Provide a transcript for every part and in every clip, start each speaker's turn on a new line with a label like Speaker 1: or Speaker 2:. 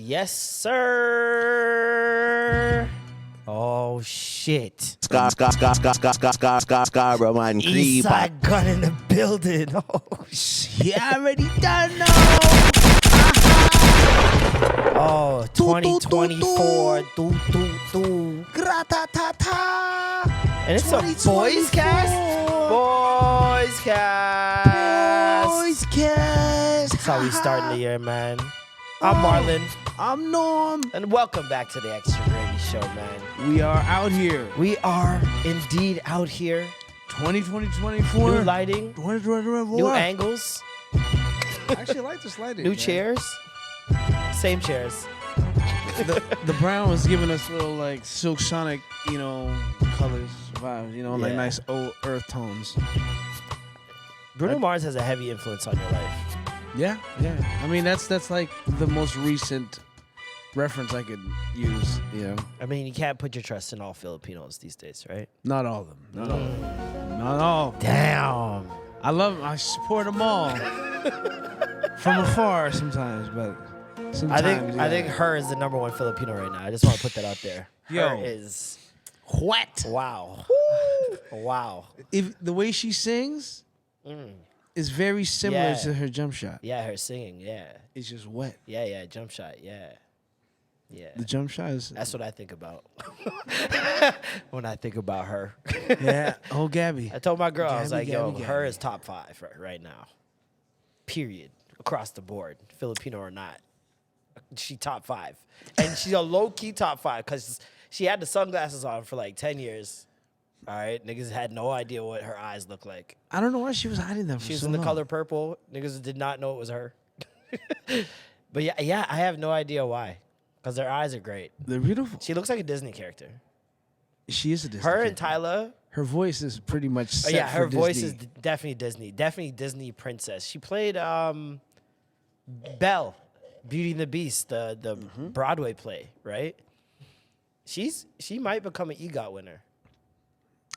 Speaker 1: Yes, sir. Oh, shit. Eastside gun in the building. Oh, shit.
Speaker 2: Yeah, already done now.
Speaker 1: Oh, 2024. Gra-ta-ta-ta. And it's a boys cast? Boys cast.
Speaker 2: Boys cast.
Speaker 1: That's how we starting the year, man. I'm Marlon.
Speaker 2: I'm Norm.
Speaker 1: And welcome back to the Extra Gravy Show, man.
Speaker 2: We are out here.
Speaker 1: We are indeed out here.
Speaker 2: 2024.
Speaker 1: New lighting.
Speaker 2: 2024.
Speaker 1: New angles.
Speaker 2: I actually like this lighting.
Speaker 1: New
Speaker 2: man.
Speaker 1: chairs. Same chairs.
Speaker 2: The brown was giving us little like Silk Sonic, colors, vibes, like
Speaker 1: Yeah.
Speaker 2: nice old earth tones.
Speaker 1: Bruno Mars has a heavy influence on your life.
Speaker 2: Yeah. I mean, that's like the most recent reference I could use,
Speaker 1: I mean, you can't put your trust in all Filipinos these days, right?
Speaker 2: Not all of them. Not all. Not all.
Speaker 1: Damn.
Speaker 2: I support them all. From afar sometimes, but sometimes.
Speaker 1: I think her is the number one Filipino right now. I just want to put that out there.
Speaker 2: Yo.
Speaker 1: Her is.
Speaker 2: What?
Speaker 1: Wow. Wow.
Speaker 2: If the way she sings is very similar
Speaker 1: Yeah.
Speaker 2: to her jump shot.
Speaker 1: Yeah, her singing. Yeah.
Speaker 2: It's just wet.
Speaker 1: Yeah. Jump shot. Yeah.
Speaker 2: The jump shot is.
Speaker 1: That's what I think about when I think about her.
Speaker 2: Yeah. Oh, Gabby.
Speaker 1: I told my girl, I was like,
Speaker 2: Gabby.
Speaker 1: her is top 5 right now. Period. Across the board. Filipino or not. She top 5. And she's a low-key top 5 because she had the sunglasses on for like 10 years. All right? Niggas had no idea what her eyes looked like.
Speaker 2: I don't know why she was hiding them for
Speaker 1: She was
Speaker 2: so
Speaker 1: in the
Speaker 2: long.
Speaker 1: color purple. Niggas did not know it was her. But yeah, I have no idea why. Because her eyes are great.
Speaker 2: They're beautiful.
Speaker 1: She looks like a Disney character.
Speaker 2: She is a Disney
Speaker 1: Her
Speaker 2: character.
Speaker 1: and Tyla.
Speaker 2: Her voice is pretty much set
Speaker 1: Yeah, her
Speaker 2: for
Speaker 1: voice
Speaker 2: Disney.
Speaker 1: is definitely Disney. Definitely Disney princess. She played Belle, Beauty and the Beast, the Broadway play, right? She might become an EGOT winner,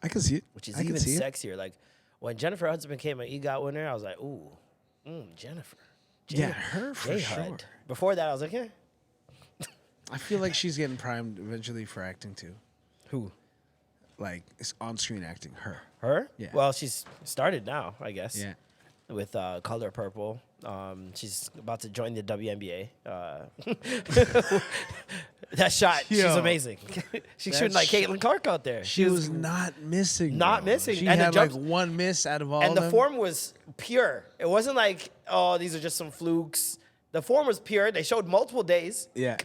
Speaker 2: I can see it.
Speaker 1: which is
Speaker 2: I can
Speaker 1: even
Speaker 2: see it.
Speaker 1: sexier. Like when Jennifer Hudson became an EGOT winner, I was like, ooh, Jennifer.
Speaker 2: Yeah, her for
Speaker 1: J-Hud.
Speaker 2: sure.
Speaker 1: Before that, I was like, yeah.
Speaker 2: I feel like she's getting primed eventually for acting too.
Speaker 1: Who?
Speaker 2: Like it's on-screen acting. Her.
Speaker 1: Her?
Speaker 2: Yeah.
Speaker 1: Well, she's started now, I guess.
Speaker 2: Yeah.
Speaker 1: With Color Purple. She's about to join the WNBA. That shot, she's
Speaker 2: Yo.
Speaker 1: amazing. She's
Speaker 2: That
Speaker 1: shooting like
Speaker 2: sh-
Speaker 1: Caitlin Clark out there.
Speaker 2: She was not missing.
Speaker 1: Not
Speaker 2: bro.
Speaker 1: missing.
Speaker 2: She
Speaker 1: And the
Speaker 2: had like
Speaker 1: jumps-
Speaker 2: one miss out of all
Speaker 1: and
Speaker 2: of
Speaker 1: the
Speaker 2: them.
Speaker 1: form was pure. It wasn't like, oh, these are just some flukes. The form was pure. They showed multiple days,
Speaker 2: Yeah.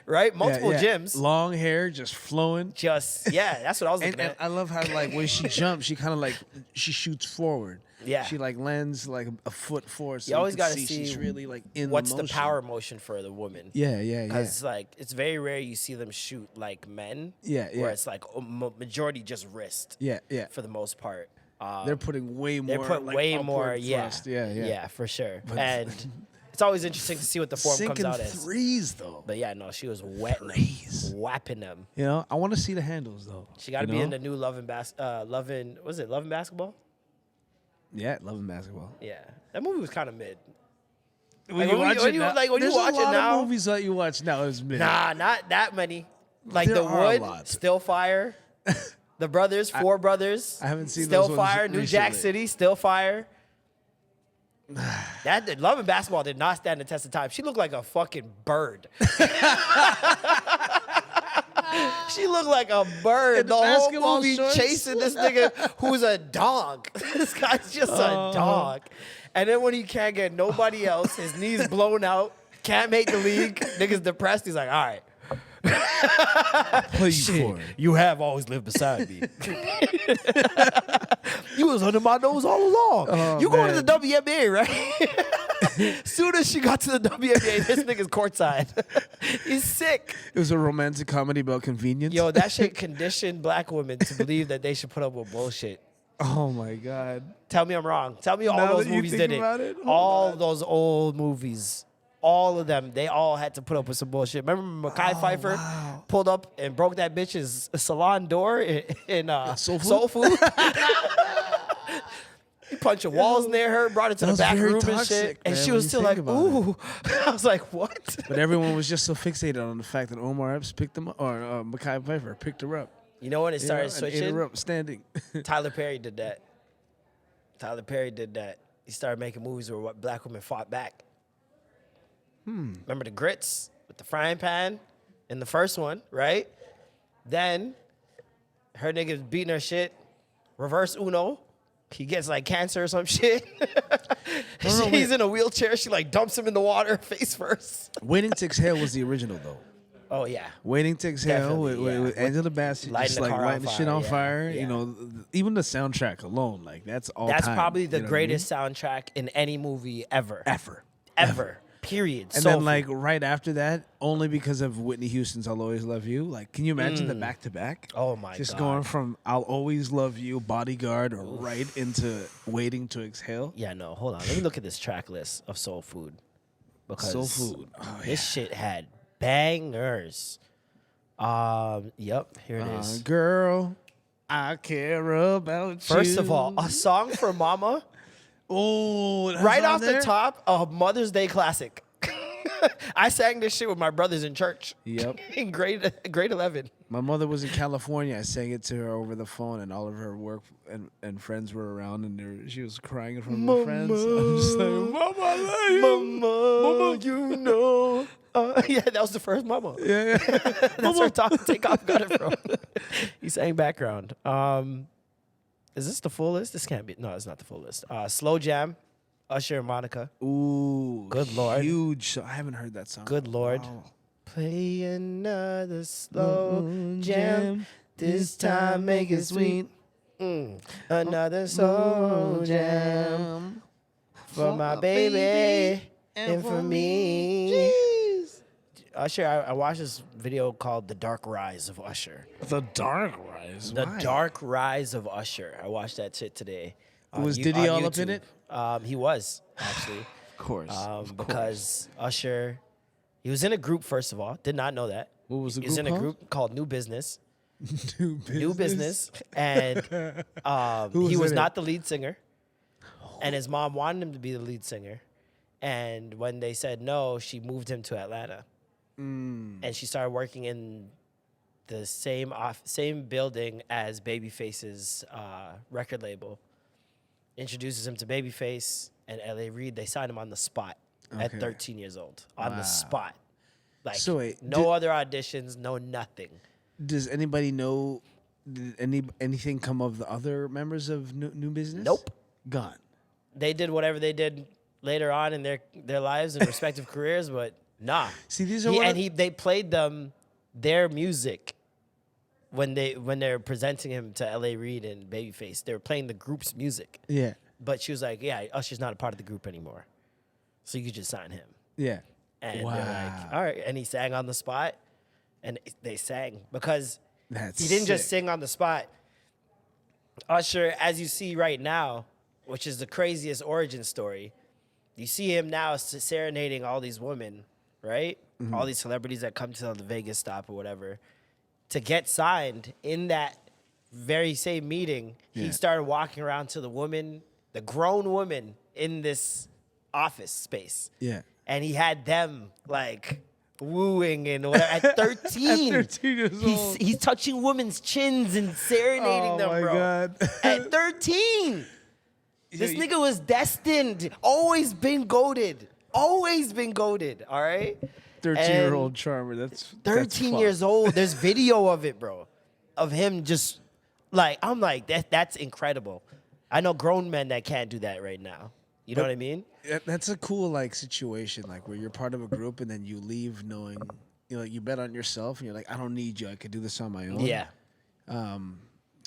Speaker 1: right? Multiple
Speaker 2: yeah.
Speaker 1: gyms.
Speaker 2: Long hair, just flowing.
Speaker 1: That's what I was looking
Speaker 2: And
Speaker 1: at.
Speaker 2: I love how like when she jumps, she kind of like she shoots forward.
Speaker 1: Yeah.
Speaker 2: She like lands like a foot forward. So
Speaker 1: You always
Speaker 2: got
Speaker 1: gotta
Speaker 2: to
Speaker 1: see
Speaker 2: she's really like in
Speaker 1: What's
Speaker 2: the
Speaker 1: the
Speaker 2: motion.
Speaker 1: power motion for the woman?
Speaker 2: Yeah.
Speaker 1: Because like it's very rare you see them shoot like men.
Speaker 2: Yeah.
Speaker 1: Where it's like majority just wrist.
Speaker 2: Yeah.
Speaker 1: For the most part.
Speaker 2: They're putting way more.
Speaker 1: They put
Speaker 2: like,
Speaker 1: way
Speaker 2: upward
Speaker 1: more.
Speaker 2: thrust. Yeah.
Speaker 1: Yeah, for sure. And it's always interesting to see what the form comes
Speaker 2: Sinking
Speaker 1: out as.
Speaker 2: threes though.
Speaker 1: But yeah, no, she was wetting them, whapping them.
Speaker 2: I want to see the handles though.
Speaker 1: She got to be in the new Love and Basketball?
Speaker 2: Yeah, Love and Basketball.
Speaker 1: Yeah, that movie was kind of mid.
Speaker 2: When
Speaker 1: you watch it now-
Speaker 2: there's
Speaker 1: watch
Speaker 2: a
Speaker 1: it
Speaker 2: lot
Speaker 1: now-
Speaker 2: of movies that you watch now is mid.
Speaker 1: Nah, not that many. Like
Speaker 2: There
Speaker 1: The
Speaker 2: are a
Speaker 1: Wood,
Speaker 2: lot.
Speaker 1: Still Fire. The Brothers, Four Brothers.
Speaker 2: I haven't seen
Speaker 1: Still
Speaker 2: those ones
Speaker 1: Fire. New Jack
Speaker 2: recently.
Speaker 1: City, Still Fire. That Love and Basketball did not stand the test of time. She looked like a fucking bird. She looked like a bird.
Speaker 2: In
Speaker 1: The
Speaker 2: the
Speaker 1: whole
Speaker 2: basketball
Speaker 1: movie
Speaker 2: shorts?
Speaker 1: chasing this nigga who's a dog. This guy's just a dog. And then when he can't get nobody else, his knees blown out, can't make the league, nigga's depressed. He's like, all right.
Speaker 2: Play you for it.
Speaker 1: You have always lived beside me. You was under my nose all along. You going to the WNBA, right? Soon as she got to the WNBA, this nigga's courtside. He's sick.
Speaker 2: It was a romantic comedy about convenience.
Speaker 1: Yo, that shit conditioned black women to believe that they should put up with bullshit.
Speaker 2: Oh my God.
Speaker 1: Tell me I'm wrong. Tell me all
Speaker 2: Now
Speaker 1: those
Speaker 2: that you
Speaker 1: movies
Speaker 2: think
Speaker 1: did
Speaker 2: about
Speaker 1: it.
Speaker 2: it, hold
Speaker 1: All
Speaker 2: on.
Speaker 1: those old movies. All of them. They all had to put up with some bullshit. Remember Mekhi Phifer
Speaker 2: wow.
Speaker 1: pulled up and broke that bitch's salon door in
Speaker 2: Soul Food?
Speaker 1: Soul Food? He punching walls near her, brought it to
Speaker 2: That
Speaker 1: the
Speaker 2: was
Speaker 1: back
Speaker 2: very
Speaker 1: room and
Speaker 2: toxic,
Speaker 1: shit. And
Speaker 2: man,
Speaker 1: she
Speaker 2: when
Speaker 1: was
Speaker 2: you
Speaker 1: still
Speaker 2: think
Speaker 1: like,
Speaker 2: about it.
Speaker 1: ooh. I was like, what?
Speaker 2: But everyone was just so fixated on the fact that Omar Epps picked him up, or Mekhi Phifer picked her up.
Speaker 1: You know when it started
Speaker 2: And ate
Speaker 1: switching?
Speaker 2: her up standing.
Speaker 1: Tyler Perry did that. He started making movies where black women fought back. Remember the grits with the frying pan in the first one, right? Then her niggas beating her shit. Reverse Uno. He gets like cancer or some shit. He's in a wheelchair. She like dumps him in the water face first.
Speaker 2: Waiting to Exhale was the original though.
Speaker 1: Oh yeah.
Speaker 2: Waiting to Exhale
Speaker 1: Definitely,
Speaker 2: with
Speaker 1: yeah.
Speaker 2: Angela Bassett
Speaker 1: Lighting
Speaker 2: just
Speaker 1: the
Speaker 2: like
Speaker 1: car on
Speaker 2: lighting the shit
Speaker 1: fire,
Speaker 2: on
Speaker 1: yeah,
Speaker 2: fire.
Speaker 1: yeah.
Speaker 2: You know, even the soundtrack alone, like that's all
Speaker 1: That's
Speaker 2: time.
Speaker 1: probably the
Speaker 2: You know what I mean?
Speaker 1: greatest soundtrack in any movie ever.
Speaker 2: Ever.
Speaker 1: Period.
Speaker 2: And then like right after that, only because of Whitney Houston's "I'll Always Love You." Like, can you imagine the back to back?
Speaker 1: Oh my
Speaker 2: Just
Speaker 1: God.
Speaker 2: going from "I'll Always Love You," Bodyguard, right into Waiting to Exhale.
Speaker 1: Yeah, no, hold on. Let me look at this track list of Soul Food. Because
Speaker 2: Soul Food. Oh,
Speaker 1: this shit had bangers. Yep, here it is.
Speaker 2: Girl, I care about you.
Speaker 1: First of all, a song for Mama,
Speaker 2: oh, that's
Speaker 1: right
Speaker 2: on
Speaker 1: off
Speaker 2: there?
Speaker 1: the top, a Mother's Day classic. I sang this shit with my brothers in church.
Speaker 2: Yep.
Speaker 1: In grade 11.
Speaker 2: My mother was in California. I sang it to her over the phone, and all of her work and friends were around, and she was crying in front of her friends. I'm just like, Mama, I love you.
Speaker 1: Mama, you know. Yeah, that was the first Mama.
Speaker 2: Yeah.
Speaker 1: That's where Takeoff got it from. He sang background. Is this the full list? This can't be. No, it's not the full list. Slow Jam, Usher and Monica.
Speaker 2: Ooh,
Speaker 1: Good Lord.
Speaker 2: huge. I haven't heard that song.
Speaker 1: Good Lord.
Speaker 2: Wow.
Speaker 1: Play another slow jam. This time make it sweet. Another slow jam for my baby and for me. Usher, I watched this video called The Dark Rise of Usher.
Speaker 2: The Dark Rise.
Speaker 1: The
Speaker 2: Why?
Speaker 1: Dark Rise of Usher. I watched that shit today.
Speaker 2: Was
Speaker 1: on
Speaker 2: Diddy all up
Speaker 1: YouTube.
Speaker 2: in it?
Speaker 1: He was, actually.
Speaker 2: Of course.
Speaker 1: Because Usher, he was in a group, first of all. Did not know that.
Speaker 2: What was the
Speaker 1: He was
Speaker 2: group
Speaker 1: in a
Speaker 2: called?
Speaker 1: group called New Business.
Speaker 2: New Business.
Speaker 1: And
Speaker 2: Who
Speaker 1: he
Speaker 2: was
Speaker 1: was
Speaker 2: in it?
Speaker 1: not the lead singer. And his mom wanted him to be the lead singer. And when they said no, she moved him to Atlanta. And she started working in the same building as Babyface's record label. Introduces him to Babyface and L.A. Reid. They signed him on the spot at
Speaker 2: Okay.
Speaker 1: 13 years old. On the spot. Like,
Speaker 2: So wait,
Speaker 1: no other auditions, no nothing.
Speaker 2: Does anybody know? Did anything come of the other members of New Business?
Speaker 1: Nope.
Speaker 2: Gone.
Speaker 1: They did whatever they did later on in their lives and respective careers, but nah.
Speaker 2: See, these are
Speaker 1: They played them their music when they're presenting him to L.A. Reid and Babyface. They were playing the group's music,
Speaker 2: Yeah.
Speaker 1: but she was like, "Yeah, Usher's not a part of the group anymore, so you could just sign him."
Speaker 2: Yeah.
Speaker 1: And
Speaker 2: Wow.
Speaker 1: they're like, "All right," and he sang on the spot, and they sang because
Speaker 2: That's
Speaker 1: he didn't just
Speaker 2: sick.
Speaker 1: sing on the spot. Usher, as you see right now, which is the craziest origin story, you see him now serenading all these women, right?
Speaker 2: Mm-hmm.
Speaker 1: All these celebrities that come to the Vegas stop or whatever. To get signed in that very same meeting,
Speaker 2: Yeah.
Speaker 1: he started walking around to the grown women in this office space.
Speaker 2: Yeah.
Speaker 1: And he had them like wooing and whatever. At 13,
Speaker 2: At 13 years old.
Speaker 1: he's touching women's chins and serenading them,
Speaker 2: my
Speaker 1: bro.
Speaker 2: God.
Speaker 1: At 13, this
Speaker 2: you-
Speaker 1: nigga was destined. Always been goated. Always been goated. All right.
Speaker 2: 13-year-old charmer. That's
Speaker 1: 13
Speaker 2: fun.
Speaker 1: years old. There's video of it, bro. Of him just like, I'm like, that's incredible. I know grown men that can't do that right now. You know what I mean?
Speaker 2: That's a cool like situation, like where you're part of a group and then you leave knowing, you bet on yourself and you're like, I don't need you. I could do this on my own.
Speaker 1: Yeah.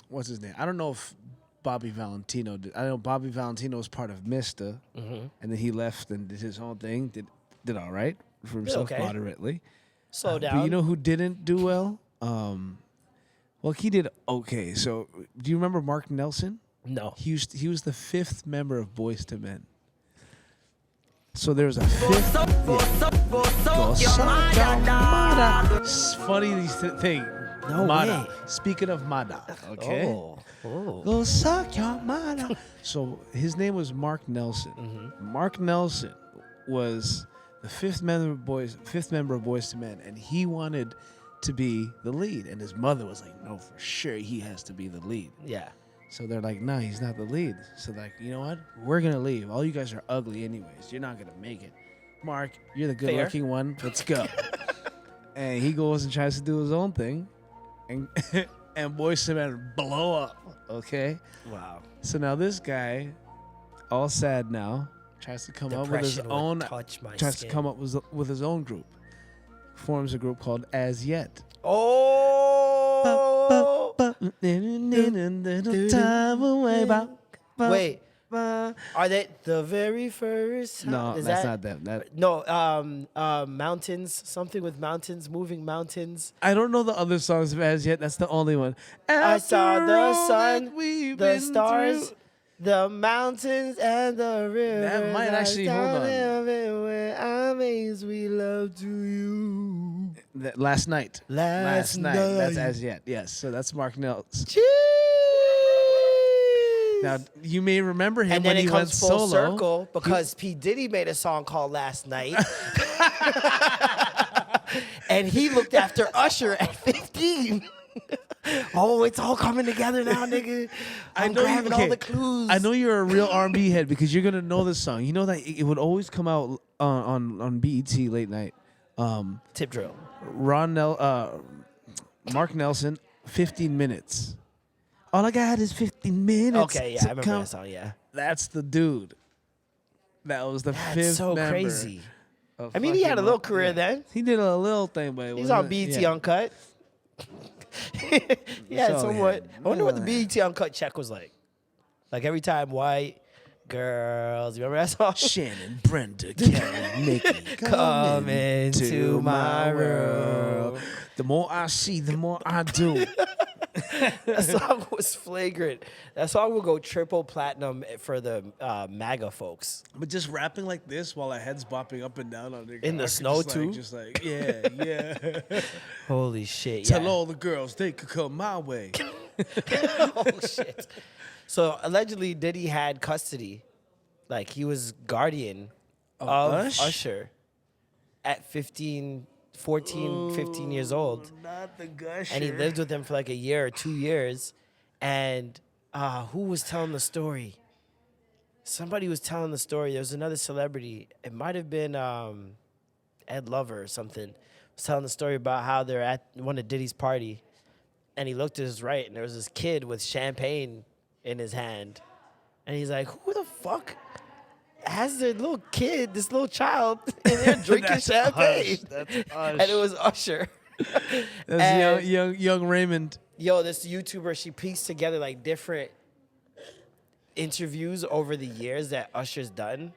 Speaker 2: What's his name? I don't know if Bobby Valentino did. I know Bobby Valentino was part of Mista, and then he left and did his own thing. Did all right for himself
Speaker 1: okay.
Speaker 2: moderately.
Speaker 1: Slow down.
Speaker 2: But you know who didn't do well? Well, he did okay. So, do you remember Mark Nelson?
Speaker 1: No.
Speaker 2: He was the 5th member of Boyz II Men. So there's a 5th. It's funny thing.
Speaker 1: No
Speaker 2: Mada.
Speaker 1: way.
Speaker 2: Speaking of Mada, okay?
Speaker 1: Oh.
Speaker 2: Go suck your Mada. So his name was Mark Nelson. Mark Nelson was the fifth member of Boys to Men, and he wanted to be the lead. And his mother was like, no, for sure he has to be the lead.
Speaker 1: Yeah.
Speaker 2: So they're like, no, he's not the lead. So they're like, you know what? We're going to leave. All you guys are ugly anyways. You're not going to make it. Mark, you're the good-looking one. Let's go. And he goes and tries to do his own thing. And and Boys to Men blow up, okay?
Speaker 1: Wow.
Speaker 2: So now this guy, all sad now, tries to come up with his own. Tries to come up with his own group. Forms a group called As Yet.
Speaker 1: Oh.
Speaker 2: Time away.
Speaker 1: Wait. Are they the very first?
Speaker 2: No,
Speaker 1: Is
Speaker 2: that's
Speaker 1: that,
Speaker 2: not them.
Speaker 1: No, mountains. Something with mountains, moving mountains.
Speaker 2: I don't know the other songs of As Yet. That's the only one.
Speaker 1: I saw
Speaker 2: After
Speaker 1: the
Speaker 2: all
Speaker 1: sun,
Speaker 2: that we've
Speaker 1: the
Speaker 2: been
Speaker 1: stars,
Speaker 2: through.
Speaker 1: the mountains, and the rivers.
Speaker 2: That might actually- hold on.
Speaker 1: Everywhere I make sweet love to you.
Speaker 2: Last night.
Speaker 1: Last night.
Speaker 2: That's As Yet. Yes. So that's Mark Nelson.
Speaker 1: Jeez.
Speaker 2: Now you may remember him
Speaker 1: And
Speaker 2: when
Speaker 1: then
Speaker 2: he
Speaker 1: it
Speaker 2: went
Speaker 1: comes full
Speaker 2: solo.
Speaker 1: circle because P. Diddy made a song called Last Night. And he looked after Usher at 15. Oh, it's all coming together now, nigga. I'm grabbing all the clues.
Speaker 2: I know you're a real R&B head because you're gonna know this song. You know that it would always come out on BET late night.
Speaker 1: Tip drill.
Speaker 2: Mark Nelson, 15 minutes. All I got is 15 minutes.
Speaker 1: Okay, yeah, I remember that song, yeah.
Speaker 2: That's the dude. That was the
Speaker 1: That's
Speaker 2: fifth
Speaker 1: so
Speaker 2: member.
Speaker 1: crazy.
Speaker 2: of
Speaker 1: I mean, he had a
Speaker 2: fucking
Speaker 1: little
Speaker 2: Mark-
Speaker 1: career
Speaker 2: yeah.
Speaker 1: then.
Speaker 2: He did a little thing, but it
Speaker 1: He's on
Speaker 2: wasn't-
Speaker 1: BET
Speaker 2: yeah.
Speaker 1: Uncut. Yeah,
Speaker 2: So,
Speaker 1: somewhat.
Speaker 2: yeah.
Speaker 1: I wonder what the
Speaker 2: Yeah.
Speaker 1: BET Uncut check was like. Like every time white girls, you remember that song?
Speaker 2: Shannon, Brenda, Kelly, Nikki,
Speaker 1: Come into my room.
Speaker 2: The more I see, the more I do.
Speaker 1: That song was flagrant. That song will go triple platinum for the MAGA folks.
Speaker 2: But just rapping like this while our head's bopping up and down on the
Speaker 1: In the
Speaker 2: car,
Speaker 1: snow,
Speaker 2: just
Speaker 1: too?
Speaker 2: Like, just like, yeah.
Speaker 1: Holy shit!
Speaker 2: Tell
Speaker 1: Yeah.
Speaker 2: all the girls they could come my way.
Speaker 1: Oh shit! So allegedly, Diddy had custody, like he was guardian of Usher at 15 years old.
Speaker 2: Not the gusher.
Speaker 1: And he lived with him for like a year or 2 years. And who was telling the story? Somebody was telling the story. There was another celebrity. It might have been Ed Lover or something. Was telling the story about how they're at one of Diddy's party. And he looked to his right, and there was this kid with champagne in his hand. And he's like, who the fuck has their little kid, this little child, in there drinking
Speaker 2: That's
Speaker 1: champagne?
Speaker 2: Ush. That's
Speaker 1: And it was Usher.
Speaker 2: That's
Speaker 1: And-
Speaker 2: young Raymond.
Speaker 1: Yo, this YouTuber, she pieced together like different interviews over the years that Usher's done,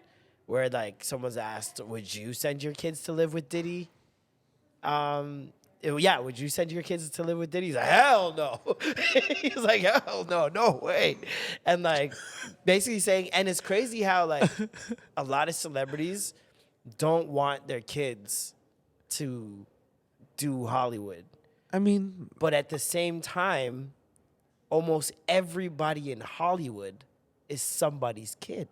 Speaker 1: where like someone's asked, "Would you send your kids to live with Diddy?" Yeah, would you send your kids to live with Diddy? He's like, hell no. He's like, hell no, no way. And like, basically saying, and it's crazy how like a lot of celebrities don't want their kids to do Hollywood.
Speaker 2: I mean,
Speaker 1: But at the same time, almost everybody in Hollywood is somebody's kid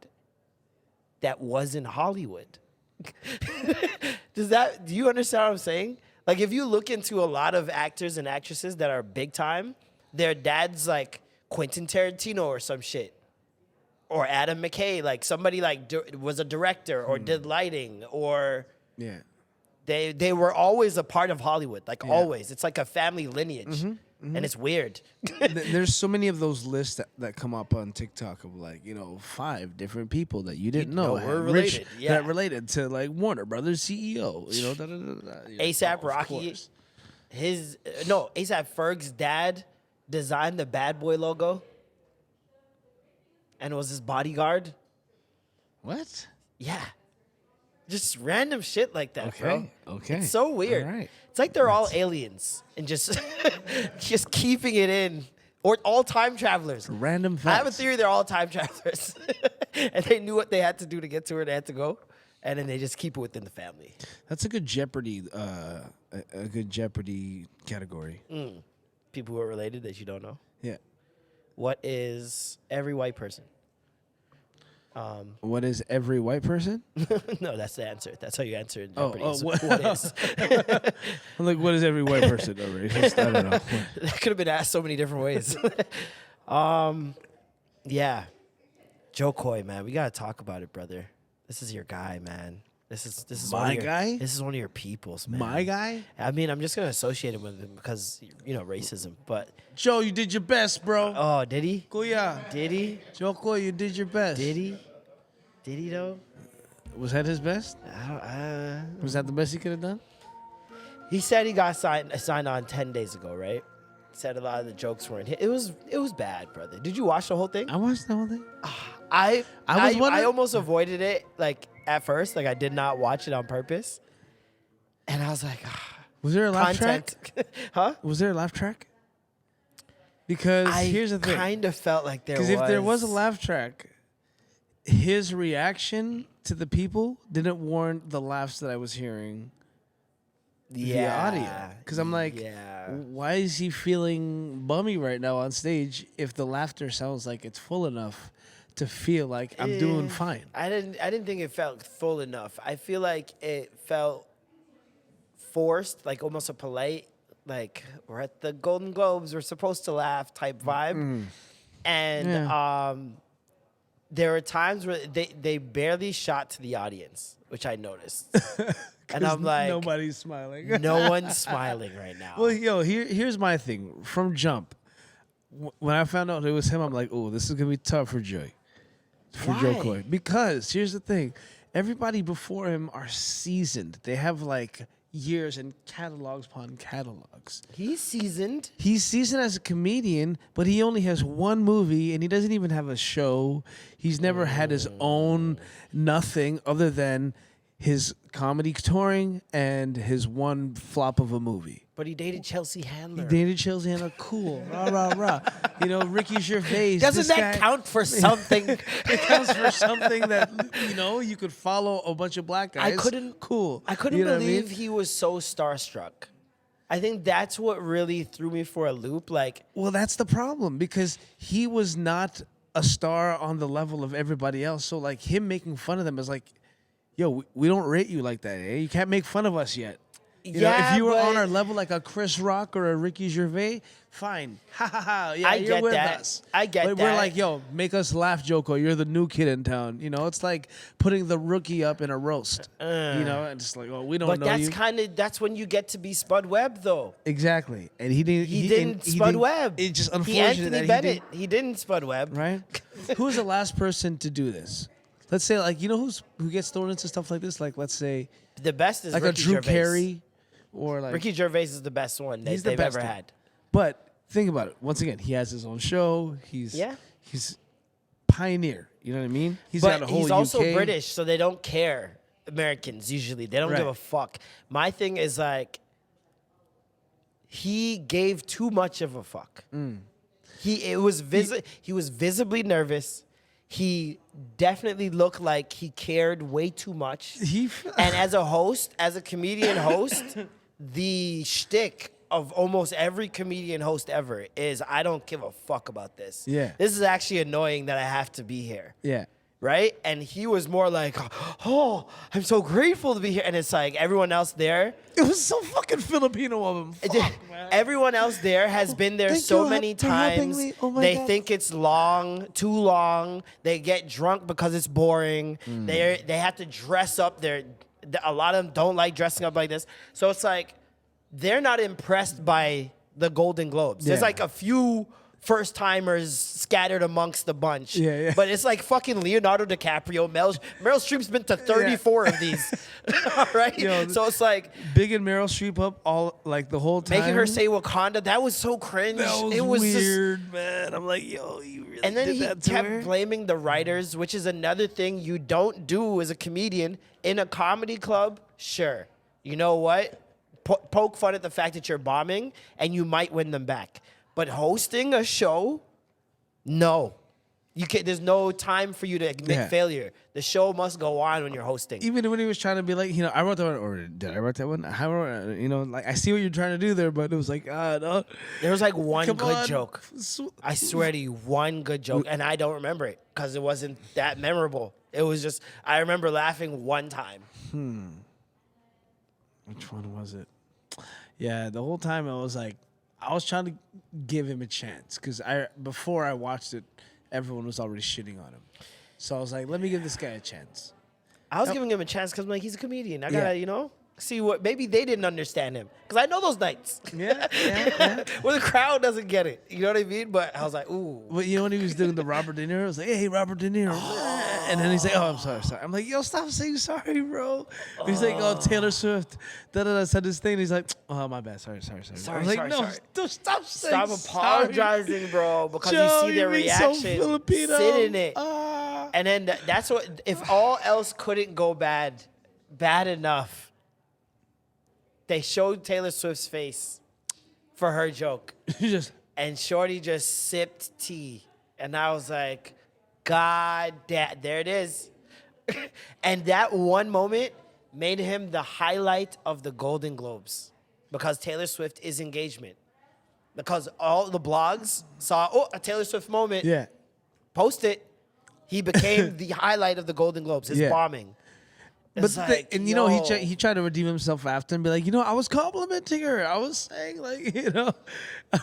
Speaker 1: that was in Hollywood. Do you understand what I'm saying? Like if you look into a lot of actors and actresses that are big time, their dad's like Quentin Tarantino or some shit. Or Adam McKay, like somebody like was a director or did lighting or
Speaker 2: yeah.
Speaker 1: they were always a part of Hollywood, like always. It's like a family lineage, and it's weird.
Speaker 2: There's so many of those lists that come up on TikTok of like, 5 different people that you didn't know
Speaker 1: were
Speaker 2: had
Speaker 1: related, yeah.
Speaker 2: that related to like Warner Brothers CEO,
Speaker 1: A$AP
Speaker 2: of
Speaker 1: Rocky,
Speaker 2: course.
Speaker 1: A$AP Ferg's dad designed the Bad Boy logo, and it was his bodyguard.
Speaker 2: What?
Speaker 1: Yeah, just random shit like that, bro.
Speaker 2: Okay.
Speaker 1: It's so weird.
Speaker 2: All right.
Speaker 1: It's like they're all aliens and just just keeping it in, or all time travelers.
Speaker 2: Random facts.
Speaker 1: I have a theory they're all time travelers, and they knew what they had to do to get to where they had to go, and then they just keep it within the family.
Speaker 2: That's a good Jeopardy, a good Jeopardy category.
Speaker 1: People who are related that you don't know.
Speaker 2: Yeah.
Speaker 1: What is every white person?
Speaker 2: What is every white person?
Speaker 1: No, that's the answer. That's how you answer in
Speaker 2: Oh,
Speaker 1: Jeopardy.
Speaker 2: oh,
Speaker 1: is
Speaker 2: what-
Speaker 1: what is?
Speaker 2: I'm like, what is every white person? No, racist? I don't know.
Speaker 1: That could have been asked so many different ways. Yeah. Joe Coy, man, we gotta talk about it, brother. This is your guy, man. This is
Speaker 2: My
Speaker 1: one of your,
Speaker 2: guy?
Speaker 1: This is one of your peoples, man.
Speaker 2: My guy?
Speaker 1: I mean, I'm just gonna associate him with him because racism. But
Speaker 2: Joe, you did your best, bro.
Speaker 1: oh, did he?
Speaker 2: Kuya.
Speaker 1: Did he?
Speaker 2: Joe, you did your best.
Speaker 1: Did he? Did he though?
Speaker 2: Was that his best? Was that the best he could have done?
Speaker 1: He said he got signed on 10 days ago, right? Said a lot of the jokes weren't hit. It was bad, brother. Did you watch the whole thing?
Speaker 2: I watched the whole thing.
Speaker 1: I
Speaker 2: was wondering-
Speaker 1: almost avoided it like at first. Like I did not watch it on purpose. And I was like,
Speaker 2: Was there a laugh
Speaker 1: content.
Speaker 2: track?
Speaker 1: Huh?
Speaker 2: Was there a laugh track? Because
Speaker 1: I
Speaker 2: here's the thing.
Speaker 1: kind of felt like there was.
Speaker 2: Because if there was a laugh track, his reaction to the people didn't warrant the laughs that I was hearing via audio. Because I'm like, why is he feeling bummy right now on stage if the laughter sounds like it's full enough to feel like I'm doing fine?
Speaker 1: I didn't think it felt full enough. I feel like it felt forced, like almost a polite, like we're at the Golden Globes, we're supposed to laugh type vibe. And there were times where they barely shot to the audience, which I noticed. And I'm like,
Speaker 2: nobody's smiling.
Speaker 1: no one's smiling right now.
Speaker 2: Well, here's my thing. From jump, when I found out it was him, I'm like, oh, this is gonna be tough for Joe
Speaker 1: Why?
Speaker 2: Coy. Because here's the thing, everybody before him are seasoned. They have like years and catalogs upon catalogs.
Speaker 1: He's seasoned.
Speaker 2: He's seasoned as a comedian, but he only has one movie, and he doesn't even have a show. He's never had his own nothing other than his comedy touring and his one flop of a movie.
Speaker 1: But he dated Chelsea Handler.
Speaker 2: He dated Chelsea Handler. Cool. Rah, rah, rah. Ricky Gervais.
Speaker 1: Doesn't
Speaker 2: this
Speaker 1: that
Speaker 2: guy,
Speaker 1: count for something?
Speaker 2: It counts for something that, you could follow a bunch of black guys. Cool.
Speaker 1: I couldn't
Speaker 2: You know what I
Speaker 1: believe
Speaker 2: mean?
Speaker 1: he was so starstruck. I think that's what really threw me for a loop. Like,
Speaker 2: Well, that's the problem because he was not a star on the level of everybody else. So, like, him making fun of them is like, yo, we don't rate you like that, eh? You can't make fun of us yet. You know, if you were on our level like a Chris Rock or a Ricky Gervais, fine. Ha ha ha. Yeah,
Speaker 1: I
Speaker 2: you're
Speaker 1: get
Speaker 2: with
Speaker 1: that.
Speaker 2: us.
Speaker 1: I get
Speaker 2: but
Speaker 1: that.
Speaker 2: We're like, yo, make us laugh, Joko. You're the new kid in town. It's like putting the rookie up in a roast. And just like, oh, we don't
Speaker 1: but
Speaker 2: know
Speaker 1: that's when you get to be Spud Webb, though.
Speaker 2: Exactly. And he didn't.
Speaker 1: He didn't Spud Webb.
Speaker 2: It's just
Speaker 1: He
Speaker 2: unfortunate
Speaker 1: Anthony
Speaker 2: that
Speaker 1: Bennett. He didn't Spud Webb.
Speaker 2: Right? Who's the last person to do this? Let's say, like, who gets thrown into stuff like this? Like, let's say,
Speaker 1: The best is
Speaker 2: like
Speaker 1: Ricky
Speaker 2: a Drew
Speaker 1: Gervais.
Speaker 2: Carey, or like
Speaker 1: Ricky Gervais is the best one that
Speaker 2: He's the
Speaker 1: they've
Speaker 2: best
Speaker 1: ever
Speaker 2: one.
Speaker 1: had.
Speaker 2: But think about it. Once again, he has his own show. He's
Speaker 1: Yeah.
Speaker 2: pioneer. You know what I mean? He's got a
Speaker 1: But
Speaker 2: whole
Speaker 1: he's also
Speaker 2: UK.
Speaker 1: British, so they don't care. Americans usually they don't give
Speaker 2: Right.
Speaker 1: a fuck. My thing is like he gave too much of a fuck. He was visibly nervous. He definitely looked like he cared way too much. And as a host, as a comedian host, the shtick of almost every comedian host ever is I don't give a fuck about this.
Speaker 2: Yeah.
Speaker 1: This is actually annoying that I have to be here.
Speaker 2: Yeah.
Speaker 1: Right? And he was more like, oh, I'm so grateful to be here. And it's like everyone else there.
Speaker 2: It was so fucking Filipino of him. Fuck, man.
Speaker 1: Everyone else there has been there
Speaker 2: Thank
Speaker 1: so
Speaker 2: you
Speaker 1: many
Speaker 2: for having
Speaker 1: times.
Speaker 2: me. Oh my
Speaker 1: They
Speaker 2: God.
Speaker 1: think it's too long. They get drunk because it's boring. They have to dress up. A lot of them don't like dressing up like this. So it's like they're not impressed by the Golden Globes. There's
Speaker 2: Yeah.
Speaker 1: like a few first timers scattered amongst the bunch.
Speaker 2: Yeah.
Speaker 1: But it's like fucking Leonardo DiCaprio. Meryl Streep's been to 34 of these. All right?
Speaker 2: Yo,
Speaker 1: So it's like
Speaker 2: Big and Meryl Streep up all like the whole time.
Speaker 1: making her say Wakanda, that was so cringe.
Speaker 2: that was
Speaker 1: it was just,
Speaker 2: weird, man. I'm like, yo, you really
Speaker 1: and then
Speaker 2: did
Speaker 1: he
Speaker 2: that to
Speaker 1: kept
Speaker 2: her?
Speaker 1: blaming the writers, which is another thing you don't do as a comedian in a comedy club. Sure, you know what? Poke fun at the fact that you're bombing, and you might win them back. But hosting a show, no. There's no time for you to admit failure. The show must go on when you're hosting.
Speaker 2: Even when he was trying to be like, I wrote that one, or did I write that one? Like I see what you're trying to do there, but it was like, no.
Speaker 1: There was like one good joke. I swear to you, one good joke, and I don't remember it because it wasn't that memorable. It was just, I remember laughing one time.
Speaker 2: Which one was it? Yeah, the whole time I was trying to give him a chance because before I watched it, everyone was already shitting on him. So I was like, let me give this guy a chance.
Speaker 1: I was giving him a chance because I'm like, he's a comedian. I gotta, see what, maybe they didn't understand him. Because I know those nights.
Speaker 2: Yeah.
Speaker 1: Where the crowd doesn't get it. You know what I mean? But I was like, ooh.
Speaker 2: But when he was doing the Robert De Niro, I was like, hey, Robert De Niro. And then he's like, oh, I'm sorry. I'm like, yo, stop saying sorry, bro. He's like, oh, Taylor Swift. Said this thing. And he's like, oh, my bad. Sorry. I'm like, no, stop saying
Speaker 1: Stop apologizing, bro. Because
Speaker 2: Joe,
Speaker 1: you see their reaction.
Speaker 2: So Filipino.
Speaker 1: Sit in it. And then that's what, if all else couldn't go bad enough, they showed Taylor Swift's face for her joke. And Shorty just sipped tea. And I was like, God damn, there it is. And that one moment made him the highlight of the Golden Globes because Taylor Swift is engagement. Because all the blogs saw, a Taylor Swift moment.
Speaker 2: Yeah.
Speaker 1: Post it. He became the highlight of the Golden Globes, his bombing.
Speaker 2: But he tried to redeem himself after and be like, I was complimenting her. I was saying I'm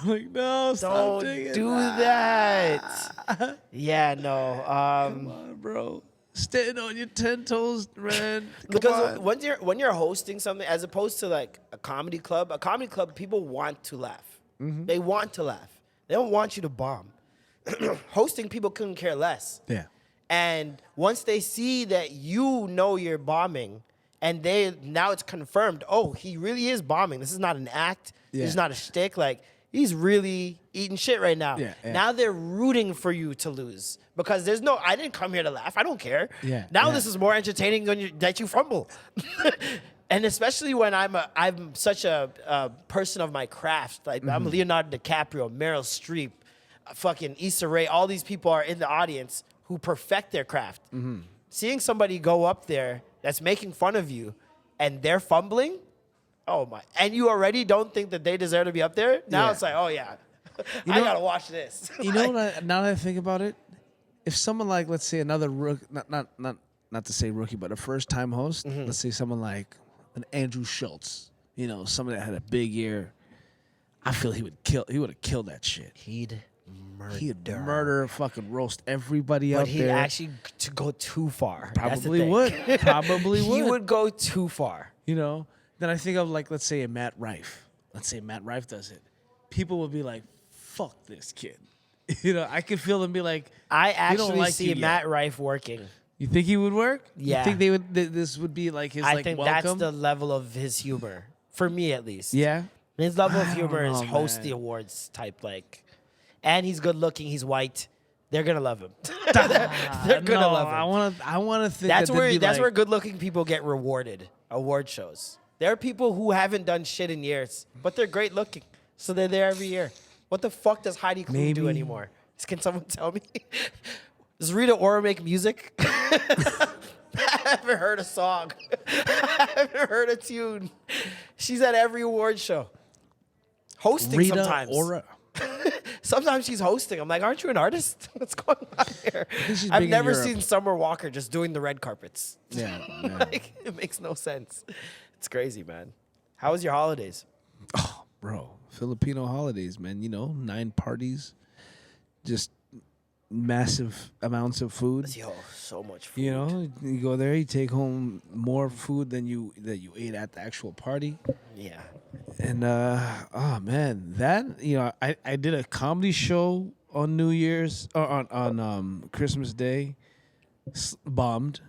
Speaker 2: like, no, stop
Speaker 1: don't do that. Yeah, no.
Speaker 2: Come on, bro. Stand on your 10 toes, man.
Speaker 1: Because when you're hosting something, as opposed to like a comedy club, people want to laugh. Mm-hmm. They want to laugh. They don't want you to bomb. Hosting, people couldn't care less.
Speaker 2: Yeah.
Speaker 1: And once they see that you're bombing, and now it's confirmed, he really is bombing. This is not an act.
Speaker 2: Yeah.
Speaker 1: This is not a shtick. Like, he's really eating shit right now.
Speaker 2: Yeah.
Speaker 1: Now they're rooting for you to lose because I didn't come here to laugh. I don't care.
Speaker 2: Yeah.
Speaker 1: Now this is more entertaining that you fumble. And especially when I'm such a person of my craft. Like, I'm Leonardo DiCaprio, Meryl Streep, fucking Issa Rae. All these people are in the audience who perfect their craft. Mm-hmm. Seeing somebody go up there that's making fun of you and they're fumbling, oh my. And you already don't think that they deserve to be up there? Now it's like, oh yeah, I gotta watch this.
Speaker 2: Now that I think about it, if someone like, let's say another rookie, not to say rookie, but a first time host, let's say someone like an Andrew Schultz, someone that had a big year, I feel he would have killed that shit.
Speaker 1: He'd
Speaker 2: murder, fucking roast everybody out there. But
Speaker 1: he'd actually go too far.
Speaker 2: Probably would.
Speaker 1: He would go too far.
Speaker 2: Then I think of let's say a Matt Rife. Let's say Matt Rife does it. People would be like, fuck this kid. I could feel them be like,
Speaker 1: I actually
Speaker 2: like
Speaker 1: see Matt Rife working.
Speaker 2: You think he would work?
Speaker 1: Yeah.
Speaker 2: You think they would? This would be like his
Speaker 1: I think
Speaker 2: welcome?
Speaker 1: That's the level of his humor. For me, at least.
Speaker 2: Yeah.
Speaker 1: His level of humor is host the awards type, and he's good looking. He's white. They're gonna love him. They're gonna love him.
Speaker 2: I want to think
Speaker 1: that's where good looking people get rewarded. Award shows. There are people who haven't done shit in years, but they're great looking, so they're there every year. What the fuck does Heidi Klum do anymore? Can someone tell me? Does Rita Ora make music? I haven't heard a song. I haven't heard a tune. She's at every award show. Hosting
Speaker 2: Rita
Speaker 1: sometimes.
Speaker 2: Ora.
Speaker 1: Sometimes she's hosting. I'm like, aren't you an artist? What's going on here? I've never seen Summer Walker just doing the red carpets.
Speaker 2: Yeah.
Speaker 1: It makes no sense. It's crazy, man. How was your holidays?
Speaker 2: Oh, bro. Filipino holidays, man. 9 parties. Just massive amounts of food.
Speaker 1: Yo, so much food.
Speaker 2: You go there, you take home more food than you ate at the actual party.
Speaker 1: Yeah.
Speaker 2: And oh man, that I did a comedy show on New Year's or on Christmas Day, bombed.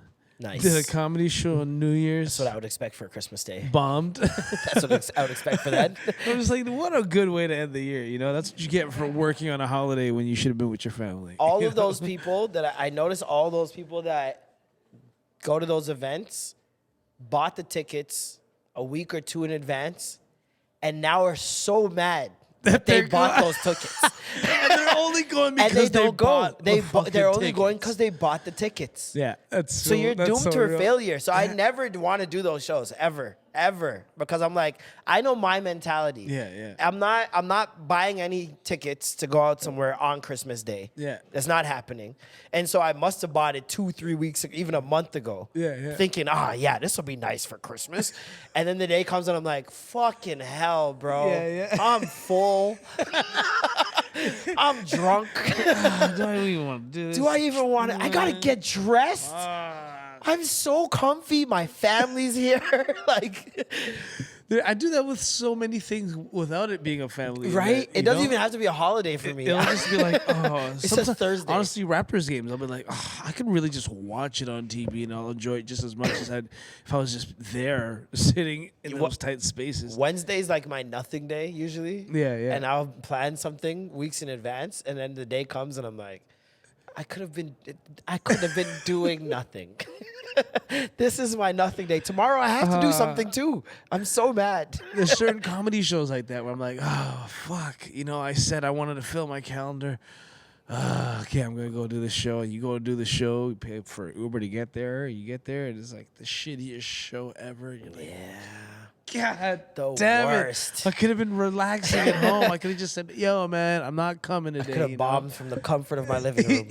Speaker 1: Nice.
Speaker 2: Did a comedy show on New Year's.
Speaker 1: That's what I would expect for Christmas Day.
Speaker 2: Bombed.
Speaker 1: That's what I would expect for that.
Speaker 2: I'm just like, what a good way to end the year. That's what you get for working on a holiday when you should have been with your family.
Speaker 1: All of those people that I noticed, all those people that go to those events, bought the tickets a week or two in advance, and now are so mad
Speaker 2: that
Speaker 1: They
Speaker 2: they're
Speaker 1: bought those tickets.
Speaker 2: and they're only going
Speaker 1: And
Speaker 2: because
Speaker 1: they don't go.
Speaker 2: bought the
Speaker 1: They're only
Speaker 2: fucking
Speaker 1: going
Speaker 2: tickets.
Speaker 1: because they bought the tickets.
Speaker 2: Yeah, that's
Speaker 1: So you're
Speaker 2: that's
Speaker 1: doomed
Speaker 2: so
Speaker 1: to a
Speaker 2: real.
Speaker 1: failure. So I
Speaker 2: Yeah.
Speaker 1: never want to do those shows ever, because I'm like, I know my mentality.
Speaker 2: Yeah.
Speaker 1: I'm not buying any tickets to go out somewhere on Christmas Day.
Speaker 2: Yeah.
Speaker 1: That's not happening. And so I must have bought it 2-3 weeks, even a month ago.
Speaker 2: Yeah.
Speaker 1: Thinking, this will be nice for Christmas. And then the day comes and I'm like, fucking hell, bro.
Speaker 2: Yeah.
Speaker 1: I'm full. I'm drunk.
Speaker 2: Do I even want to do this?
Speaker 1: Do I even want to? I gotta get dressed. I'm so comfy. My family's here. Like,
Speaker 2: I do that with so many things without it being a family
Speaker 1: right?
Speaker 2: event,
Speaker 1: It
Speaker 2: you
Speaker 1: doesn't
Speaker 2: know?
Speaker 1: even have to be a holiday for me.
Speaker 2: It'll just be like,
Speaker 1: It's a
Speaker 2: sometimes-
Speaker 1: Thursday.
Speaker 2: Honestly, Raptors games, I'll be like, I can really just watch it on TV and I'll enjoy it just as much as if I was just there sitting in those tight spaces.
Speaker 1: Wednesday's like my nothing day usually.
Speaker 2: Yeah.
Speaker 1: And I'll plan something weeks in advance, and then the day comes and I'm like, I could have been doing nothing. This is my nothing day. Tomorrow I have to do something too. I'm so mad.
Speaker 2: There's certain comedy shows like that where I'm like, oh, fuck. You know, I said I wanted to fill my calendar. Okay, I'm going to go do the show. And you go do the show. You pay for Uber to get there. You get there, and it's like the shittiest show ever. You're like, God
Speaker 1: The
Speaker 2: damn
Speaker 1: worst.
Speaker 2: it. I could have been relaxing at home. I could have just said, yo, man, I'm not coming today.
Speaker 1: I could have bombed from the comfort of my living room.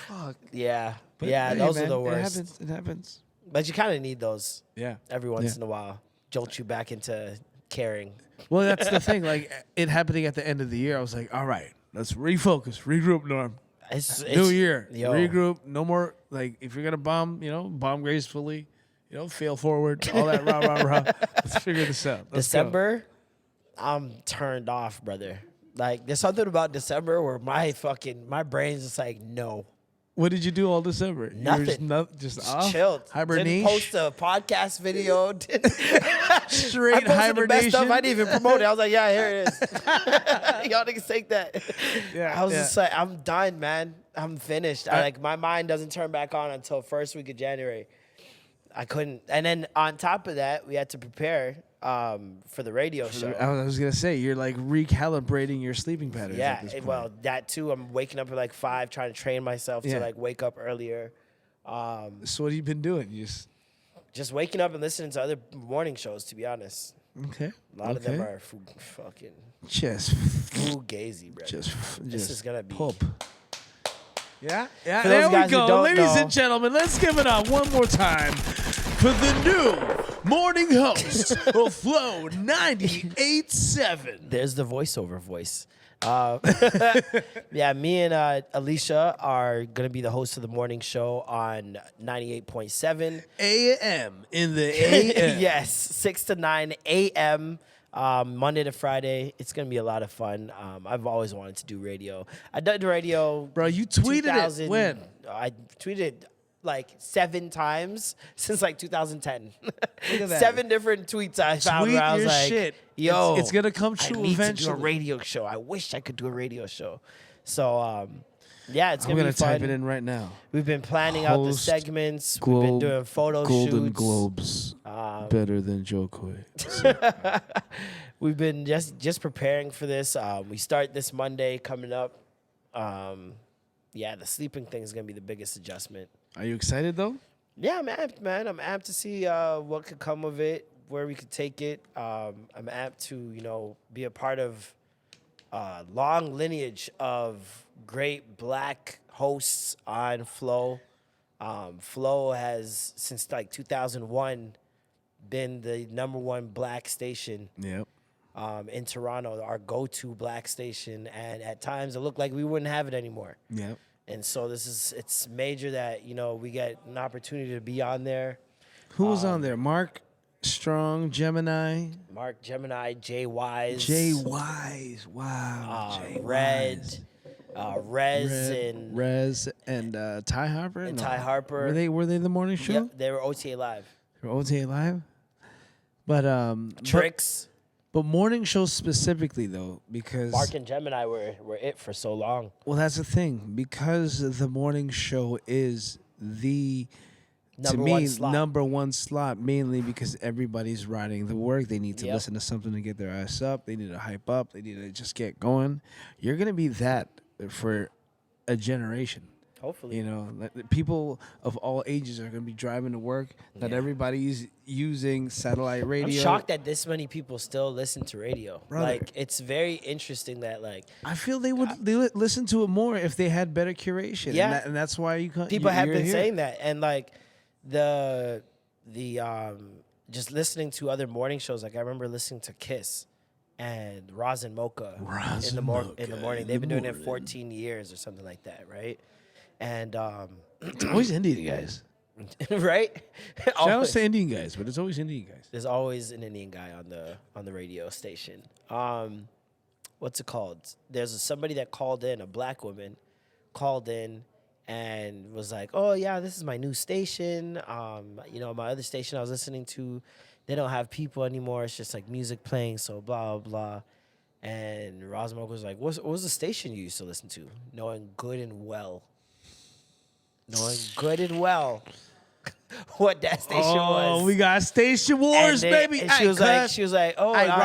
Speaker 2: Fuck.
Speaker 1: Yeah.
Speaker 2: But
Speaker 1: Yeah,
Speaker 2: hey,
Speaker 1: those are
Speaker 2: man,
Speaker 1: the worst.
Speaker 2: It happens.
Speaker 1: But you kind of need those
Speaker 2: Yeah.
Speaker 1: every once in a while. Jolt you back into caring.
Speaker 2: Well, that's the thing. Like, it happening at the end of the year, I was like, all right, let's refocus, regroup, Norm.
Speaker 1: It's
Speaker 2: New year,
Speaker 1: yo.
Speaker 2: regroup. No more, like, if you're going to bomb, bomb gracefully, fail forward, all that rah, rah, rah. Let's figure this out. Let's go.
Speaker 1: December, I'm turned off, brother. Like, there's something about December where my brain's just like, no.
Speaker 2: What did you do all December? You were
Speaker 1: Nothing.
Speaker 2: just
Speaker 1: Just
Speaker 2: off?
Speaker 1: chilled.
Speaker 2: Hibernation?
Speaker 1: Didn't post a podcast video.
Speaker 2: Straight
Speaker 1: I posted the best
Speaker 2: hibernation?
Speaker 1: stuff. I didn't even promote it. I was like, yeah, here it is. Y'all niggas take that.
Speaker 2: Yeah,
Speaker 1: I was
Speaker 2: yeah.
Speaker 1: just like, I'm done, man. I'm finished. Like, my mind doesn't turn back on until first week of January. I couldn't. And then on top of that, we had to prepare for the radio show.
Speaker 2: I was going to say, you're like recalibrating your sleeping patterns
Speaker 1: Yeah,
Speaker 2: at this point.
Speaker 1: well, that too. I'm waking up at like 5, trying to train myself
Speaker 2: Yeah.
Speaker 1: to like wake up earlier.
Speaker 2: So what have you been doing? You
Speaker 1: Just waking up and listening to other morning shows, to be honest.
Speaker 2: Okay.
Speaker 1: A lot of them are fucking
Speaker 2: Just
Speaker 1: fugazi, bro. This is gonna be
Speaker 2: pulp. Yeah, yeah.
Speaker 1: For those
Speaker 2: There we
Speaker 1: guys who
Speaker 2: go,
Speaker 1: don't
Speaker 2: ladies
Speaker 1: know-
Speaker 2: and gentlemen. Let's give it up one more time for the new morning host of Flow 98.7.
Speaker 1: There's the voiceover voice. Yeah, me and Alicia are gonna be the hosts of the morning show on 98.7
Speaker 2: a.m. in the a.m.
Speaker 1: Yes, 6 to 9 a.m. Monday to Friday. It's gonna be a lot of fun. I've always wanted to do radio. I did radio,
Speaker 2: Bro, you tweeted
Speaker 1: 2000
Speaker 2: it when?
Speaker 1: I tweeted like 7 times since like 2010.
Speaker 2: Look at that.
Speaker 1: 7 different tweets I found
Speaker 2: Tweet
Speaker 1: where I was
Speaker 2: your
Speaker 1: like,
Speaker 2: shit.
Speaker 1: "Yo,
Speaker 2: It's gonna come true
Speaker 1: I need
Speaker 2: eventually."
Speaker 1: to do a radio show. I wish I could do a radio show." So yeah, it's
Speaker 2: I'm
Speaker 1: gonna
Speaker 2: gonna
Speaker 1: be fun.
Speaker 2: type it in right now.
Speaker 1: We've been planning out the
Speaker 2: Host
Speaker 1: segments. We've been doing photo
Speaker 2: Golden
Speaker 1: shoots.
Speaker 2: Globes better than Joe Coy.
Speaker 1: We've been just preparing for this. We start this Monday coming up. Yeah, the sleeping thing is gonna be the biggest adjustment.
Speaker 2: Are you excited though?
Speaker 1: Yeah, I'm amped, man. I'm amped to see what could come of it, where we could take it. I'm amped to be a part of long lineage of great black hosts on Flow. Flow has since like 2001 been the #1 black station.
Speaker 2: Yep.
Speaker 1: In Toronto, our go-to black station, and at times it looked like we wouldn't have it anymore.
Speaker 2: Yep.
Speaker 1: And so it's major that we get an opportunity to be on there.
Speaker 2: Who was on there? Mark Strong, Gemini,
Speaker 1: Mark Gemini, Jay Wise,
Speaker 2: Jay Wise. Wow. Jay
Speaker 1: Red,
Speaker 2: Wise.
Speaker 1: Rez,
Speaker 2: and Ty Harper.
Speaker 1: and Ty Harper.
Speaker 2: Were they the morning show?
Speaker 1: Yep, they were OTA Live.
Speaker 2: They were OTA Live. But
Speaker 1: Tricks,
Speaker 2: But morning shows specifically though, because
Speaker 1: Mark and Gemini were it for so long.
Speaker 2: well, that's the thing, because the morning show is the
Speaker 1: Number
Speaker 2: to me,
Speaker 1: one slot.
Speaker 2: number one slot, mainly because everybody's riding the work. They need to
Speaker 1: Yep.
Speaker 2: listen to something to get their ass up. They need to hype up. They need to just get going. You're gonna be that for a generation.
Speaker 1: Hopefully.
Speaker 2: You know, people of all ages are going to be driving to work. Not
Speaker 1: Yeah.
Speaker 2: everybody's using satellite radio.
Speaker 1: I'm shocked that this many people still listen to radio.
Speaker 2: Brother.
Speaker 1: Like, it's very interesting that, like,
Speaker 2: I feel they would listen to it more if they had better curation.
Speaker 1: Yeah.
Speaker 2: And that's why you can't.
Speaker 1: people have been
Speaker 2: here.
Speaker 1: saying that. And, like, the just listening to other morning shows. Like, I remember listening to Kiss and Roz and Mocha in the morning. They've been doing it 14 years or something like that, right? And
Speaker 2: It's always Indian guys.
Speaker 1: right?
Speaker 2: Shout out
Speaker 1: Always.
Speaker 2: to Indian guys, but it's always Indian guys.
Speaker 1: There's always an Indian guy on the radio station. What's it called? There's somebody that called in, a black woman, called in and was like, "Oh yeah, this is my new station. You know, my other station I was listening to, they don't have people anymore. It's just like music playing, so blah blah blah." And Rosmo was like, what was the station you used to listen to? Knowing good and well what that station was.
Speaker 2: Oh, we got Station Wars, baby.
Speaker 1: And she was like, oh,
Speaker 2: Hey, Roz,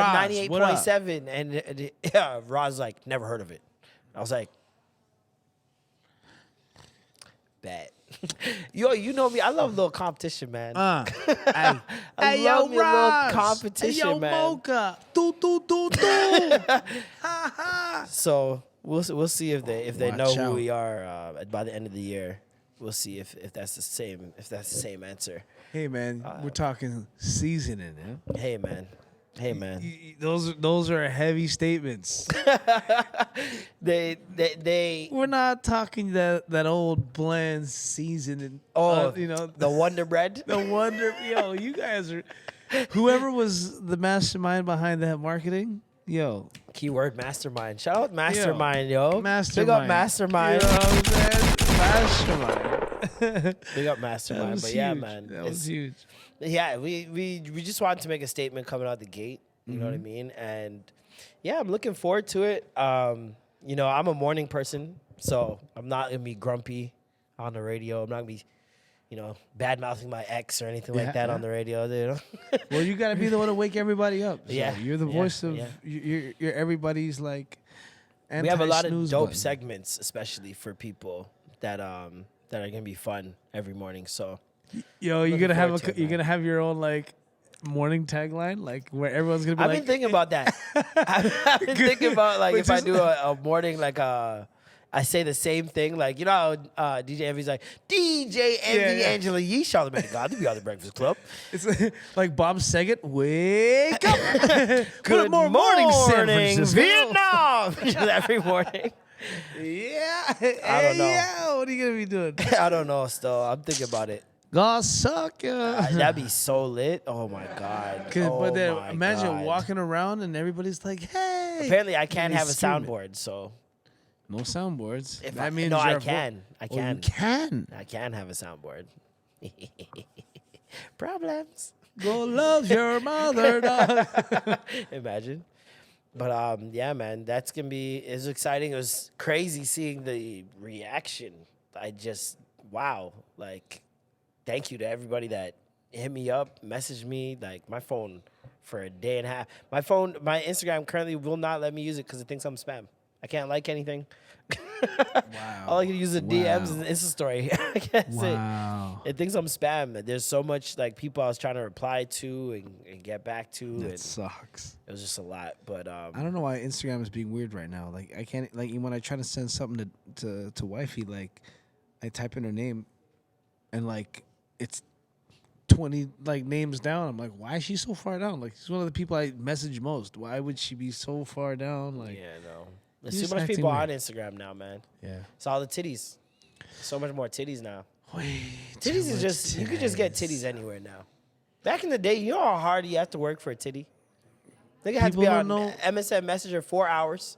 Speaker 1: 98.7. And yeah, Roz was like, never heard of it. I was like, bad. Yo, you know me. I love a little competition, man.
Speaker 2: Hey,
Speaker 1: I
Speaker 2: hey,
Speaker 1: love
Speaker 2: yo,
Speaker 1: me a little
Speaker 2: Roz.
Speaker 1: competition,
Speaker 2: hey, yo,
Speaker 1: man.
Speaker 2: Mocha. Do. Ha ha.
Speaker 1: So we'll see if they know
Speaker 2: Watch
Speaker 1: who
Speaker 2: out.
Speaker 1: we are by the end of the year. We'll see if that's the same answer.
Speaker 2: Hey man, we're talking seasoning, yeah?
Speaker 1: Hey man.
Speaker 2: Those are heavy statements.
Speaker 1: They
Speaker 2: We're not talking that old bland seasoning. You know,
Speaker 1: the Wonder Bread.
Speaker 2: the wonder. Yo, you guys are. Whoever was the mastermind behind that marketing, yo,
Speaker 1: Keyword mastermind. Shout out mastermind, yo.
Speaker 2: mastermind.
Speaker 1: Big up mastermind.
Speaker 2: You know what I'm saying? Mastermind.
Speaker 1: Big up
Speaker 2: That
Speaker 1: mastermind.
Speaker 2: was
Speaker 1: But
Speaker 2: huge.
Speaker 1: yeah, man.
Speaker 2: That was huge.
Speaker 1: Yeah, we just wanted to make a statement coming out the gate. You know what I mean? And yeah, I'm looking forward to it. You know, I'm a morning person, so I'm not gonna be grumpy on the radio. I'm not gonna be, you know, bad mouthing my ex or anything like that on the radio. You know?
Speaker 2: Well, you got to be the one to wake everybody up. So
Speaker 1: Yeah,
Speaker 2: you're the
Speaker 1: yeah,
Speaker 2: voice of
Speaker 1: yeah.
Speaker 2: you're everybody's like.
Speaker 1: We have a lot of
Speaker 2: anti-snooze
Speaker 1: dope
Speaker 2: button.
Speaker 1: segments, especially for people that are gonna be fun every morning. So
Speaker 2: Yo,
Speaker 1: Looking forward to it,
Speaker 2: you're
Speaker 1: man.
Speaker 2: gonna have your own like morning tagline, like where everyone's gonna be
Speaker 1: I've
Speaker 2: like.
Speaker 1: been thinking about that. I've been thinking about like if I
Speaker 2: Just-
Speaker 1: do a morning like I say the same thing, like you know how DJ Envy's like DJ Envy
Speaker 2: yeah.
Speaker 1: Angela Yee, Charlamagne God to be on the Breakfast Club.
Speaker 2: It's like Bob Saget, wake up.
Speaker 1: Good
Speaker 2: morning, San Francisco.
Speaker 1: Vietnam. Just every morning.
Speaker 2: Yeah.
Speaker 1: I don't know.
Speaker 2: Yeah, what are you gonna be doing?
Speaker 1: I don't know. Still, I'm thinking about it.
Speaker 2: God suck ya.
Speaker 1: That'd be so lit. Oh my god.
Speaker 2: But then
Speaker 1: my
Speaker 2: imagine
Speaker 1: God.
Speaker 2: walking around and everybody's like, "Hey."
Speaker 1: Apparently, I can't
Speaker 2: They
Speaker 1: have a
Speaker 2: scream it.
Speaker 1: soundboard, so
Speaker 2: No soundboards.
Speaker 1: if
Speaker 2: That means
Speaker 1: no,
Speaker 2: you're
Speaker 1: I
Speaker 2: a
Speaker 1: can. I
Speaker 2: Oh,
Speaker 1: can.
Speaker 2: you can.
Speaker 1: I can have a soundboard. Problems.
Speaker 2: Go love your mother, dog.
Speaker 1: Imagine. But yeah, man, that's gonna be is exciting. It was crazy seeing the reaction. Wow. Like, thank you to everybody that hit me up, messaged me. Like my phone for a day and a half. My Instagram currently will not let me use it because it thinks I'm spam. I can't like anything.
Speaker 2: Wow.
Speaker 1: All I can use is DMs
Speaker 2: Wow.
Speaker 1: and Insta story. That's it.
Speaker 2: Wow.
Speaker 1: It thinks I'm spam. There's so much like people I was trying to reply to and get back to, and
Speaker 2: That sucks.
Speaker 1: it was just a lot. But
Speaker 2: I don't know why Instagram is being weird right now. Like I can't like when I try to send something to wifey, like I type in her name and like it's 20 like names down. I'm like, why is she so far down? Like she's one of the people I message most. Why would she be so far down? Like
Speaker 1: yeah, no. There's
Speaker 2: You're
Speaker 1: too
Speaker 2: just
Speaker 1: much
Speaker 2: acting
Speaker 1: people
Speaker 2: weird.
Speaker 1: on Instagram now, man.
Speaker 2: yeah.
Speaker 1: It's all the titties. So much more titties now.
Speaker 2: Way
Speaker 1: Titties
Speaker 2: too
Speaker 1: is
Speaker 2: much
Speaker 1: just you could just get titties anywhere now. Back in the day, you know how hard you have to work for a titty? They had to be
Speaker 2: People
Speaker 1: on
Speaker 2: don't know-
Speaker 1: MSN Messenger 4 hours.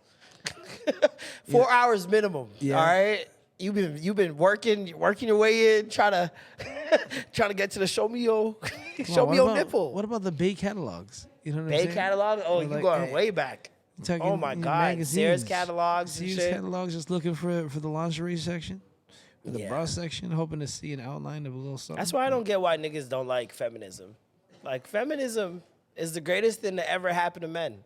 Speaker 1: 4 hours minimum.
Speaker 2: Yeah.
Speaker 1: All right. You've been working your way in, trying to get to the show me your nipple.
Speaker 2: What about the Bay catalogs? You know what I'm
Speaker 1: Bay
Speaker 2: saying?
Speaker 1: catalog? Oh,
Speaker 2: Or
Speaker 1: you
Speaker 2: like,
Speaker 1: going
Speaker 2: hey,
Speaker 1: way back.
Speaker 2: I'm talking
Speaker 1: Oh my
Speaker 2: in
Speaker 1: God, Sears
Speaker 2: magazines.
Speaker 1: catalogs and
Speaker 2: Sears
Speaker 1: shit.
Speaker 2: catalogs, just looking for the lingerie section. in the
Speaker 1: Yeah.
Speaker 2: bra section, hoping to see an outline of a little something.
Speaker 1: That's why I don't get why niggas don't like feminism. Like, feminism is the greatest thing to ever happen to men.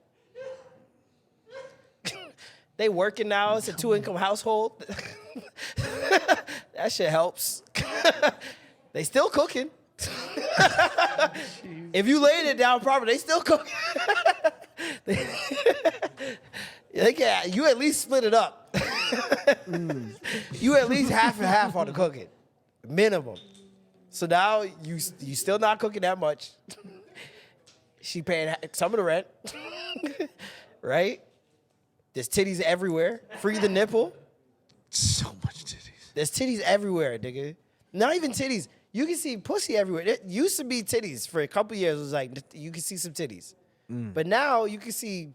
Speaker 1: They working now. It's a 2-income household. That shit helps. They still cooking. If you laid it down properly, they still cooking. You at least split it up. You at least half and half on the cooking, minimum. So now you still not cooking that much. She paying some of the rent, right? There's titties everywhere. Free the nipple.
Speaker 2: So much titties.
Speaker 1: There's titties everywhere, nigga. Not even titties. You can see pussy everywhere. It used to be titties for a couple years. It was like you can see some titties, but now you can see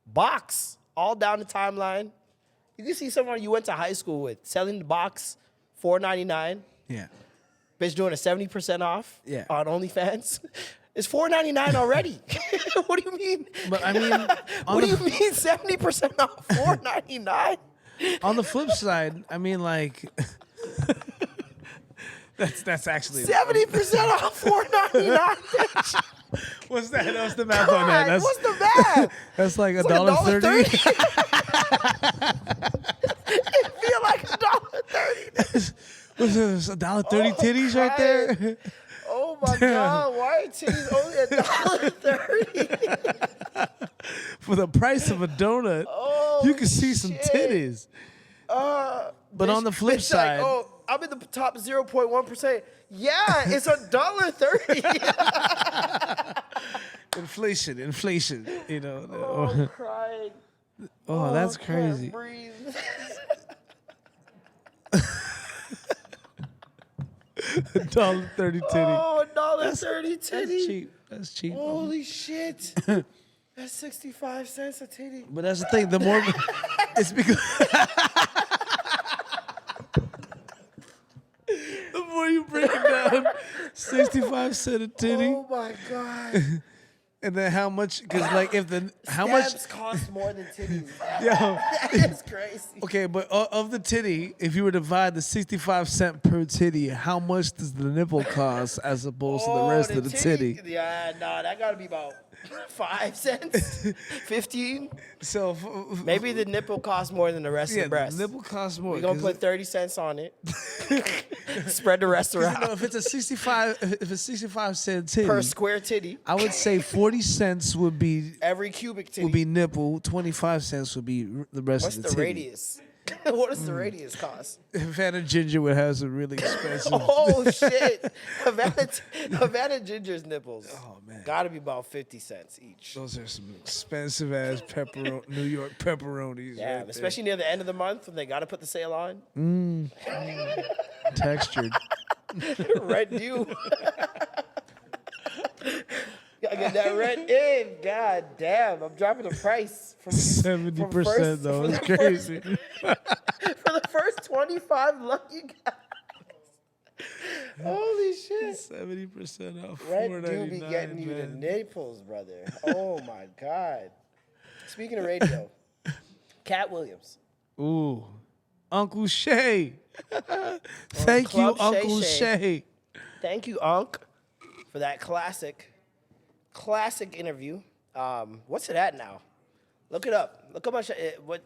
Speaker 1: box all down the timeline. You can see someone you went to high school with selling the box $4.99.
Speaker 2: Yeah.
Speaker 1: Bitch doing a 70% off
Speaker 2: Yeah.
Speaker 1: on OnlyFans. It's $4.99 already. What do you mean?
Speaker 2: But I mean,
Speaker 1: What do you mean 70% off $4.99?
Speaker 2: on the flip side, I mean, like, that's actually
Speaker 1: 70% off $4.99.
Speaker 2: What's that? What's the math on that?
Speaker 1: God, what's the math?
Speaker 2: That's like
Speaker 1: It's like
Speaker 2: $1.30.
Speaker 1: It feel like $1.30.
Speaker 2: What's this? $1.30
Speaker 1: Oh,
Speaker 2: titties right there?
Speaker 1: Oh my God! Why are titties only $1.30?
Speaker 2: For the price of a donut, you can see some
Speaker 1: shit.
Speaker 2: titties. But on the flip
Speaker 1: bitch
Speaker 2: side,
Speaker 1: like, oh, I'm in the top 0.1%. Yeah, it's $1.30.
Speaker 2: inflation, you know.
Speaker 1: Oh, I'm crying.
Speaker 2: Oh, that's
Speaker 1: I can't
Speaker 2: crazy.
Speaker 1: breathe.
Speaker 2: $1.30 titty.
Speaker 1: Oh, $1.30 titty.
Speaker 2: That's cheap. That's cheap.
Speaker 1: Holy shit. That's 65 cents a titty.
Speaker 2: But that's the thing. The more it's because the more you break it down, 65 cent a titty,
Speaker 1: Oh my God.
Speaker 2: and then how much? Because like if the how
Speaker 1: Stabs
Speaker 2: much?
Speaker 1: cost more than titties.
Speaker 2: Yo,
Speaker 1: That is crazy.
Speaker 2: okay, but of the titty, if you were to divide the 65 cent per titty, how much does the nipple cost as opposed to the rest of the titty?
Speaker 1: Yeah, nah, that gotta be about 5 cents, 15.
Speaker 2: So
Speaker 1: Maybe the nipple costs more than the rest of the breast.
Speaker 2: the nipple costs more.
Speaker 1: We're gonna
Speaker 2: 'cause
Speaker 1: put 30 cents on it. Spread the rest
Speaker 2: you know,
Speaker 1: around
Speaker 2: if it's a 65 cent titty,
Speaker 1: per square titty.
Speaker 2: I would say 40 cents would be
Speaker 1: Every cubic titty.
Speaker 2: would be nipple. 25 cents would be the rest
Speaker 1: What's
Speaker 2: of
Speaker 1: the
Speaker 2: the titty.
Speaker 1: radius? What does the radius cost?
Speaker 2: Havana Ginger would have some really expensive.
Speaker 1: Oh shit! Havana Ginger's nipples.
Speaker 2: Oh, man.
Speaker 1: Gotta be about 50 cents each.
Speaker 2: Those are some expensive ass New York pepperonis.
Speaker 1: Yeah,
Speaker 2: right
Speaker 1: especially near the end of the month when they gotta put the sale on.
Speaker 2: there. Textured.
Speaker 1: Rent due. Gotta get that rent in. God damn, I'm dropping the price from
Speaker 2: 70% though. It's crazy.
Speaker 1: For the first 25 lucky guys. Holy shit.
Speaker 2: 70% off.
Speaker 1: Rent do be
Speaker 2: $4.99,
Speaker 1: getting you the
Speaker 2: man.
Speaker 1: nipples, brother. Oh my God. Speaking of radio, Cat Williams.
Speaker 2: Ooh, Uncle Shay. Thank you,
Speaker 1: Club Shay
Speaker 2: Uncle
Speaker 1: Shay.
Speaker 2: Shay.
Speaker 1: Thank you, Unc, for that classic interview. What's it at now? Look it up. Look how much.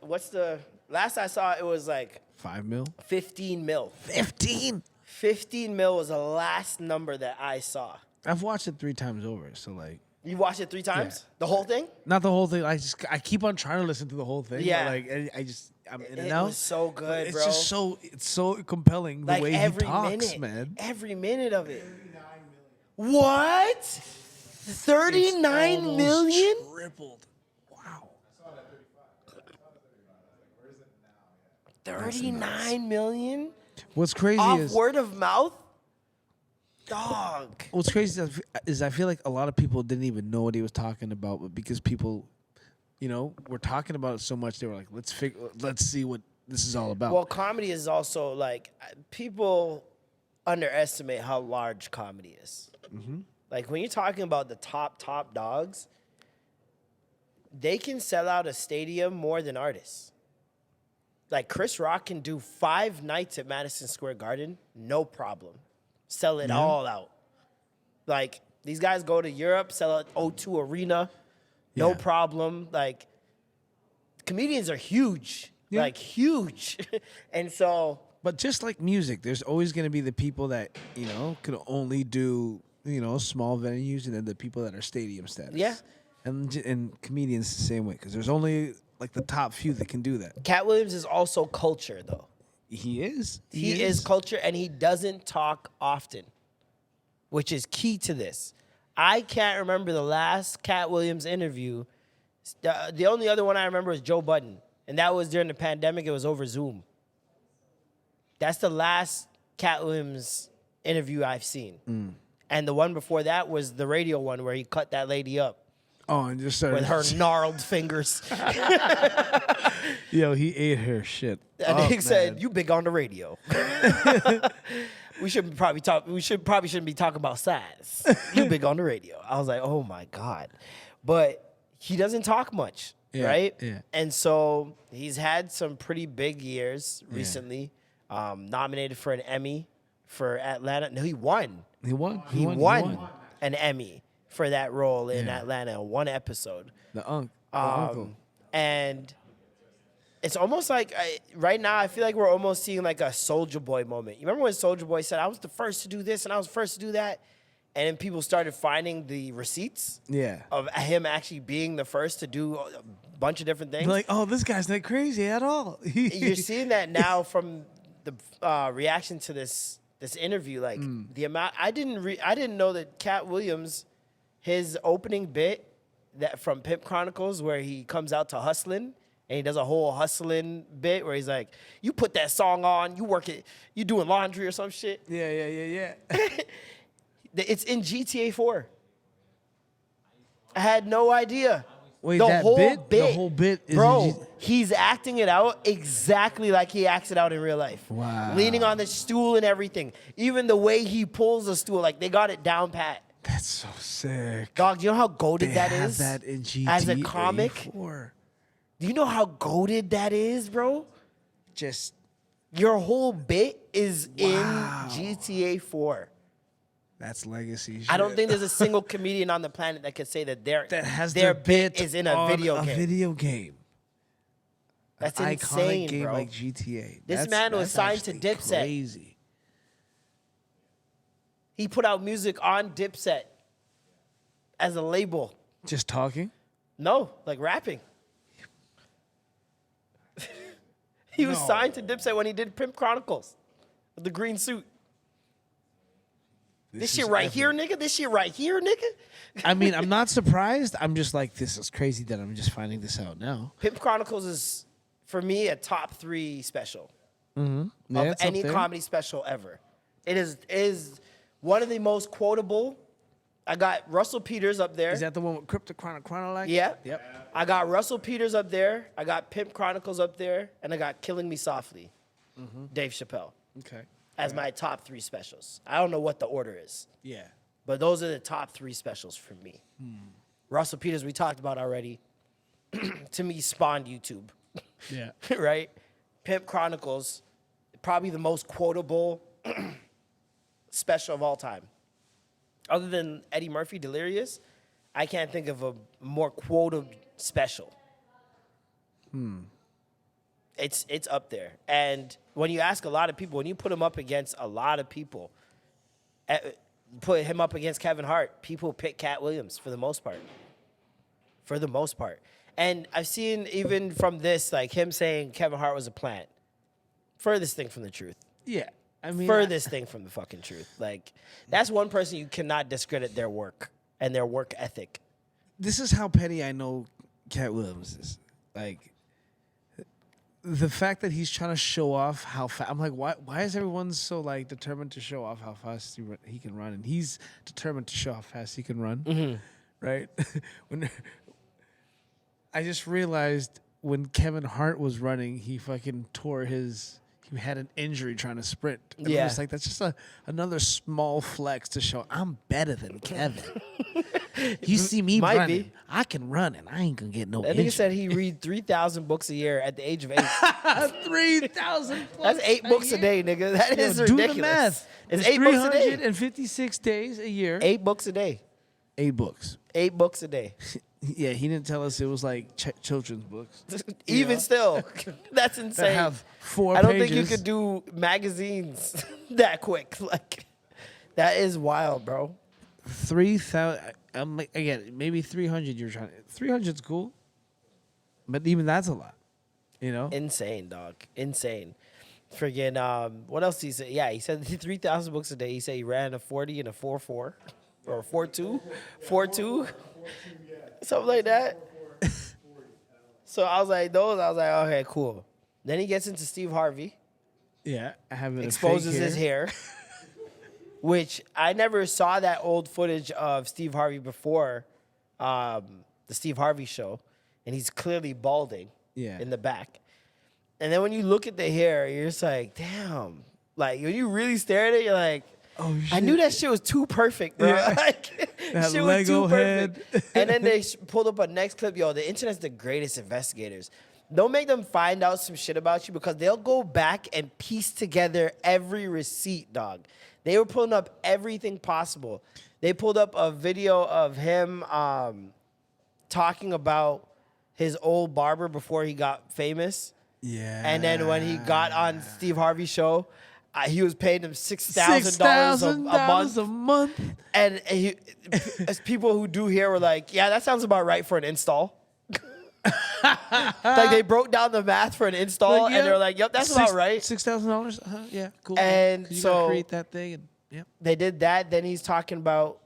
Speaker 1: What's the last I saw? It was like
Speaker 2: 5 mil.
Speaker 1: 15 mil.
Speaker 2: 15.
Speaker 1: 15 mil was the last number that I saw.
Speaker 2: I've watched it 3 times over, so like.
Speaker 1: You watched it 3 times?
Speaker 2: Yeah.
Speaker 1: The whole thing?
Speaker 2: Not the whole thing. I keep on trying to listen to the whole thing.
Speaker 1: Yeah.
Speaker 2: But like I'm in and
Speaker 1: It
Speaker 2: out.
Speaker 1: was so good,
Speaker 2: It's
Speaker 1: bro.
Speaker 2: just so compelling the
Speaker 1: Like
Speaker 2: way he
Speaker 1: every
Speaker 2: talks,
Speaker 1: minute,
Speaker 2: man.
Speaker 1: every minute of it. What? 39
Speaker 2: Almost
Speaker 1: million?
Speaker 2: Tripled. Wow.
Speaker 1: 39 million?
Speaker 2: What's crazy
Speaker 1: Off
Speaker 2: is
Speaker 1: word of mouth? Dog.
Speaker 2: what's crazy is I feel like a lot of people didn't even know what he was talking about, but because people, were talking about it so much, they were like, let's see what this is all about.
Speaker 1: Well, comedy is also like, people underestimate how large comedy is.
Speaker 2: Mm-hmm.
Speaker 1: Like when you're talking about the top dogs, they can sell out a stadium more than artists. Like Chris Rock can do 5 nights at Madison Square Garden, no problem. Sell it all out. Like these guys go to Europe, sell out O2 Arena, no problem. Like comedians are huge, like huge, and so.
Speaker 2: But just like music, there's always going to be the people that can only do small venues, and then the people that are stadium status.
Speaker 1: Yeah.
Speaker 2: And comedians the same way, because there's only like the top few that can do that.
Speaker 1: Cat Williams is also culture, though.
Speaker 2: He is.
Speaker 1: He is culture, and he doesn't talk often, which is key to this. I can't remember the last Cat Williams interview. The only other one I remember is Joe Budden, and that was during the pandemic. It was over Zoom. That's the last Cat Williams interview I've seen. And the one before that was the radio one where he cut that lady up.
Speaker 2: Oh, and just started
Speaker 1: with her gnarled fingers.
Speaker 2: Yo, he ate her shit.
Speaker 1: And he said, "You big on the radio." We shouldn't shouldn't be talking about size. You big on the radio. I was like, oh my God. But he doesn't talk much, right?
Speaker 2: Yeah.
Speaker 1: And so he's had some pretty big years recently. Nominated for an Emmy for Atlanta. No, he won.
Speaker 2: He won.
Speaker 1: He won an Emmy for that role in Atlanta, one episode.
Speaker 2: The uncle.
Speaker 1: And it's almost like right now I feel like we're almost seeing like a Soulja Boy moment. You remember when Soulja Boy said, "I was the first to do this and I was the first to do that," and then people started finding the receipts of him actually being the first to do a bunch of different things.
Speaker 2: Like, oh, this guy's not crazy at all.
Speaker 1: You're seeing that now from the reaction to this interview. Like the amount I didn't know that Cat Williams, his opening bit that from Pimp Chronicles where he comes out to Hustlin'. And he does a whole hustling bit where he's like, "You put that song on, you work it, you doing laundry or some shit."
Speaker 2: Yeah.
Speaker 1: It's in GTA 4. I had no idea.
Speaker 2: Wait, the whole bit is
Speaker 1: bro, he's acting it out exactly like he acts it out in real life.
Speaker 2: Wow.
Speaker 1: Leaning on the stool and everything. Even the way he pulls the stool, like they got it down pat.
Speaker 2: That's so sick.
Speaker 1: Dog, you know how goated that is?
Speaker 2: That in GTA
Speaker 1: as a comic?
Speaker 2: 4.
Speaker 1: Do you know how goated that is, bro?
Speaker 2: Just
Speaker 1: your whole bit is in GTA 4.
Speaker 2: That's legacy shit.
Speaker 1: I don't think there's a single comedian on the planet that could say that
Speaker 2: their
Speaker 1: bit is in a video game.
Speaker 2: Video game.
Speaker 1: That's
Speaker 2: an
Speaker 1: insane,
Speaker 2: iconic game
Speaker 1: bro.
Speaker 2: like GTA.
Speaker 1: This man was signed to Dipset.
Speaker 2: Crazy.
Speaker 1: He put out music on Dipset as a label.
Speaker 2: Just talking?
Speaker 1: No, like rapping. He was signed to Dipset when he did Pimp Chronicles with the green suit. This shit right here, nigga. This shit right here, nigga.
Speaker 2: I mean, I'm not surprised. I'm just like, this is crazy that I'm just finding this out now.
Speaker 1: Pimp Chronicles is, for me, a top 3 special
Speaker 2: Yeah,
Speaker 1: of any comedy special ever. It is one of the most quotable. I got Russell Peters up there.
Speaker 2: Is that the one with Crypto Chrono?
Speaker 1: Yeah.
Speaker 2: Yep.
Speaker 1: I got Russell Peters up there. I got Pimp Chronicles up there. And I got Killing Me Softly, Dave Chappelle,
Speaker 2: Okay.
Speaker 1: as my top 3 specials. I don't know what the order is,
Speaker 2: Yeah.
Speaker 1: but those are the top 3 specials for me. Russell Peters, we talked about already. To me, spawned YouTube,
Speaker 2: Yeah.
Speaker 1: right? Pimp Chronicles, probably the most quotable special of all time. Other than Eddie Murphy, Delirious, I can't think of a more quoted special. It's up there. And when you ask a lot of people, when you put him up against a lot of people, put him up against Kevin Hart, people pick Cat Williams for the most part. For the most part. And I've seen even from this, like him saying Kevin Hart was a plant. Furthest thing from the truth.
Speaker 2: Yeah. I mean,
Speaker 1: Furthest thing from the fucking truth. Like, that's one person you cannot discredit their work and their work ethic.
Speaker 2: This is how petty I know Cat Williams is. Like, the fact that he's trying to show off how fast. I'm like, why is everyone so, like, determined to show off how fast he can run? And he's determined to show how fast he can run. Right? When I just realized when Kevin Hart was running, he fucking tore his he had an injury trying to sprint. And
Speaker 1: Yeah.
Speaker 2: I'm just like, that's just another small flex to show I'm better than Kevin. You see me
Speaker 1: Might
Speaker 2: running.
Speaker 1: be.
Speaker 2: I can run, and I ain't going to get no
Speaker 1: That
Speaker 2: injury.
Speaker 1: nigga said he read 3,000 books a year at the age of 8.
Speaker 2: 3,000
Speaker 1: That's 8 books a day, nigga. That is
Speaker 2: Do
Speaker 1: ridiculous.
Speaker 2: the math.
Speaker 1: It's 8 books a day.
Speaker 2: 356 days a year.
Speaker 1: 8 books a day.
Speaker 2: 8 books.
Speaker 1: 8 books a day.
Speaker 2: Yeah, he didn't tell us it was like children's books.
Speaker 1: Even still, that's
Speaker 2: That
Speaker 1: insane.
Speaker 2: have 4
Speaker 1: I don't
Speaker 2: pages.
Speaker 1: think you could do magazines that quick. Like, that is wild, bro.
Speaker 2: 3,000. I'm like, again, maybe 300. You're trying. 300's cool, but even that's a lot. You know.
Speaker 1: Insane, dog. Insane. Friggin', what else did he say? Yeah, he said 3,000 books a day. He said he ran a 40 and a 4.4 or a 4.2, 4.2, something like that. So I was like, okay, cool. Then he gets into Steve Harvey,
Speaker 2: Yeah, I have it.
Speaker 1: exposes his hair, which I never saw that old footage of Steve Harvey before the Steve Harvey show, and he's clearly balding
Speaker 2: Yeah.
Speaker 1: in the back. And then when you look at the hair, you're just like, damn. Like, when you really stare at it, you're like,
Speaker 2: Oh shit!
Speaker 1: I knew that shit was too perfect, bro.
Speaker 2: Yeah.
Speaker 1: Like,
Speaker 2: That
Speaker 1: shit was
Speaker 2: Lego
Speaker 1: too perfect.
Speaker 2: head.
Speaker 1: And then they pulled up a next clip. Yo, the internet's the greatest investigators. Don't make them find out some shit about you because they'll go back and piece together every receipt, dog. They were pulling up everything possible. They pulled up a video of him talking about his old barber before he got famous.
Speaker 2: Yeah.
Speaker 1: And then when he got on Steve Harvey's show, he was paying him $6,000
Speaker 2: a month.
Speaker 1: And he, as people who do hair were like, yeah, that sounds about right for an install. Like, they broke down the math for an install, and they're like, yep, that's about right.
Speaker 2: $6,000. Yeah, cool.
Speaker 1: And
Speaker 2: 'Cause you
Speaker 1: so-
Speaker 2: gotta create that thing. And yeah.
Speaker 1: They did that. Then he's talking about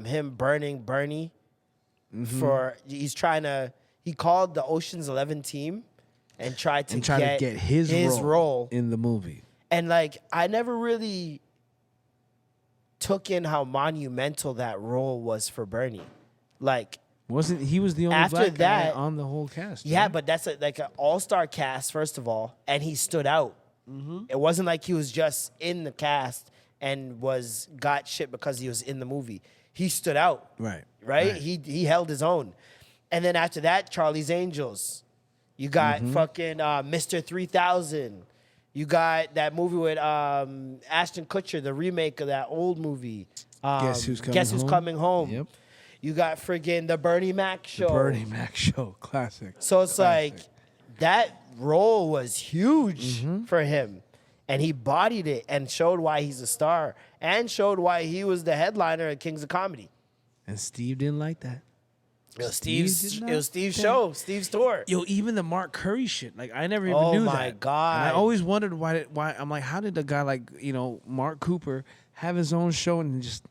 Speaker 1: him burning Bernie he's trying to, he called the Ocean's 11 team and tried to
Speaker 2: get his
Speaker 1: role.
Speaker 2: in the movie.
Speaker 1: And, like, I never really took in how monumental that role was for Bernie. Like,
Speaker 2: He was the only
Speaker 1: After
Speaker 2: black guy
Speaker 1: that-
Speaker 2: on the whole cast.
Speaker 1: yeah,
Speaker 2: right?
Speaker 1: but that's like an all-star cast, first of all, and he stood out. It wasn't like he was just in the cast and got shit because he was in the movie. He stood out. Right? He held his own. And then after that, Charlie's Angels. You got fucking Mr. 3000. You got that movie with Ashton Kutcher, the remake of that old movie.
Speaker 2: Guess Who's
Speaker 1: Coming Home.
Speaker 2: Yep.
Speaker 1: You got friggin' the Bernie Mac show.
Speaker 2: Bernie Mac show, classic.
Speaker 1: So it's like that role was huge for him. And he bodied it and showed why he's a star and showed why he was the headliner at Kings of Comedy.
Speaker 2: And Steve didn't like that.
Speaker 1: It was
Speaker 2: Steve
Speaker 1: Steve's
Speaker 2: did not
Speaker 1: show, Steve's tour.
Speaker 2: Yo, even the Mark Curry shit. Like, I never even
Speaker 1: Oh
Speaker 2: knew
Speaker 1: my
Speaker 2: that.
Speaker 1: God.
Speaker 2: And I always wondered why. I'm like, how did a guy like, Mark Cooper have his own show and just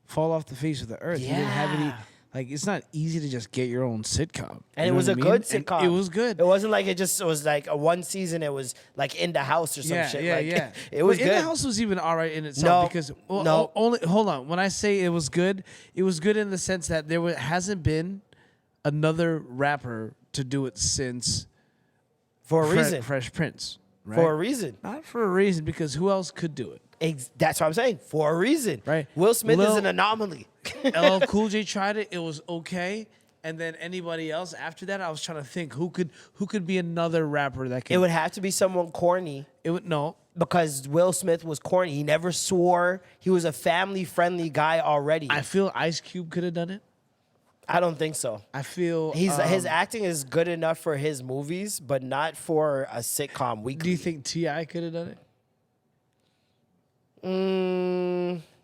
Speaker 2: fall off the face of the earth? He didn't have any.
Speaker 1: Yeah.
Speaker 2: Like, it's not easy to just get your own sitcom.
Speaker 1: And
Speaker 2: You
Speaker 1: it
Speaker 2: know
Speaker 1: was
Speaker 2: what
Speaker 1: a
Speaker 2: I mean?
Speaker 1: good
Speaker 2: And
Speaker 1: sitcom.
Speaker 2: it was good.
Speaker 1: It wasn't like it was like a one season. It was like In the House or some shit.
Speaker 2: Yeah,
Speaker 1: like,
Speaker 2: yeah.
Speaker 1: It was
Speaker 2: But
Speaker 1: good.
Speaker 2: In the House was even all right in itself
Speaker 1: No,
Speaker 2: because
Speaker 1: no.
Speaker 2: only hold on. When I say it was good in the sense that hasn't been another rapper to do it since
Speaker 1: For a reason.
Speaker 2: Fresh Prince. Right?
Speaker 1: For a reason.
Speaker 2: Not for a reason, because who else could do it?
Speaker 1: That's what I'm saying. For a reason.
Speaker 2: Right.
Speaker 1: Will Smith is
Speaker 2: Lil-
Speaker 1: an anomaly.
Speaker 2: LL Cool J tried it. It was okay. And then anybody else after that, I was trying to think who could be another rapper that could.
Speaker 1: It would have to be someone corny
Speaker 2: No.
Speaker 1: because Will Smith was corny. He never swore. He was a family-friendly guy already.
Speaker 2: I feel Ice Cube could have done it.
Speaker 1: I don't think so.
Speaker 2: I feel
Speaker 1: His acting is good enough for his movies, but not for a sitcom weekly.
Speaker 2: Do you think T.I. could have done it?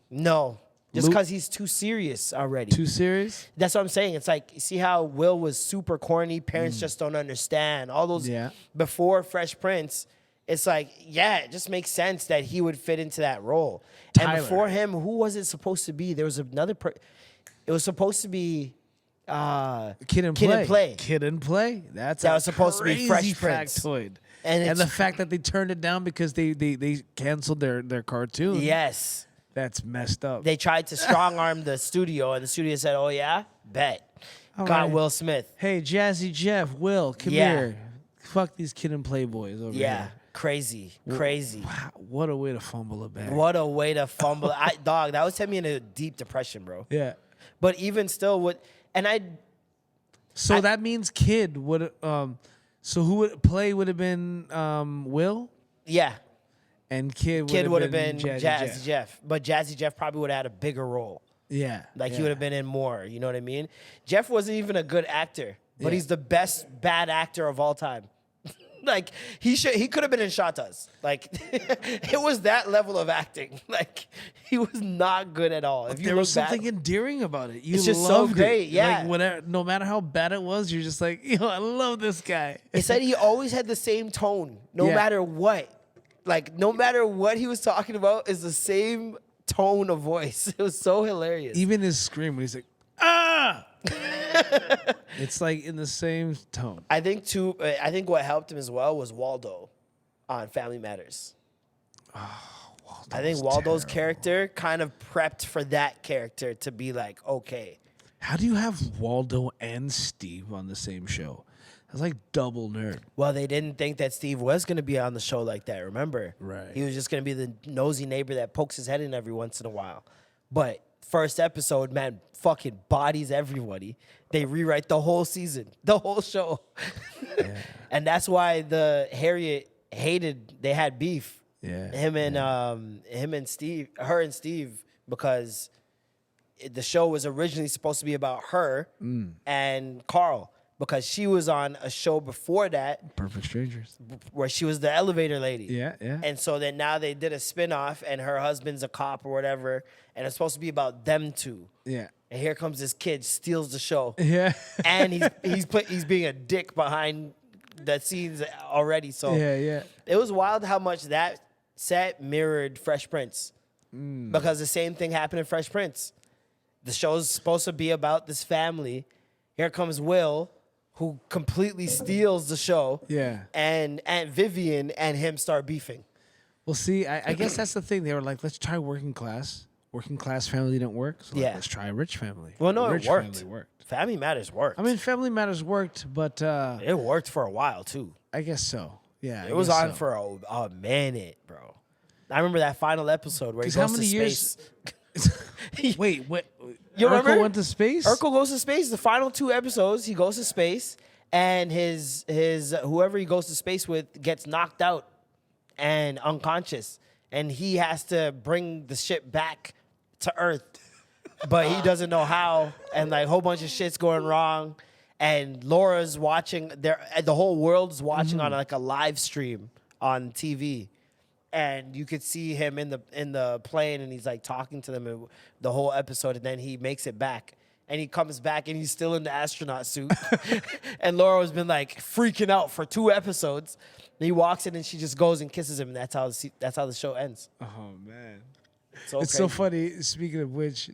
Speaker 1: No. Just
Speaker 2: Luke-
Speaker 1: because he's too serious already.
Speaker 2: Too serious?
Speaker 1: That's what I'm saying. It's like, see how Will was super corny? Parents just don't understand. All those
Speaker 2: Yeah.
Speaker 1: before Fresh Prince, it's like, yeah, it just makes sense that he would fit into that role.
Speaker 2: Tyler.
Speaker 1: And before him, who was it supposed to be? There was another it was supposed to be
Speaker 2: Kid and Play. Kid and Play. That
Speaker 1: was supposed to be Fresh Prince.
Speaker 2: Factoid.
Speaker 1: And
Speaker 2: And
Speaker 1: it's-
Speaker 2: the fact that they turned it down because they canceled their cartoon.
Speaker 1: Yes.
Speaker 2: That's messed up.
Speaker 1: They tried to strong arm the studio, and the studio said, oh, yeah? Bet.
Speaker 2: All
Speaker 1: Got
Speaker 2: right.
Speaker 1: Will Smith.
Speaker 2: Hey, Jazzy Jeff, Will, come
Speaker 1: Yeah.
Speaker 2: here. Fuck these Kid and Play boys over
Speaker 1: Yeah.
Speaker 2: here.
Speaker 1: Crazy.
Speaker 2: Wow, what a way to fumble a bag.
Speaker 1: What a way to fumble. Dog, that would send me in a deep depression, bro.
Speaker 2: Yeah.
Speaker 1: But even still,
Speaker 2: So that means Kid would. So who would play would have been Will,
Speaker 1: yeah,
Speaker 2: and Kid
Speaker 1: would have been
Speaker 2: Jazzy
Speaker 1: Jeff. But Jazzy Jeff probably would have had a bigger role.
Speaker 2: Yeah.
Speaker 1: Like he would have been in more. You know what I mean? Jeff wasn't even a good actor, but he's the best bad actor of all time. Like he could have been in Shatas. Like it was that level of acting. Like he was not good at all. If you
Speaker 2: there was
Speaker 1: look
Speaker 2: something
Speaker 1: back,
Speaker 2: endearing about it. You
Speaker 1: it's just so
Speaker 2: loved
Speaker 1: great.
Speaker 2: it.
Speaker 1: Yeah.
Speaker 2: Like whatever, no matter how bad it was, you're just like, yo, I love this guy.
Speaker 1: it said he always had the same tone, no matter what. Like no matter what he was talking about, is the same tone of voice. It was so hilarious.
Speaker 2: Even his scream when he's like, ah. It's like in the same tone.
Speaker 1: I think too. I think what helped him as well was Waldo on Family Matters. I think Waldo's character kind of prepped for that character to be like, okay.
Speaker 2: How do you have Waldo and Steve on the same show? That's like double nerd.
Speaker 1: Well, they didn't think that Steve was going to be on the show like that, remember?
Speaker 2: Right.
Speaker 1: He was just going to be the nosy neighbor that pokes his head in every once in a while. But first episode, man, fucking bodies everybody. They rewrite the whole season, the whole show. Yeah. And that's why Harriet hated, they had beef.
Speaker 2: Yeah.
Speaker 1: Him and Steve, her and Steve, because the show was originally supposed to be about her and Carl, because she was on a show before that.
Speaker 2: Perfect Strangers.
Speaker 1: Where she was the elevator lady.
Speaker 2: Yeah, yeah.
Speaker 1: And so then now they did a spinoff and her husband's a cop or whatever. And it's supposed to be about them two.
Speaker 2: Yeah.
Speaker 1: And here comes this kid, steals the show.
Speaker 2: Yeah.
Speaker 1: And he's being a dick behind the scenes already. So
Speaker 2: yeah.
Speaker 1: it was wild how much that set mirrored Fresh Prince. Because the same thing happened in Fresh Prince. The show's supposed to be about this family. Here comes Will, who completely steals the show.
Speaker 2: Yeah.
Speaker 1: And Aunt Vivian and him start beefing.
Speaker 2: Well, see, I guess that's the thing. They were like, let's try working class. Working class family didn't work. So let's try rich family.
Speaker 1: Well, no,
Speaker 2: rich
Speaker 1: it worked.
Speaker 2: Family worked.
Speaker 1: Family Matters worked.
Speaker 2: I mean, Family Matters worked, but
Speaker 1: it worked for a while too.
Speaker 2: I guess so. Yeah.
Speaker 1: It was on for a minute, bro. I remember that final episode where he goes to space.
Speaker 2: Wait, what?
Speaker 1: You remember?
Speaker 2: Urkel went to space?
Speaker 1: Urkel goes to space. The final 2 episodes, he goes to space, and his whoever he goes to space with gets knocked out and unconscious, and he has to bring the ship back to Earth, but he doesn't know how, and like a whole bunch of shit's going wrong, and Laura's watching. The whole world's watching on like a live stream on TV. And you could see him in the plane, and he's like talking to them in the whole episode, and then he makes it back, and he comes back, and he's still in the astronaut suit, and Laura has been like freaking out for 2 episodes. And he walks in, and she just goes and kisses him, and that's how the show ends.
Speaker 2: Oh man,
Speaker 1: It's
Speaker 2: crazy.
Speaker 1: so
Speaker 2: funny. Speaking of which,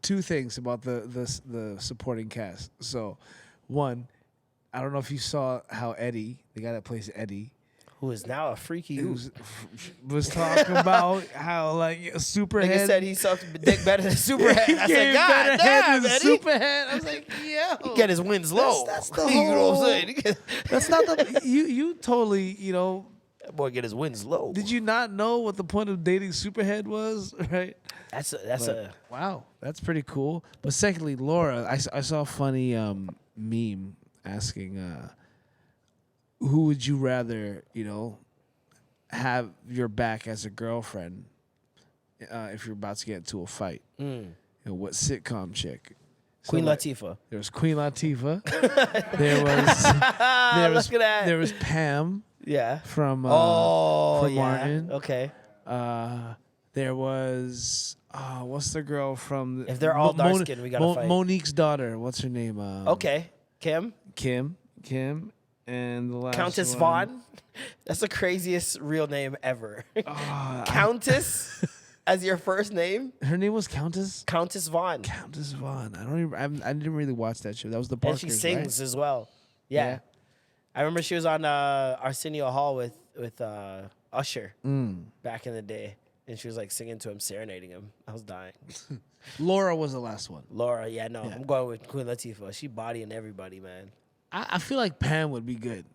Speaker 2: 2 things about the supporting cast. So, one, I don't know if you saw how Eddie, the guy that plays Eddie,
Speaker 1: who is now a freaky
Speaker 2: was talking about how like Superhead.
Speaker 1: Nigga said he sucked dick better than Superhead. I said, God damn, Eddie.
Speaker 2: Superhead. I was like, yo,
Speaker 1: He get his wins low.
Speaker 2: That's the whole.
Speaker 1: You know what I'm saying?
Speaker 2: That's not the. You totally
Speaker 1: That boy get his wins low.
Speaker 2: Did you not know what the point of dating Superhead was? Right.
Speaker 1: Wow.
Speaker 2: That's pretty cool. But secondly, Laura, I saw a funny meme asking. Who would you rather, have your back as a girlfriend if you're about to get into a fight? What sitcom chick?
Speaker 1: Queen Latifah.
Speaker 2: There was Queen Latifah. there was Pam.
Speaker 1: Yeah.
Speaker 2: From Martin.
Speaker 1: Okay.
Speaker 2: There was what's the girl from?
Speaker 1: If they're all dark skinned, we gotta fight.
Speaker 2: Monique's daughter. What's her name?
Speaker 1: Okay. Kim.
Speaker 2: And the last
Speaker 1: Countess
Speaker 2: one.
Speaker 1: Vaughn. That's the craziest real name ever. Countess as your first name.
Speaker 2: Her name was Countess.
Speaker 1: Countess Vaughn.
Speaker 2: Countess Vaughn. I didn't really watch that show. That was the Parkers,
Speaker 1: and she sings
Speaker 2: right?
Speaker 1: as well. Yeah. I remember she was on Arsenio Hall with Usher back in the day, and she was like singing to him, serenading him. I was dying.
Speaker 2: Laura was the last one.
Speaker 1: Laura, I'm going with Queen Latifah. She bodying everybody, man.
Speaker 2: I feel like Pam would be good.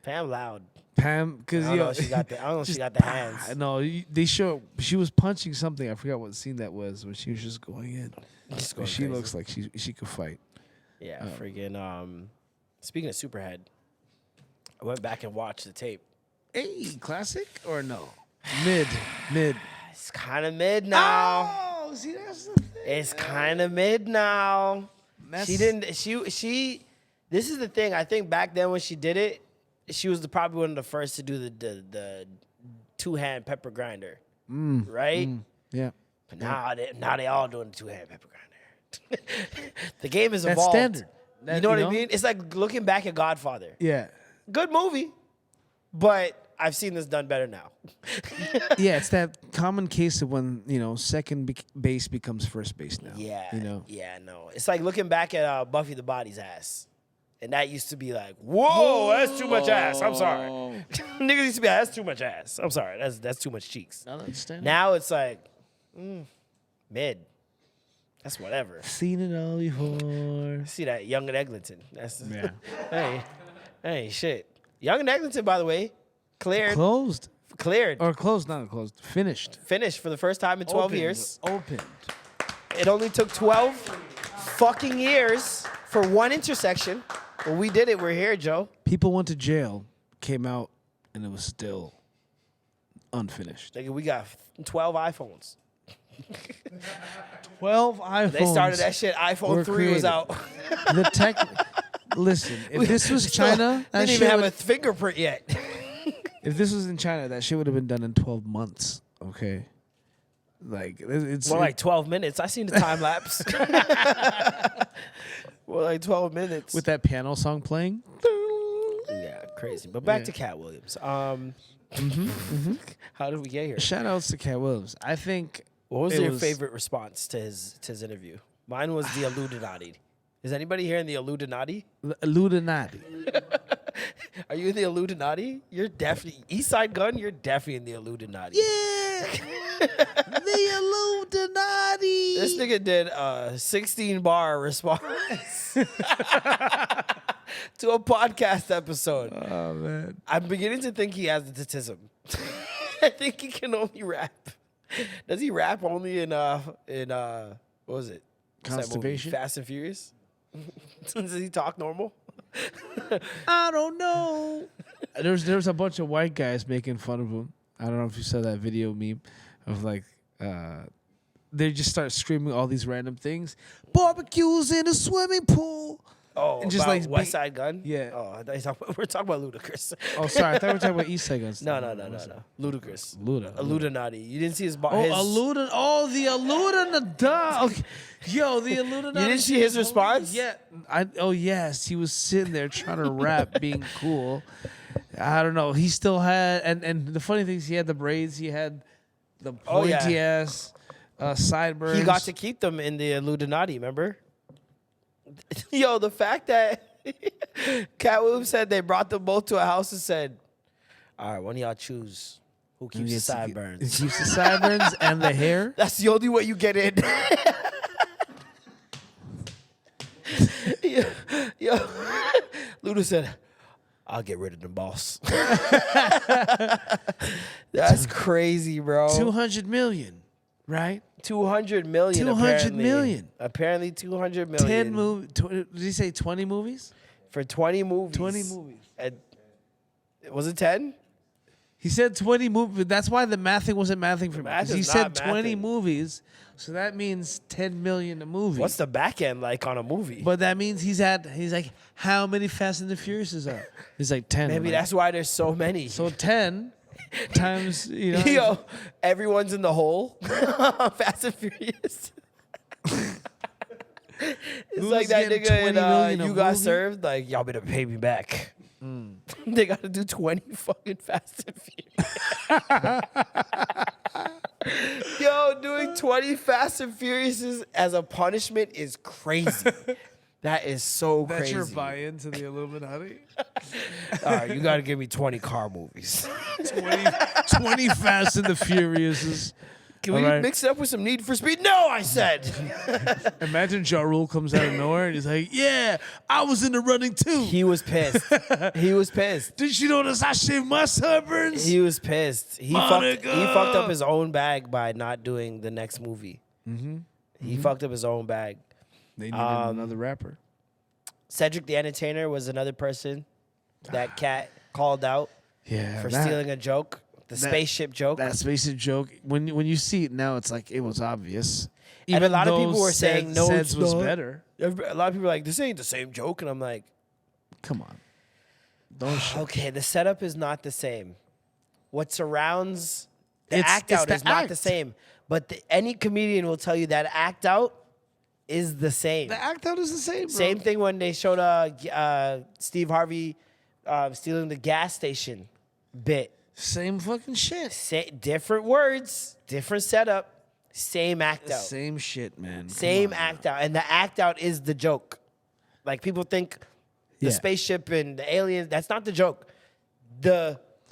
Speaker 1: Pam loud.
Speaker 2: Pam, because
Speaker 1: I don't know if she got the. I don't know if she got the hands.
Speaker 2: No, they show she was punching something. I forgot what scene that was when she was just going in.
Speaker 1: Just going
Speaker 2: She
Speaker 1: crazy.
Speaker 2: looks like she could fight.
Speaker 1: Yeah, freaking. Speaking of Superhead, I went back and watched the tape.
Speaker 2: Hey, classic or no? Mid.
Speaker 1: It's kind of mid now.
Speaker 2: Oh, see that's the thing.
Speaker 1: It's kind of mid now. She didn't. She. This is the thing. I think back then when she did it, she was probably one of the first to do the 2-hand pepper grinder, right?
Speaker 2: Yeah.
Speaker 1: But now they all doing the 2-hand pepper grinder. The game is
Speaker 2: That's
Speaker 1: evolved.
Speaker 2: standard.
Speaker 1: You know what I mean? It's like looking back at Godfather.
Speaker 2: Yeah.
Speaker 1: Good movie, but I've seen this done better now.
Speaker 2: Yeah, it's that common case of when, second base becomes first base now.
Speaker 1: Yeah.
Speaker 2: You
Speaker 1: Yeah, no. It's like looking back at Buffy the Body's ass. And that used to be like, whoa, that's too much ass. I'm sorry. Niggas used to be like, that's too much ass. I'm sorry. That's too much cheeks. Now it's like, mid. That's whatever.
Speaker 2: Seen it all before.
Speaker 1: See that Young and Eglinton. That's
Speaker 2: Yeah.
Speaker 1: hey, shit. Young and Eglinton, by the way, cleared. Cleared.
Speaker 2: Or closed, not closed. Finished.
Speaker 1: Finished for the first time in 12
Speaker 2: Opened.
Speaker 1: years.
Speaker 2: Opened.
Speaker 1: It only took 12 fucking years for one intersection. Well, we did it. We're here, Joe.
Speaker 2: People went to jail, came out, and it was still unfinished.
Speaker 1: Nigga, we got 12 iPhones.
Speaker 2: 12 iPhones.
Speaker 1: They started that shit. iPhone 3 was
Speaker 2: created.
Speaker 1: out.
Speaker 2: The tech. Listen, if this was China, that
Speaker 1: didn't
Speaker 2: shit
Speaker 1: even have
Speaker 2: would-
Speaker 1: a fingerprint yet.
Speaker 2: if this was in China, that shit would have been done in 12 months. Okay. Like it's
Speaker 1: More like 12 minutes. I seen the time lapse. Well, like 12 minutes.
Speaker 2: with that piano song playing.
Speaker 1: Yeah, crazy. But back
Speaker 2: Yeah.
Speaker 1: to Cat Williams. How did we get here?
Speaker 2: Shout outs to Cat Williams. I think.
Speaker 1: What was
Speaker 2: it
Speaker 1: your
Speaker 2: was-
Speaker 1: favorite response to his interview? Mine was the Illuminati. Is anybody here in the Illuminati?
Speaker 2: Illuminati.
Speaker 1: Are you in the Illuminati? You're definitely Eastside Gun. You're definitely in the Illuminati.
Speaker 2: Yeah. The Illuminati.
Speaker 1: This nigga did a 16-bar response to a podcast episode.
Speaker 2: Oh man.
Speaker 1: I'm beginning to think he has autism. I think he can only rap. Does he rap only in what was it? What's that movie?
Speaker 2: Constipation?
Speaker 1: Fast and Furious? Does he talk normal?
Speaker 2: I don't know. There was a bunch of white guys making fun of him. I don't know if you saw that video meme of like they just start screaming all these random things. Barbecues in a swimming pool.
Speaker 1: Oh,
Speaker 2: And just
Speaker 1: about
Speaker 2: like
Speaker 1: West Side Gun?
Speaker 2: Yeah.
Speaker 1: Oh, I thought we're talking about Ludacris.
Speaker 2: Oh, sorry. I thought we were talking about East Side Guns.
Speaker 1: No. Ludacris.
Speaker 2: Luda.
Speaker 1: Illuminati. You didn't see his bar.
Speaker 2: Oh,
Speaker 1: his,
Speaker 2: Alluda. Oh, the Alluda. Okay. Yo, the Alluda.
Speaker 1: You didn't see his response?
Speaker 2: Yeah. Oh, yes. He was sitting there trying to rap, being cool. I don't know. He still had, and the funny thing is, he had the braids. He had the pointy ass sideburns.
Speaker 1: He got to keep them in the Illuminati, remember? Yo, the fact that Cat Williams said they brought them both to a house and said, all right, one of y'all choose who keeps the sideburns.
Speaker 2: Keeps the sideburns and the hair.
Speaker 1: That's the only way you get in. yo, Luda said, I'll get rid of the boss. That's crazy, bro.
Speaker 2: 200 million, right?
Speaker 1: 200 million.
Speaker 2: 200
Speaker 1: apparently.
Speaker 2: million.
Speaker 1: Apparently 200 million.
Speaker 2: 10 movies. Did he say 20 movies?
Speaker 1: For 20 movies.
Speaker 2: 20 movies.
Speaker 1: Was it 10?
Speaker 2: He said 20 movies. That's why the mathing wasn't mathing for me.
Speaker 1: Math
Speaker 2: 'Cause he
Speaker 1: is
Speaker 2: said
Speaker 1: not
Speaker 2: 20
Speaker 1: mathing.
Speaker 2: movies, so that means 10 million a movie.
Speaker 1: What's the back end like on a movie?
Speaker 2: But that means he's like, how many Fast and the Furious are? He's like 10.
Speaker 1: Maybe
Speaker 2: like,
Speaker 1: that's why there's so many.
Speaker 2: so 10 times,
Speaker 1: Yo, everyone's in the hole. Fast and Furious. It's
Speaker 2: Who's
Speaker 1: like that
Speaker 2: getting
Speaker 1: nigga
Speaker 2: 20
Speaker 1: in
Speaker 2: million a
Speaker 1: You Got
Speaker 2: movie?
Speaker 1: Served. Like, y'all better pay me back. They got to do 20 fucking Fast and Furious. Yo, doing 20 Fast and Furious as a punishment is crazy. That is so
Speaker 2: That's
Speaker 1: crazy.
Speaker 2: your buy-in to the Illuminati?
Speaker 1: All right, you got to give me 20 car movies.
Speaker 2: 20 Fast and the Furiouses.
Speaker 1: Can we mix it up with some Need for Speed? No, I said.
Speaker 2: Imagine Ja Rule comes out of nowhere and he's like, yeah, I was in the running too.
Speaker 1: He was pissed. He was pissed.
Speaker 2: Did you notice I shaved my sideburns?
Speaker 1: He was pissed. He fucked up his own bag by not doing the next movie. Mm-hmm. He fucked up his own bag.
Speaker 2: They needed another rapper.
Speaker 1: Cedric the Entertainer was another person that Cat called out for stealing a joke. The spaceship joke.
Speaker 2: That spaceship joke. When you see it now, it's like it was obvious.
Speaker 1: And a lot of people were saying no,
Speaker 2: it was better.
Speaker 1: A lot of people were like, this ain't the same joke. And I'm like,
Speaker 2: come on. Don't
Speaker 1: okay, the setup is not the same. What surrounds the act out is not the same. But any comedian will tell you that act out is the same.
Speaker 2: The act out is the same, bro.
Speaker 1: Same thing when they showed Steve Harvey stealing the gas station bit.
Speaker 2: Same fucking shit.
Speaker 1: Different words, different setup, same act out.
Speaker 2: Same shit, man.
Speaker 1: Same act out. And the act out is the joke. Like people think the spaceship and the aliens, that's not the joke.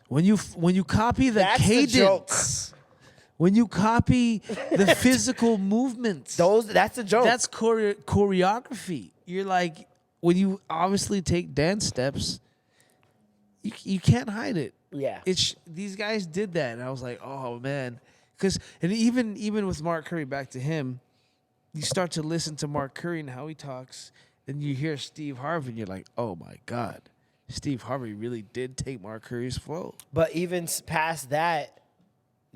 Speaker 2: When you copy the cadence, when you copy the physical movements,
Speaker 1: that's a joke.
Speaker 2: That's choreography. You're like, when you obviously take dance steps, you can't hide it.
Speaker 1: Yeah.
Speaker 2: These guys did that, and I was like, oh man. And even with Mark Curry, back to him, you start to listen to Mark Curry and how he talks, and you hear Steve Harvey, and you're like, oh my God. Steve Harvey really did take Mark Curry's flow.
Speaker 1: But even past that,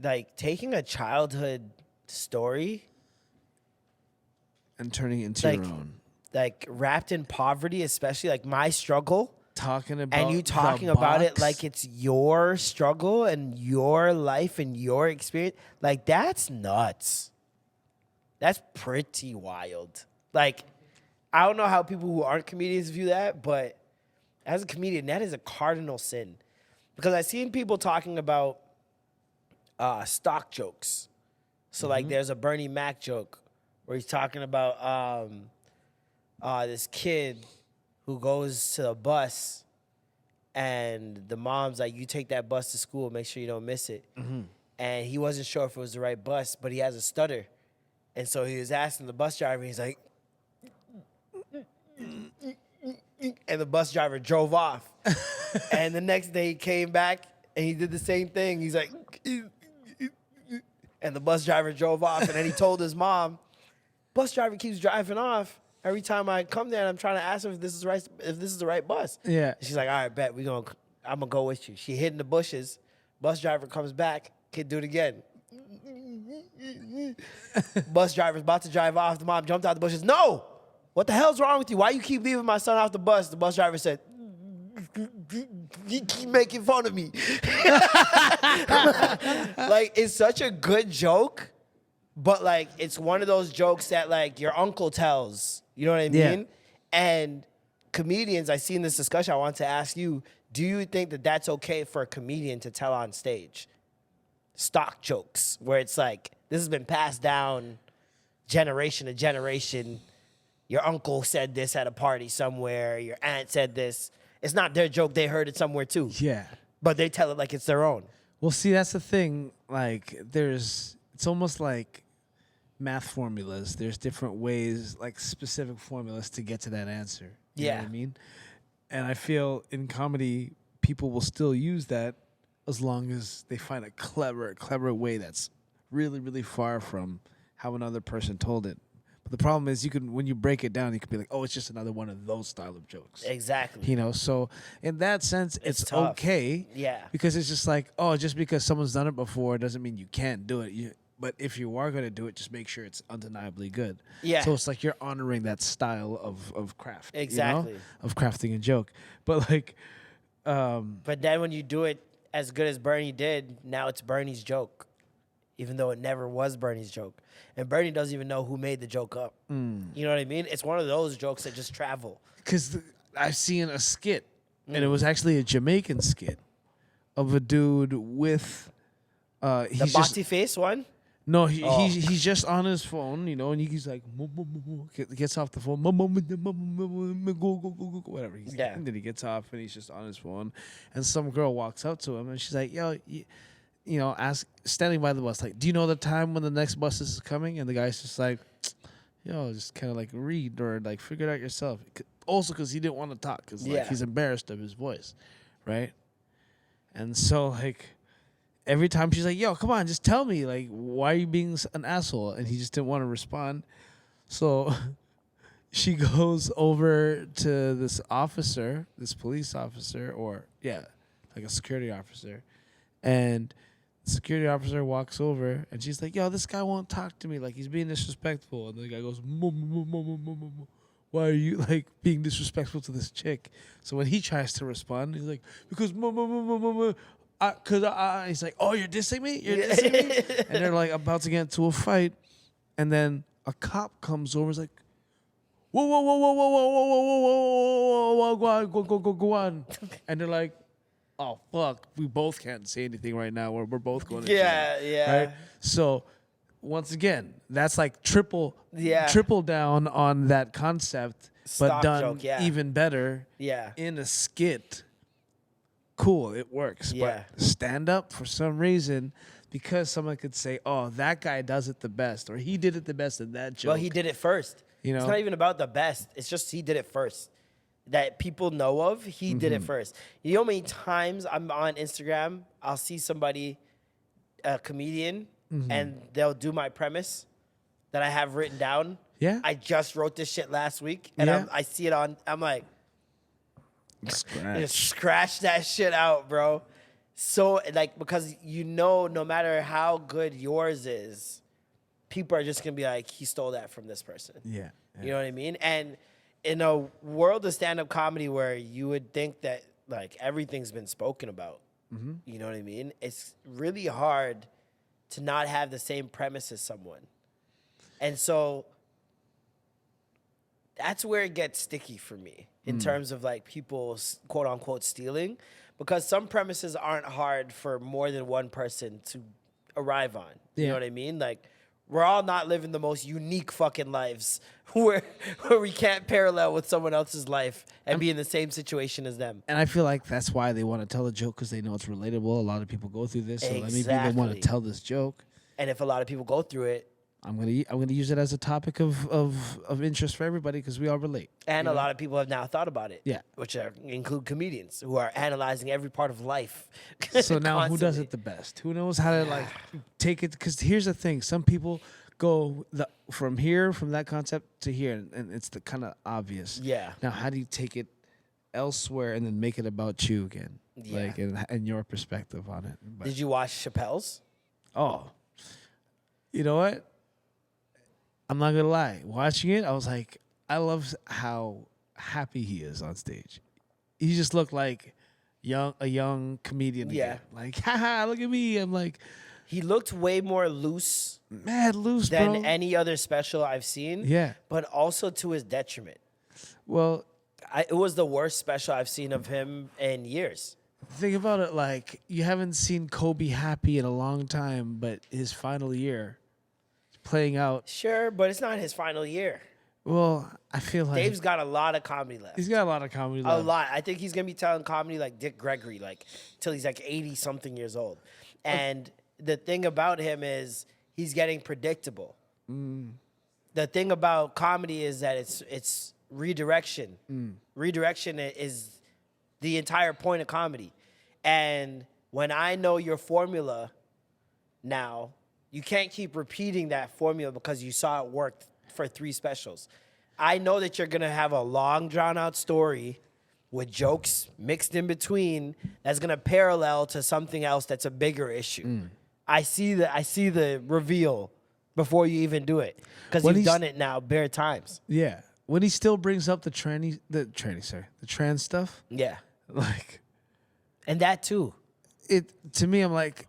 Speaker 1: like taking a childhood story
Speaker 2: and turning it into your own.
Speaker 1: Like wrapped in poverty, especially like my struggle.
Speaker 2: Talking about
Speaker 1: and you talking about it like it's your struggle and your life and your experience. Like that's nuts. That's pretty wild. Like, I don't know how people who aren't comedians view that, but as a comedian, that is a cardinal sin. Because I've seen people talking about stock jokes. So, like, there's a Bernie Mac joke where he's talking about this kid who goes to the bus and the mom's like, you take that bus to school, make sure you don't miss it. Mm-hmm. And he wasn't sure if it was the right bus, but he has a stutter. And so he was asking the bus driver, he's like, and the bus driver drove off. And the next day he came back and he did the same thing. He's like, and the bus driver drove off. And then he told his mom, bus driver keeps driving off. Every time I come there, and I'm trying to ask him if this is right, if this is the right bus. Yeah. And she's like, all right, bet I'm gonna go with you. She hid in the bushes. Bus driver comes back. Kid do it again. Bus driver's about to drive off. The mom jumped out the bushes. No! What the hell's wrong with you? Why you keep leaving my son off the bus? The bus driver said, you keep making fun of me. Like, it's such a good joke, but, like, it's one of those jokes that, like, your uncle tells. You know what I mean? Yeah. And comedians, I see in this discussion, I want to ask you, do you think that that's okay for a comedian to tell on stage? Stock jokes, where it's like, this has been passed down generation to generation. Your uncle said this at a party somewhere. Your aunt said this. It's not their joke. They heard it somewhere too. Yeah. But they tell it like it's their own.
Speaker 2: Well, see, that's the thing. Like, it's almost like math formulas. There's different ways, like specific formulas to get to that answer. You know what I mean? And I feel in comedy, people will still use that as long as they find a clever way that's really, really far from how another person told it. But the problem is, when you break it down, you can be like, oh, it's just another one of those style of jokes.
Speaker 1: Exactly.
Speaker 2: You know, so in that sense, it's okay.
Speaker 1: Yeah.
Speaker 2: Because it's just like, oh, just because someone's done it before doesn't mean you can't do it. But if you are going to do it, just make sure it's undeniably good. Yeah. So it's like you're honoring that style of craft.
Speaker 1: Exactly.
Speaker 2: You know? Of crafting a joke. But like...
Speaker 1: but then when you do it as good as Bernie did, now it's Bernie's joke. Even though it never was Bernie's joke. And Bernie doesn't even know who made the joke up. You know what I mean? It's one of those jokes that just travel.
Speaker 2: Because I've seen a skit, and it was actually a Jamaican skit of a dude with...
Speaker 1: the Bati face one?
Speaker 2: No, he's just on his phone, you know, and he's like, gets off the phone, whatever. And then he gets off, and he's just on his phone. And some girl walks up to him, and she's like, yo... standing by the bus, like, do you know the time when the next bus is coming? And the guy's just like, just kind of like read or like figure it out yourself. Also, because he didn't want to talk, because like he's embarrassed of his voice, right? And so like every time she's like, yo, come on, just tell me, like, why are you being an asshole? And he just didn't want to respond. So she goes over to this police officer, or like a security officer, and the security officer walks over and she's like, yo, this guy won't talk to me, like he's being disrespectful. And the guy goes, why are you like being disrespectful to this chick? So when he tries to respond, he's like, because he's like, oh, you're dissing me? And they're like about to get into a fight, and then a cop comes over and is like, whoa, whoa, whoa, whoa, whoa, whoa, whoa, whoa, whoa, whoa, go on, go on. And they're like, oh, fuck, we both can't say anything right now. We're both going to jail.
Speaker 1: Yeah.
Speaker 2: Right? So once again, that's like triple down on that concept,
Speaker 1: Stock
Speaker 2: but done
Speaker 1: joke,
Speaker 2: even better
Speaker 1: Yeah.
Speaker 2: in a skit. Cool, it works.
Speaker 1: Yeah.
Speaker 2: But stand up for some reason, because someone could say, oh, that guy does it the best, or he did it the best in that joke.
Speaker 1: Well, he did it first.
Speaker 2: You know?
Speaker 1: It's not even about the best. It's just he did it first. That people know of, he did it first. You know how many times I'm on Instagram, I'll see somebody, a comedian, and they'll do my premise that I have written down.
Speaker 2: Yeah.
Speaker 1: I just wrote this shit last week, and I see it on, I'm like, just scratch that shit out, bro. So, like, because no matter how good yours is, people are just going to be like, he stole that from this person.
Speaker 2: Yeah.
Speaker 1: You know what I mean? And in a world of stand-up comedy where you would think that, like, everything's been spoken about, you know what I mean? It's really hard to not have the same premise as someone. And so that's where it gets sticky for me in terms of, like, people, quote-unquote, stealing. Because some premises aren't hard for more than one person to arrive on. You know what I mean? Like, we're all not living the most unique fucking lives where we can't parallel with someone else's life and be in the same situation as them.
Speaker 2: And I feel like that's why they want to tell a joke, because they know it's relatable. A lot of people go through this, so let me be the one to tell this joke.
Speaker 1: And if a lot of people go through it,
Speaker 2: I'm gonna use it as a topic of interest for everybody, because we all relate.
Speaker 1: and a lot of people have now thought about it.
Speaker 2: Yeah.
Speaker 1: Which include comedians who are analyzing every part of life.
Speaker 2: So now who does it the best? Who knows how to like take it? Because here's the thing: some people go from that concept to here, and it's the kind of obvious.
Speaker 1: Yeah.
Speaker 2: Now, how do you take it elsewhere and then make it about you again?
Speaker 1: Yeah.
Speaker 2: Like and your perspective on it. But,
Speaker 1: Did you watch Chappelle's?
Speaker 2: oh, you know what? I'm not gonna lie. Watching it, I was like, I love how happy he is on stage. He just looked like a young comedian.
Speaker 1: Yeah.
Speaker 2: Again. Like, haha, look at me. I'm like,
Speaker 1: He looked way more loose
Speaker 2: mad loose,
Speaker 1: than
Speaker 2: bro.
Speaker 1: any other special I've seen.
Speaker 2: Yeah.
Speaker 1: But also to his detriment.
Speaker 2: Well,
Speaker 1: It was the worst special I've seen of him in years.
Speaker 2: think about it. Like, you haven't seen Kobe happy in a long time, but his final year playing out.
Speaker 1: Sure, but it's not his final year.
Speaker 2: Well, I feel like
Speaker 1: Dave's got a lot of comedy left.
Speaker 2: he's got a lot of comedy
Speaker 1: A
Speaker 2: left.
Speaker 1: lot. I think he's gonna be telling comedy like Dick Gregory, like till he's like 80 something years old. And the thing about him is he's getting predictable. The thing about comedy is that it's redirection. Redirection is the entire point of comedy. And when I know your formula now, you can't keep repeating that formula because you saw it work for 3 specials. I know that you're gonna have a long, drawn-out story with jokes mixed in between that's gonna parallel to something else that's a bigger issue. I see the reveal before you even do it because you've done it now bare times.
Speaker 2: Yeah. When he still brings up the trans stuff,
Speaker 1: Yeah,
Speaker 2: like
Speaker 1: and that too.
Speaker 2: to me, I'm like,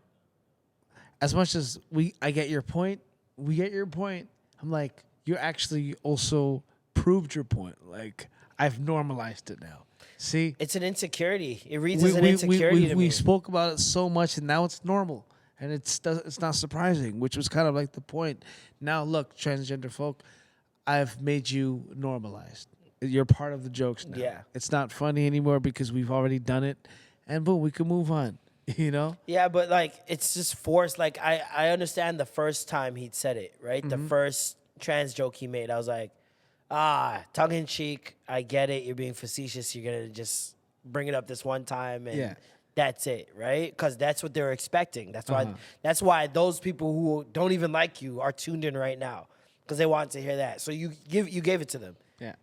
Speaker 2: as much as I get your point, I'm like, you actually also proved your point. Like, I've normalized it now. See,
Speaker 1: It's an insecurity. It reads as an insecurity to me.
Speaker 2: we spoke about it so much, and now it's normal, and it's not surprising, which was kind of like the point. Now, look, transgender folk, I've made you normalized. You're part of the jokes now.
Speaker 1: Yeah.
Speaker 2: It's not funny anymore because we've already done it, and boom, we can move on. You know?
Speaker 1: Yeah, but like it's just forced. Like I understand the first time he'd said it, right? The first trans joke he made, I was like, tongue in cheek. I get it. You're being facetious. You're gonna just bring it up this one time and that's it, right? Because that's what they're expecting. That's why. That's why those people who don't even like you are tuned in right now because they want to hear that. So you gave it to them.
Speaker 2: Yeah.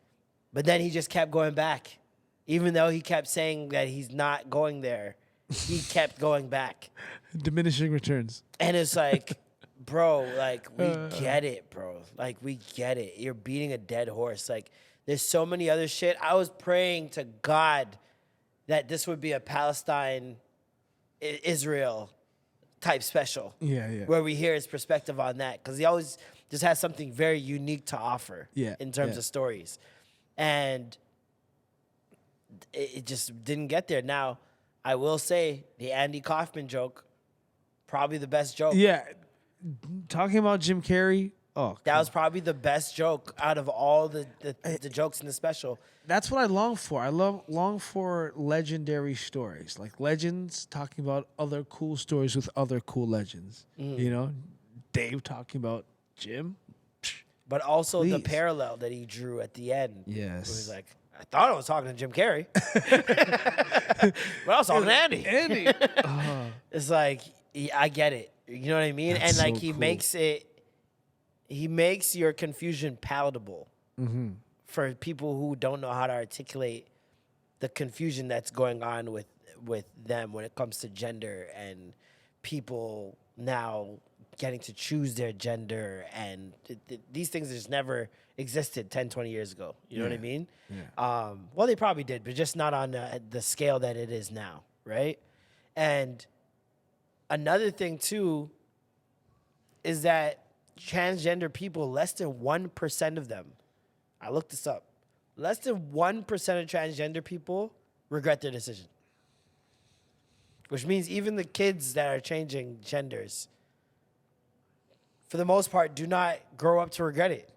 Speaker 1: But then he just kept going back, even though he kept saying that he's not going there. He kept going back.
Speaker 2: Diminishing returns.
Speaker 1: And it's like, bro, like, we get it, bro. Like, we get it. You're beating a dead horse. Like, there's so many other shit. I was praying to God that this would be a Palestine, Israel type special.
Speaker 2: Yeah, yeah.
Speaker 1: Where we hear his perspective on that. Because he always just has something very unique to offer in terms of stories. And it just didn't get there. Now, I will say the Andy Kaufman joke, probably the best joke.
Speaker 2: Yeah. Talking about Jim Carrey. Oh,
Speaker 1: that was probably the best joke out of all the jokes in the special.
Speaker 2: That's what I long for. I long for legendary stories, like legends talking about other cool stories with other cool legends. You know, Dave talking about Jim.
Speaker 1: But also the parallel that he drew at the end.
Speaker 2: Yes.
Speaker 1: Where he's like, I thought I was talking to Jim Carrey. But I was talking to Andy. It's like, I get it. You know what I mean?
Speaker 2: That's
Speaker 1: and like
Speaker 2: so
Speaker 1: he makes your confusion palatable for people who don't know how to articulate the confusion that's going on with them when it comes to gender and people now getting to choose their gender, and these things just never existed 10, 20 years ago. You know what I mean?
Speaker 2: Yeah.
Speaker 1: Well, they probably did, but just not on the scale that it is now, right? And another thing, too, is that transgender people, less than 1% of them, I looked this up, less than 1% of transgender people regret their decision. Which means even the kids that are changing genders, for the most part, do not grow up to regret it.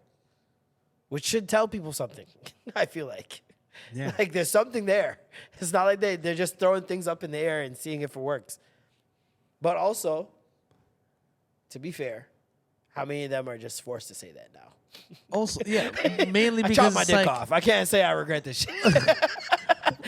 Speaker 1: Which should tell people something, I feel like.
Speaker 2: Yeah.
Speaker 1: Like there's something there. It's not like they're just throwing things up in the air and seeing if it works. But also, to be fair, how many of them are just forced to say that now?
Speaker 2: Also, yeah, mainly
Speaker 1: I
Speaker 2: because
Speaker 1: chopped my
Speaker 2: it's
Speaker 1: dick
Speaker 2: like,
Speaker 1: off. I can't say I regret this shit.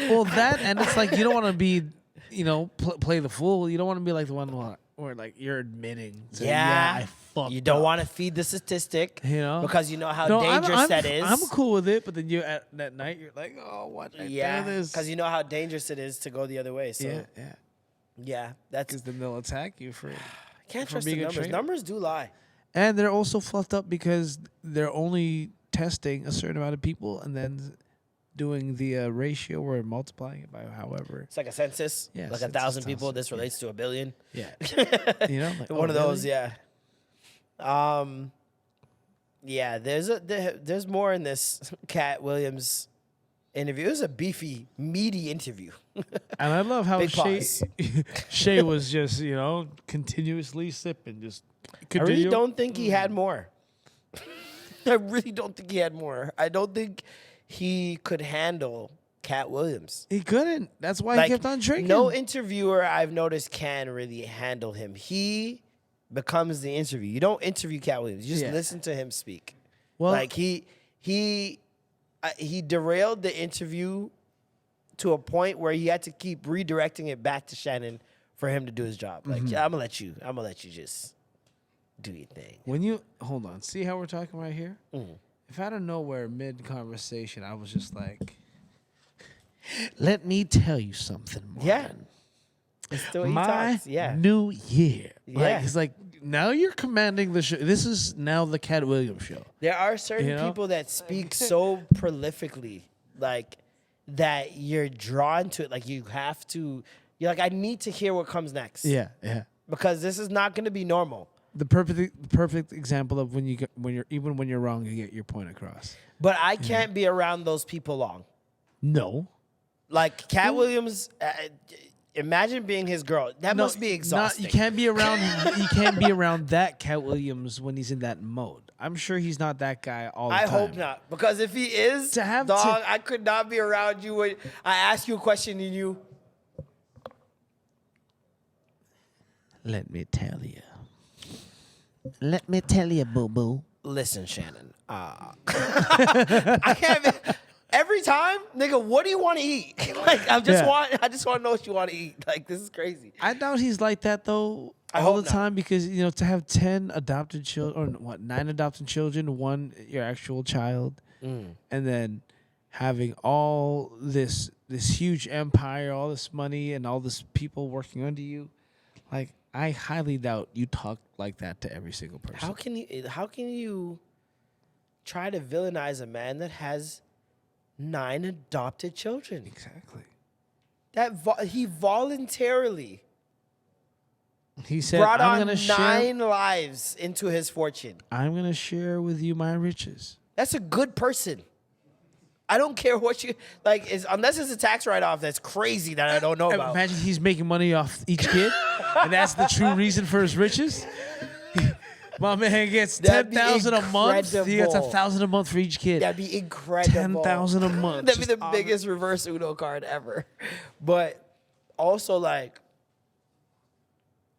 Speaker 2: well, that, and it's like you don't want to be, you know, play the fool. You don't want to be like the one where like you're admitting. To, I fucked
Speaker 1: you don't
Speaker 2: up.
Speaker 1: want to feed the statistic,
Speaker 2: You know?
Speaker 1: because you know how
Speaker 2: No,
Speaker 1: dangerous that is.
Speaker 2: I'm cool with it, but then you at that night you're like, oh, what? I do this?
Speaker 1: because you know how dangerous it is to go the other way. So yeah, that's
Speaker 2: Because then they'll attack you for.
Speaker 1: can't
Speaker 2: for
Speaker 1: trust the
Speaker 2: being a
Speaker 1: numbers.
Speaker 2: traitor.
Speaker 1: Numbers do lie.
Speaker 2: And they're also fluffed up because they're only testing a certain amount of people and then doing the ratio or multiplying it by however.
Speaker 1: It's like a census.
Speaker 2: Yeah,
Speaker 1: like
Speaker 2: census
Speaker 1: 1,000 people.
Speaker 2: census,
Speaker 1: This relates to 1 billion.
Speaker 2: Yeah. You know, like,
Speaker 1: One of those,
Speaker 2: really?
Speaker 1: yeah. Yeah, there's more in this Cat Williams interview. It was a beefy, meaty interview.
Speaker 2: And I love how
Speaker 1: Big
Speaker 2: Shay,
Speaker 1: pause.
Speaker 2: Shay was just, you know, continuously sipping, just
Speaker 1: I
Speaker 2: continue.
Speaker 1: really don't think he had more. I really don't think he had more. I don't think he could handle Cat Williams.
Speaker 2: He couldn't. That's why
Speaker 1: Like,
Speaker 2: he kept on drinking.
Speaker 1: no interviewer I've noticed can really handle him. He becomes the interview. You don't interview Cat Williams. You just listen to him speak.
Speaker 2: Well,
Speaker 1: Like he derailed the interview to a point where he had to keep redirecting it back to Shannon for him to do his job. Like, I'm gonna let you just do your thing.
Speaker 2: when you hold on, see how we're talking right here? If out of nowhere, mid conversation, I was just like, "Let me tell you something, Martin.
Speaker 1: Yeah. It's the way he
Speaker 2: My
Speaker 1: talks. Yeah.
Speaker 2: new year.
Speaker 1: Yeah.
Speaker 2: Like, it's like now you're commanding the show. This is now the Cat Williams show.
Speaker 1: There are certain
Speaker 2: You know?
Speaker 1: people that speak so prolifically, like that you're drawn to it. Like you're like, I need to hear what comes next.
Speaker 2: Yeah.
Speaker 1: Because this is not gonna be normal.
Speaker 2: The perfect example of when you're wrong, you get your point across.
Speaker 1: But I can't be around those people long.
Speaker 2: No.
Speaker 1: Like Cat Williams, imagine being his girl. That must be exhausting.
Speaker 2: You can't be around. You can't be around that Cat Williams when he's in that mode. I'm sure he's not that guy all the
Speaker 1: I
Speaker 2: time.
Speaker 1: hope not. Because if he is, dog, I could not be around you when I ask you a question and you.
Speaker 2: Let me tell you. Let me tell you, boo boo.
Speaker 1: Listen, Shannon. I can't. Every time, nigga, what do you want to eat? Like, I just want to know what you want to eat. Like, this is crazy.
Speaker 2: I doubt he's like that though all the time because to have 10 adopted children or 9 adopted children, 1 your actual child, and then having all this huge empire, all this money, and all this people working under you, like I highly doubt you talk like that to every single person.
Speaker 1: How can you try to villainize a man that has 9 adopted children?
Speaker 2: Exactly.
Speaker 1: He voluntarily
Speaker 2: he said,
Speaker 1: brought
Speaker 2: I'm
Speaker 1: on
Speaker 2: gonna
Speaker 1: 9 lives into his fortune.
Speaker 2: I'm gonna share with you my riches.
Speaker 1: That's a good person. I don't care what you like. Unless it's a tax write-off, that's crazy that I don't know about.
Speaker 2: Imagine he's making money off each kid, and that's the true reason for his riches. My man gets 10,000 a month. He gets 1,000 a month for each kid.
Speaker 1: That'd be incredible.
Speaker 2: 10,000 a month.
Speaker 1: That'd be the biggest reverse Uno card ever. But also, like,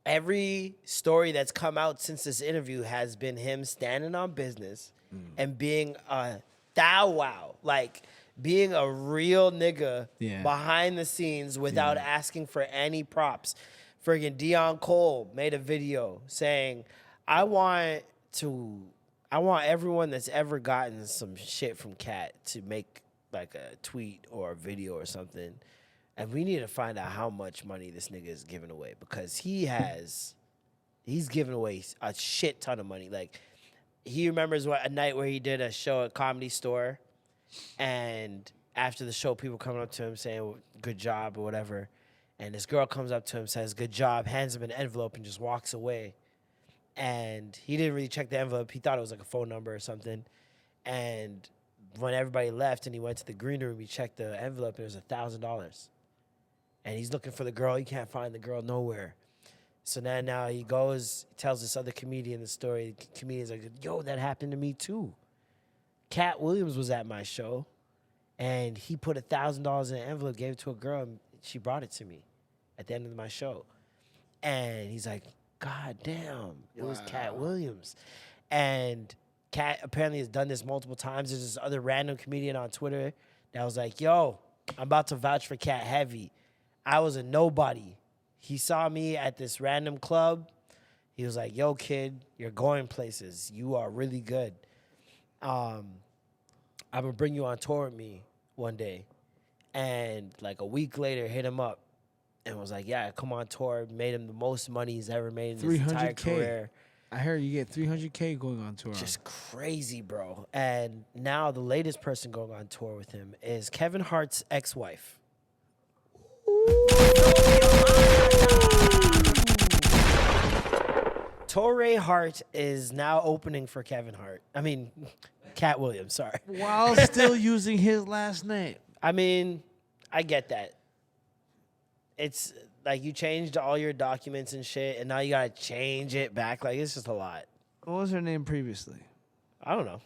Speaker 1: every story that's come out since this interview has been him standing on business and being a wow, like being a real nigga behind the scenes without asking for any props. Friggin' Deion Cole made a video saying, I want everyone that's ever gotten some shit from Cat to make like a tweet or a video or something. And we need to find out how much money this nigga is giving away because he's giving away a shit ton of money. Like, he remembers a night where he did a show at Comedy Store, and after the show, people coming up to him saying, good job or whatever. And this girl comes up to him, says, good job, hands him an envelope, and just walks away. And he didn't really check the envelope. He thought it was like a phone number or something. And when everybody left and he went to the green room, he checked the envelope, and it was $1,000. And he's looking for the girl. He can't find the girl nowhere. So now he goes, tells this other comedian the story. The comedian's like, yo, that happened to me too. Cat Williams was at my show, and he put $1,000 in an envelope, gave it to a girl, and she brought it to me at the end of my show. And he's like, God damn, it was Cat Williams. And Cat apparently has done this multiple times. There's this other random comedian on Twitter that was like, yo, I'm about to vouch for Cat heavy. I was a nobody. He saw me at this random club. He was like, yo, kid, you're going places. You are really good. I'm going to bring you on tour with me one day. And like a week later, hit him up and was like, yeah, come on tour. Made him the most money he's ever made in his entire career.
Speaker 2: I heard you get $300K going on tour.
Speaker 1: Just crazy, bro. And now the latest person going on tour with him is Kevin Hart's ex-wife. Torrey Hart is now opening for Kevin Hart. I mean, Cat Williams, sorry.
Speaker 2: While still using his last name.
Speaker 1: I mean, I get that. It's like you changed all your documents and shit, and now you gotta change it back. Like, it's just a lot.
Speaker 2: What was her name previously?
Speaker 1: I don't know.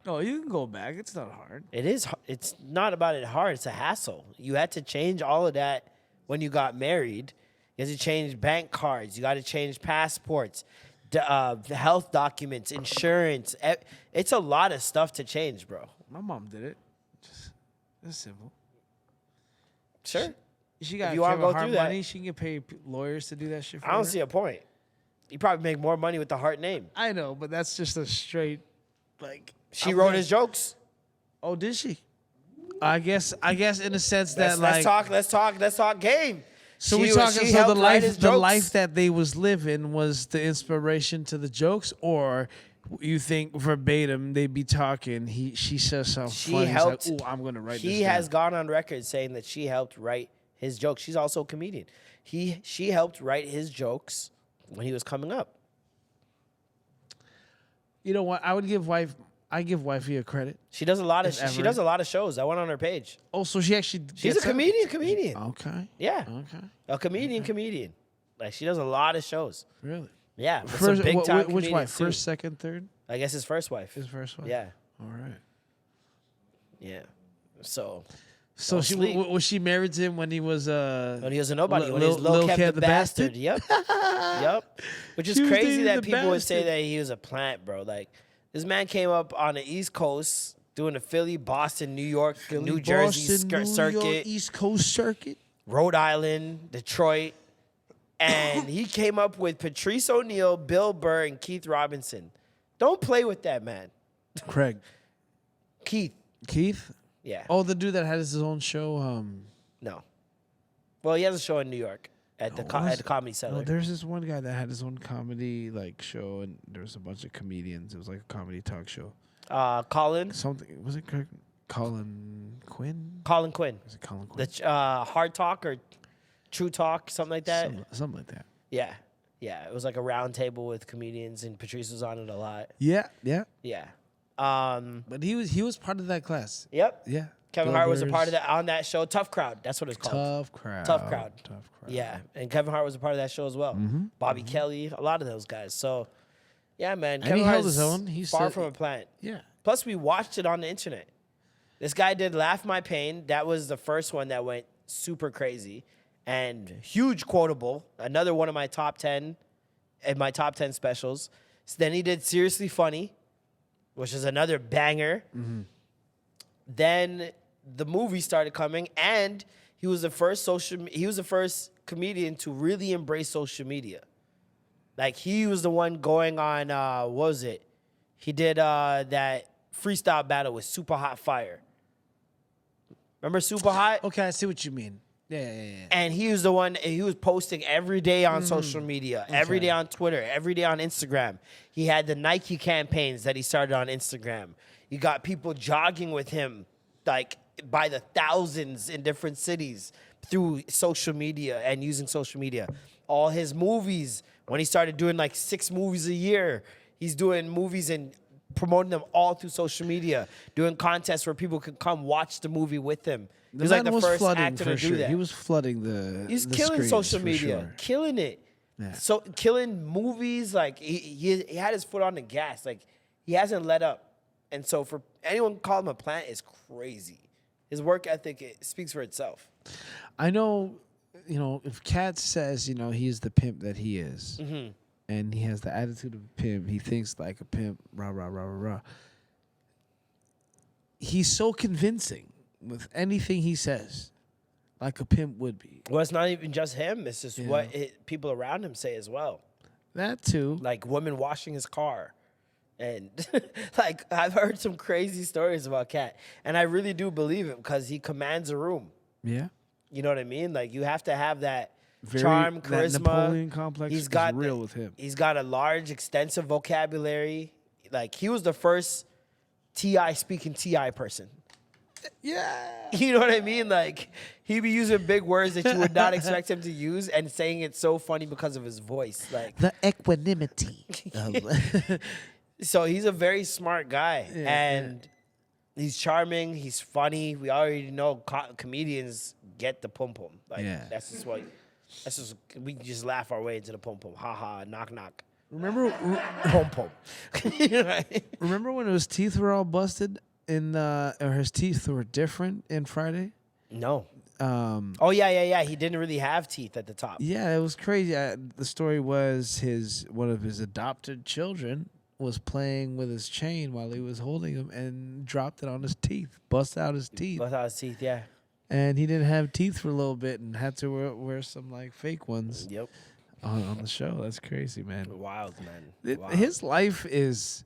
Speaker 2: No, you can go back. It's not hard.
Speaker 1: It is. It's not about it hard. It's a hassle. You had to change all of that when you got married. You had to change bank cards. You got to change passports, the health documents, insurance. It's a lot of stuff to change, bro.
Speaker 2: My mom did it. It's simple.
Speaker 1: Sure.
Speaker 2: She got
Speaker 1: if you want to go through
Speaker 2: money.
Speaker 1: that,
Speaker 2: she can get paid lawyers to do that shit for her.
Speaker 1: I don't see a point. You probably make more money with the Hart name.
Speaker 2: I know, but that's just a straight, like...
Speaker 1: She wrote his jokes.
Speaker 2: Oh, did she? I guess in a sense that
Speaker 1: let's talk game.
Speaker 2: So we talking so the life that they was living was the inspiration to the jokes, or you think verbatim they be talking? She says something funny.
Speaker 1: Helped.
Speaker 2: Like, I'm gonna write.
Speaker 1: He has gone on record saying that she helped write his jokes. She's also a comedian. She helped write his jokes when he was coming up.
Speaker 2: You know what? I give wifey a credit.
Speaker 1: She does a lot of shows. I went on her page.
Speaker 2: Oh, so she actually
Speaker 1: she's a comedian.
Speaker 2: Okay.
Speaker 1: Yeah.
Speaker 2: Okay.
Speaker 1: A comedian. Like, she does a lot of shows.
Speaker 2: Really?
Speaker 1: Yeah.
Speaker 2: First, which wife? First, second, third?
Speaker 1: I guess his first wife.
Speaker 2: His first wife.
Speaker 1: Yeah.
Speaker 2: All right.
Speaker 1: Yeah. So
Speaker 2: So
Speaker 1: Don't sleep.
Speaker 2: was she married to him when he was
Speaker 1: When he was a nobody. When he was
Speaker 2: Lil
Speaker 1: Lil Kev the
Speaker 2: Bastard?
Speaker 1: Yep. Yep. Which is
Speaker 2: She was
Speaker 1: crazy
Speaker 2: dating
Speaker 1: that
Speaker 2: the
Speaker 1: people would say
Speaker 2: bastard.
Speaker 1: that he was a plant, bro. Like, this man came up on the East Coast doing the Philly, Boston, New York, New Jersey circuit,
Speaker 2: East Coast circuit.
Speaker 1: Rhode Island, Detroit. And he came up with Patrice O'Neal, Bill Burr, and Keith Robinson. Don't play with that, man.
Speaker 2: Craig.
Speaker 1: Keith. Yeah.
Speaker 2: Oh, the dude that had his own show.
Speaker 1: No. Well, he has a show in New York at the Comedy Cellar.
Speaker 2: No, there's this one guy that had his own comedy show, and there was a bunch of comedians. It was like a comedy talk show.
Speaker 1: Colin.
Speaker 2: Something was it Craig? Colin Quinn?
Speaker 1: Colin Quinn.
Speaker 2: Was it Colin Quinn?
Speaker 1: The Hard Talk or True Talk, something like that.
Speaker 2: Something like that.
Speaker 1: Yeah. Yeah. It was like a round table with comedians, and Patrice was on it a lot.
Speaker 2: Yeah.
Speaker 1: Yeah.
Speaker 2: But he was part of that class.
Speaker 1: Yep.
Speaker 2: Yeah.
Speaker 1: Kevin Hart was a part of that on that show. Tough Crowd. That's what it's called.
Speaker 2: Tough crowd.
Speaker 1: Yeah. And Kevin Hart was a part of that show as well. Bobby Kelly, a lot of those guys. So, yeah, man.
Speaker 2: And
Speaker 1: Kevin
Speaker 2: he
Speaker 1: Hart
Speaker 2: held
Speaker 1: is
Speaker 2: his own. He
Speaker 1: far
Speaker 2: said-
Speaker 1: from a plant.
Speaker 2: Yeah.
Speaker 1: Plus, we watched it on the internet. This guy did Laugh My Pain. That was the first one that went super crazy and huge quotable. Another one of my top 10 and my top 10 specials. So then he did Seriously Funny, which is another banger. Then the movie started coming, and he was the first comedian to really embrace social media. Like, he was the one going on, what was it? He did that freestyle battle with Super Hot Fire. Remember Super Hot?
Speaker 2: Okay, I see what you mean. Yeah.
Speaker 1: And he was the one, and he was posting every day on social media, every day on Twitter, every day on Instagram. He had the Nike campaigns that he started on Instagram. You got people jogging with him, like, by the thousands in different cities through social media and using social media. All his movies, when he started doing like 6 movies a year, he's doing movies and promoting them all through social media, doing contests where people could come watch the movie with him. He was like the first actor to do that.
Speaker 2: He was flooding the
Speaker 1: He's
Speaker 2: the
Speaker 1: killing
Speaker 2: screens
Speaker 1: social
Speaker 2: for
Speaker 1: media,
Speaker 2: sure.
Speaker 1: killing it.
Speaker 2: Yeah.
Speaker 1: So killing movies, like he had his foot on the gas, like he hasn't let up. And so for anyone to call him a plant is crazy. His work ethic, it speaks for itself.
Speaker 2: I know, if Kat says, he's the pimp that he is, and he has the attitude of a pimp, he thinks like a pimp, rah, rah, rah, rah, rah. He's so convincing with anything he says, like a pimp would be.
Speaker 1: Well, it's not even just him. It's just what people around him say as well.
Speaker 2: That too.
Speaker 1: Like women washing his car. And like I've heard some crazy stories about Cat, and I really do believe it because he commands a room.
Speaker 2: Yeah.
Speaker 1: You know what I mean? Like you have to have that charm,
Speaker 2: that
Speaker 1: charisma.
Speaker 2: Napoleon complex is real with him.
Speaker 1: He's got a large, extensive vocabulary. Like he was the first T.I. speaking T.I. person.
Speaker 2: Yeah.
Speaker 1: You know what I mean? Like he'd be using big words that you would not expect him to use, and saying it so funny because of his voice. Like
Speaker 2: the equanimity.
Speaker 1: So he's a very smart guy, and he's charming. He's funny. We already know comedians get the pum pum. Like that's just what. That's just we just laugh our way into the pum pum. Ha ha. Knock knock.
Speaker 2: Remember
Speaker 1: pum pum.
Speaker 2: Remember when his teeth were all busted or his teeth were different in Friday?
Speaker 1: No. Oh yeah. He didn't really have teeth at the top.
Speaker 2: Yeah, it was crazy. The story was one of his adopted children was playing with his chain while he was holding him and dropped it on his teeth, bust out his teeth.
Speaker 1: Bust out his teeth, yeah.
Speaker 2: And he didn't have teeth for a little bit and had to wear some like fake ones.
Speaker 1: Yep.
Speaker 2: On the show. That's crazy, man.
Speaker 1: Wild, man. Wild.
Speaker 2: His life is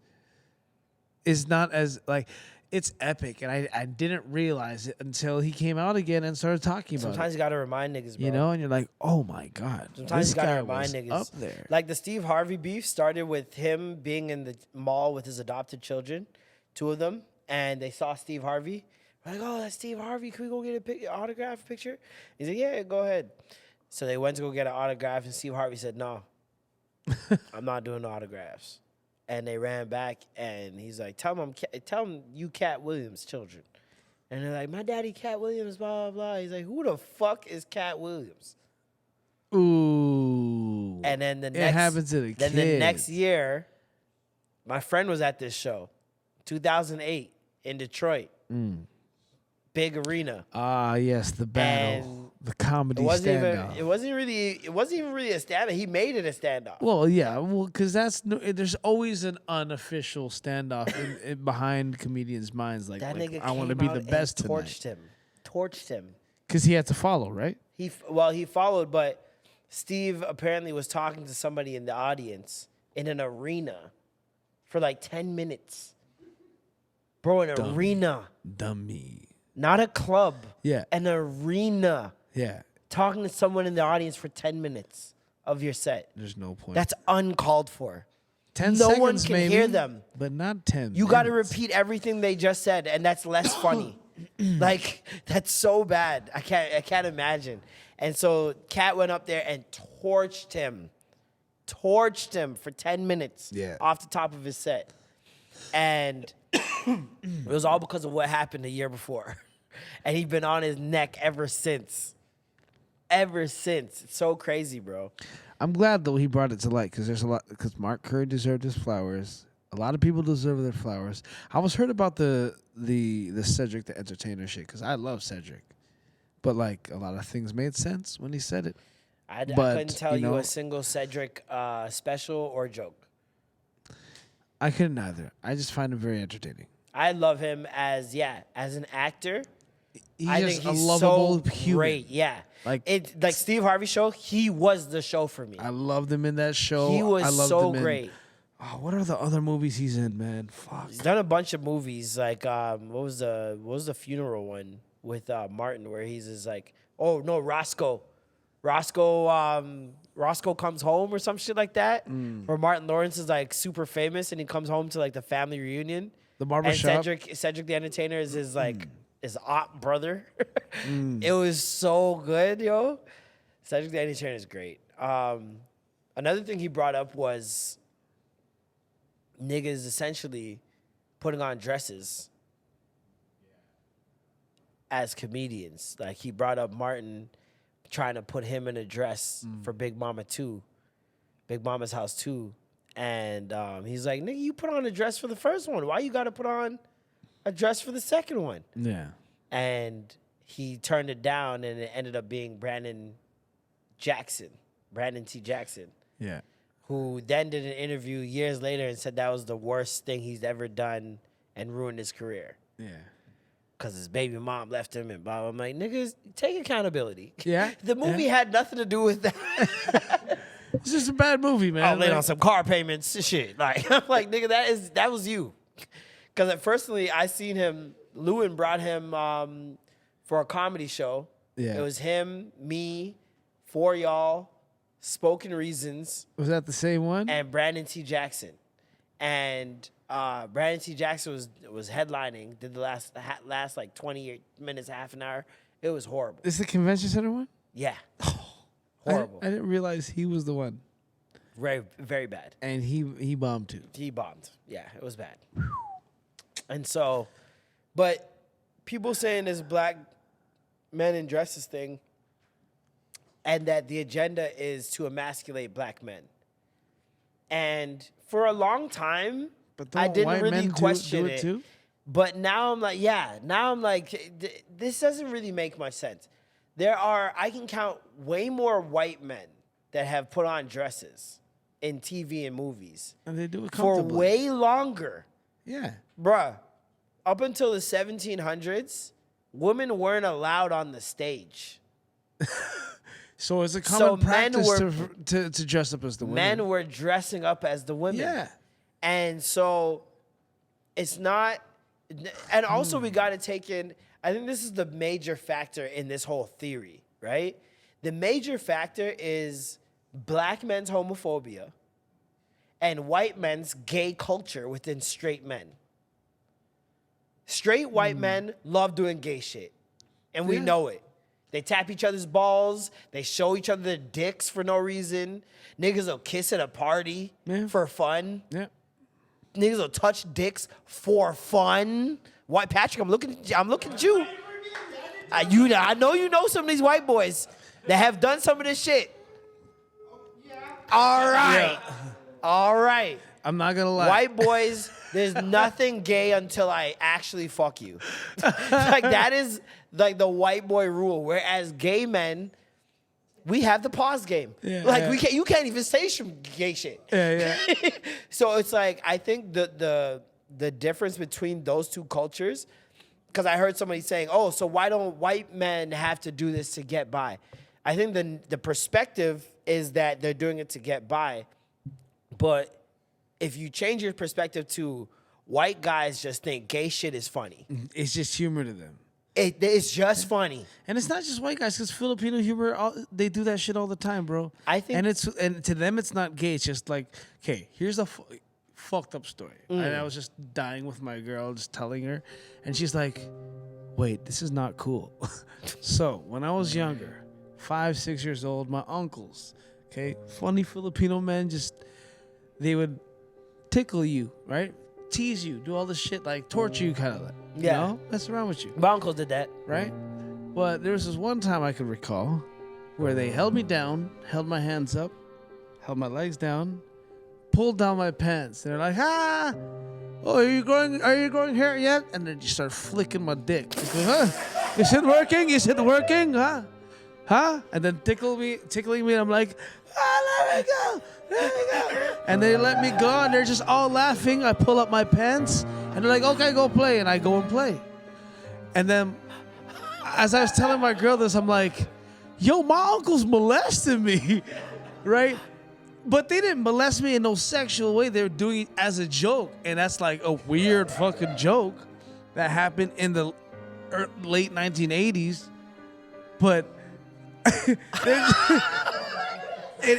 Speaker 2: not as like it's epic, and I didn't realize it until he came out again and started talking about it.
Speaker 1: Sometimes you gotta remind niggas, bro.
Speaker 2: You know, and you're like, oh my God.
Speaker 1: Sometimes
Speaker 2: this
Speaker 1: you gotta
Speaker 2: guy
Speaker 1: remind
Speaker 2: was
Speaker 1: niggas.
Speaker 2: up there.
Speaker 1: Like the Steve Harvey beef started with him being in the mall with his adopted children, 2 of them, and they saw Steve Harvey. We're like, oh, that's Steve Harvey. Can we go get an autograph picture? He's like, yeah, go ahead. So they went to go get an autograph, and Steve Harvey said, no, I'm not doing the autographs. And they ran back, and he's like, tell him you Cat Williams' children. And they're like, my daddy Cat Williams, blah, blah, blah. He's like, who the fuck is Cat Williams?
Speaker 2: Ooh.
Speaker 1: And then
Speaker 2: it happened to the kid.
Speaker 1: Then the next year, my friend was at this show, 2008 in Detroit. big arena.
Speaker 2: Yes, the battle,
Speaker 1: And
Speaker 2: the comedy
Speaker 1: It
Speaker 2: standoff.
Speaker 1: wasn't even really a standoff. He made it a standoff.
Speaker 2: Well, yeah, because there's always an unofficial standoff in behind comedians' minds. Like
Speaker 1: Nigga
Speaker 2: I want to
Speaker 1: came
Speaker 2: be the
Speaker 1: out
Speaker 2: best
Speaker 1: and
Speaker 2: tonight.
Speaker 1: torched him.
Speaker 2: Because he had to follow, right?
Speaker 1: He followed, but Steve apparently was talking to somebody in the audience in an arena for like 10 minutes. Bro, an arena.
Speaker 2: Dummy.
Speaker 1: Not a club.
Speaker 2: Yeah.
Speaker 1: An arena.
Speaker 2: Yeah.
Speaker 1: Talking to someone in the audience for 10 minutes of your set.
Speaker 2: There's no point.
Speaker 1: That's uncalled for.
Speaker 2: 10
Speaker 1: no
Speaker 2: seconds,
Speaker 1: one can
Speaker 2: maybe,
Speaker 1: hear them.
Speaker 2: But not 10
Speaker 1: You got to
Speaker 2: minutes.
Speaker 1: repeat everything they just said, and that's less funny. Like, that's so bad. I can't imagine. And so Cat went up there and torched him for 10 minutes off the top of his set. And it was all because of what happened the year before. And he's been on his neck ever since. It's so crazy, bro.
Speaker 2: I'm glad though he brought it to light because there's a lot. Because Mark Curry deserved his flowers. A lot of people deserve their flowers. I was heard about the Cedric the Entertainer shit because I love Cedric, but like a lot of things made sense when he said it.
Speaker 1: I couldn't tell you a single Cedric special or joke.
Speaker 2: I couldn't either. I just find him very entertaining.
Speaker 1: I love him as an actor.
Speaker 2: He's
Speaker 1: I
Speaker 2: just
Speaker 1: think he's
Speaker 2: a lovable
Speaker 1: so
Speaker 2: human.
Speaker 1: great. Yeah, like Steve Harvey show. He was the show for me.
Speaker 2: I loved him in that show.
Speaker 1: He was
Speaker 2: I loved
Speaker 1: so
Speaker 2: him
Speaker 1: great.
Speaker 2: What are the other movies he's in, man? Fuck.
Speaker 1: He's done a bunch of movies. Like what was the funeral one with Martin where he's just like, oh no, Roscoe Comes Home or some shit like that. Where Martin Lawrence is like super famous and he comes home to like the family reunion.
Speaker 2: The barbershop.
Speaker 1: And Cedric the Entertainer is his like his aunt brother. It was so good, yo. Cedric the Entertainer is great. Another thing he brought up was niggas essentially putting on dresses as comedians. Like he brought up Martin trying to put him in a dress for Big Mama 2, Big Mama's House 2. And he's like, nigga, you put on a dress for the first one. Why you got to put on a dress for the second one?
Speaker 2: Yeah.
Speaker 1: And he turned it down and it ended up being Brandon T. Jackson.
Speaker 2: Yeah.
Speaker 1: Who then did an interview years later and said that was the worst thing he's ever done and ruined his career.
Speaker 2: Yeah.
Speaker 1: Because his baby mom left him and blah, blah. I'm like, niggas, take accountability.
Speaker 2: Yeah.
Speaker 1: The movie had nothing to do with that.
Speaker 2: It's just a bad movie, man.
Speaker 1: I'm late on some car payments, shit. Like, I'm like, nigga, that was you. Because personally, I seen him, Lewin brought him for a comedy show.
Speaker 2: Yeah.
Speaker 1: It was him, me, 4 y'all, Spoken Reasons.
Speaker 2: Was that the same one?
Speaker 1: And Brandon T. Jackson. And Brandon T. Jackson was headlining, did the last like 20 minutes, half an hour. It was horrible.
Speaker 2: Is the convention center one?
Speaker 1: Yeah. Horrible.
Speaker 2: I didn't realize he was the one.
Speaker 1: Very, very bad.
Speaker 2: And he bombed too.
Speaker 1: He bombed. Yeah, it was bad. And so, but people saying this black men in dresses thing and that the agenda is to emasculate black men. And for a long time,
Speaker 2: But
Speaker 1: I
Speaker 2: don't
Speaker 1: didn't
Speaker 2: white
Speaker 1: really
Speaker 2: men
Speaker 1: question
Speaker 2: do it too?
Speaker 1: But now I'm like, this doesn't really make much sense. I can count way more white men that have put on dresses in TV and movies.
Speaker 2: And they do it
Speaker 1: for
Speaker 2: comfortably.
Speaker 1: way longer.
Speaker 2: Yeah.
Speaker 1: Bruh, up until the 1700s, women weren't allowed on the stage.
Speaker 2: So it's a common practice
Speaker 1: were,
Speaker 2: to dress up as the women.
Speaker 1: Men were dressing up as the women.
Speaker 2: Yeah.
Speaker 1: And so it's not, and also we got to take in, I think this is the major factor in this whole theory, right? The major factor is black men's homophobia and white men's gay culture within straight men. Straight white men love doing gay shit, and we know it. They tap each other's balls. They show each other their dicks for no reason. Niggas will kiss at a party for fun.
Speaker 2: Yeah.
Speaker 1: Niggas will touch dicks for fun. White Patrick, I'm looking at you. I know you know some of these white boys that have done some of this shit. All right.
Speaker 2: Yeah.
Speaker 1: All right.
Speaker 2: I'm not gonna lie.
Speaker 1: White boys There's nothing gay until I actually fuck you. Like that is like the white boy rule. Whereas gay men, we have the pause game.
Speaker 2: Yeah,
Speaker 1: like
Speaker 2: yeah.
Speaker 1: you can't even say some gay shit.
Speaker 2: Yeah, yeah.
Speaker 1: So it's like I think the difference between those two cultures, because I heard somebody saying, "Oh, so why don't white men have to do this to get by?" I think the perspective is that they're doing it to get by, but if you change your perspective to white guys just think gay shit is funny,
Speaker 2: It's just humor to them.
Speaker 1: it's just funny.
Speaker 2: And it's not just white guys, because Filipino humor, they do that shit all the time, bro.
Speaker 1: I think-
Speaker 2: and to them it's not gay. It's just like, okay, here's a fucked up story. And I was just dying with my girl, just telling her, and she's like, "Wait, this is not cool." So when I was younger, 5, 6 years old, my uncles, okay, funny Filipino men, they would tickle you, right? Tease you, do all this shit, like torture you, kind of like,
Speaker 1: Yeah.
Speaker 2: you know, mess around with you.
Speaker 1: My uncle did that.
Speaker 2: Right? But there was this one time I could recall where they held me down, held my hands up, held my legs down, pulled down my pants. They're like, "Ah, oh, are you growing hair yet?" And then just start flicking my dick. Just go, "Huh? Is it working? Is it working? Huh? Huh?" And then tickling me, and I'm like, "Let me go. Let me go." And they let me go, and they're just all laughing. I pull up my pants, and they're like, "Okay, go play." And I go and play. And then as I was telling my girl this, I'm like, "Yo, my uncle's molesting me," right? But they didn't molest me in no sexual way. They were doing it as a joke. And that's like a weird fucking joke that happened in the late 1980s. But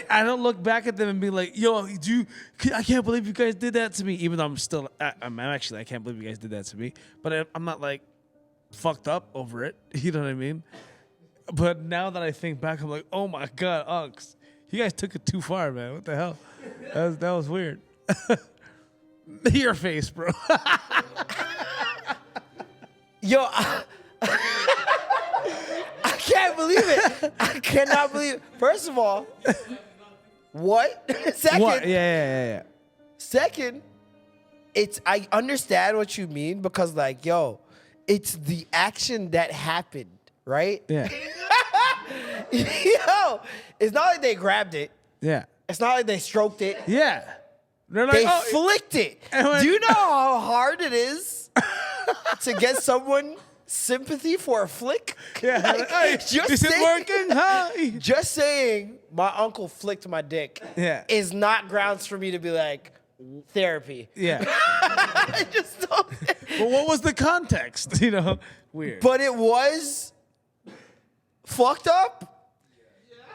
Speaker 2: I don't look back at them and be like, "Yo, I can't believe you guys did that to me." Even though I'm actually, I can't believe you guys did that to me. But I'm not like fucked up over it. You know what I mean? But now that I think back, I'm like, "Oh my God, Unks. You guys took it too far, man. What the hell? That was weird." Your face, bro.
Speaker 1: Yo, I can't believe it. I cannot believe it. First of all, what? Second,
Speaker 2: What? Yeah.
Speaker 1: Second, I understand what you mean because, like, yo, it's the action that happened, right?
Speaker 2: Yeah.
Speaker 1: Yo, it's not like they grabbed it.
Speaker 2: Yeah.
Speaker 1: It's not like they stroked it.
Speaker 2: Yeah. They're like,
Speaker 1: They
Speaker 2: "Oh,
Speaker 1: flicked it.
Speaker 2: And when-
Speaker 1: Do you know how hard it is to get someone sympathy for a flick?
Speaker 2: yeah.
Speaker 1: Like,
Speaker 2: Hey,
Speaker 1: just
Speaker 2: is it
Speaker 1: saying-
Speaker 2: working? Huh?
Speaker 1: Just saying my uncle flicked my dick
Speaker 2: Yeah.
Speaker 1: is not grounds for me to be like, therapy.
Speaker 2: Yeah.
Speaker 1: I just don't.
Speaker 2: But what was the context? You know, weird.
Speaker 1: But it was fucked up.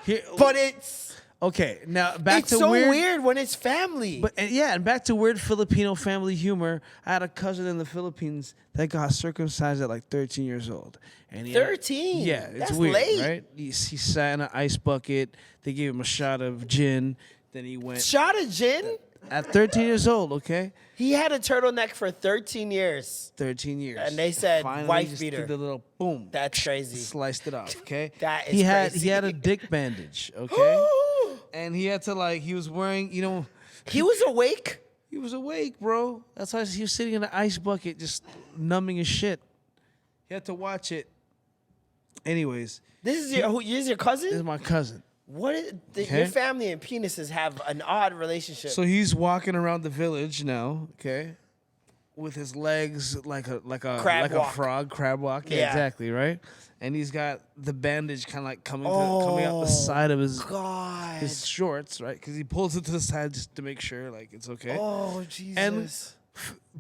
Speaker 2: Here-
Speaker 1: But it's
Speaker 2: okay, now back
Speaker 1: it's
Speaker 2: to
Speaker 1: so
Speaker 2: weird.
Speaker 1: weird when it's family.
Speaker 2: But and back to weird Filipino family humor. I had a cousin in the Philippines that got circumcised at like 13 years old. And he
Speaker 1: 13?
Speaker 2: Yeah, it's
Speaker 1: That's
Speaker 2: weird,
Speaker 1: late.
Speaker 2: right? He sat in an ice bucket. They gave him a shot of gin. Then he went
Speaker 1: Shot of gin.
Speaker 2: at 13 years old. Okay,
Speaker 1: He had a turtleneck for 13 years.
Speaker 2: 13 years.
Speaker 1: And they said
Speaker 2: Finally
Speaker 1: wife
Speaker 2: just
Speaker 1: beater.
Speaker 2: did the little boom.
Speaker 1: That's crazy.
Speaker 2: Sliced it off. Okay,
Speaker 1: That is
Speaker 2: he had
Speaker 1: crazy.
Speaker 2: a dick bandage. Okay, and he had to he was wearing
Speaker 1: He was awake.
Speaker 2: He was awake, bro. That's why he was sitting in an ice bucket just numbing his shit. He had to watch it. Anyways,
Speaker 1: This is your cousin?
Speaker 2: this is my cousin.
Speaker 1: What is
Speaker 2: Okay.
Speaker 1: your family and penises have an odd relationship?
Speaker 2: So he's walking around the village now, okay? With his legs like a
Speaker 1: Crab
Speaker 2: like
Speaker 1: walk.
Speaker 2: a frog, crab walk. Yeah,
Speaker 1: Yeah.
Speaker 2: exactly, right? And he's got the bandage kind of like coming out the side of his
Speaker 1: God.
Speaker 2: shorts, right? Because he pulls it to the side just to make sure like it's okay.
Speaker 1: Oh Jesus.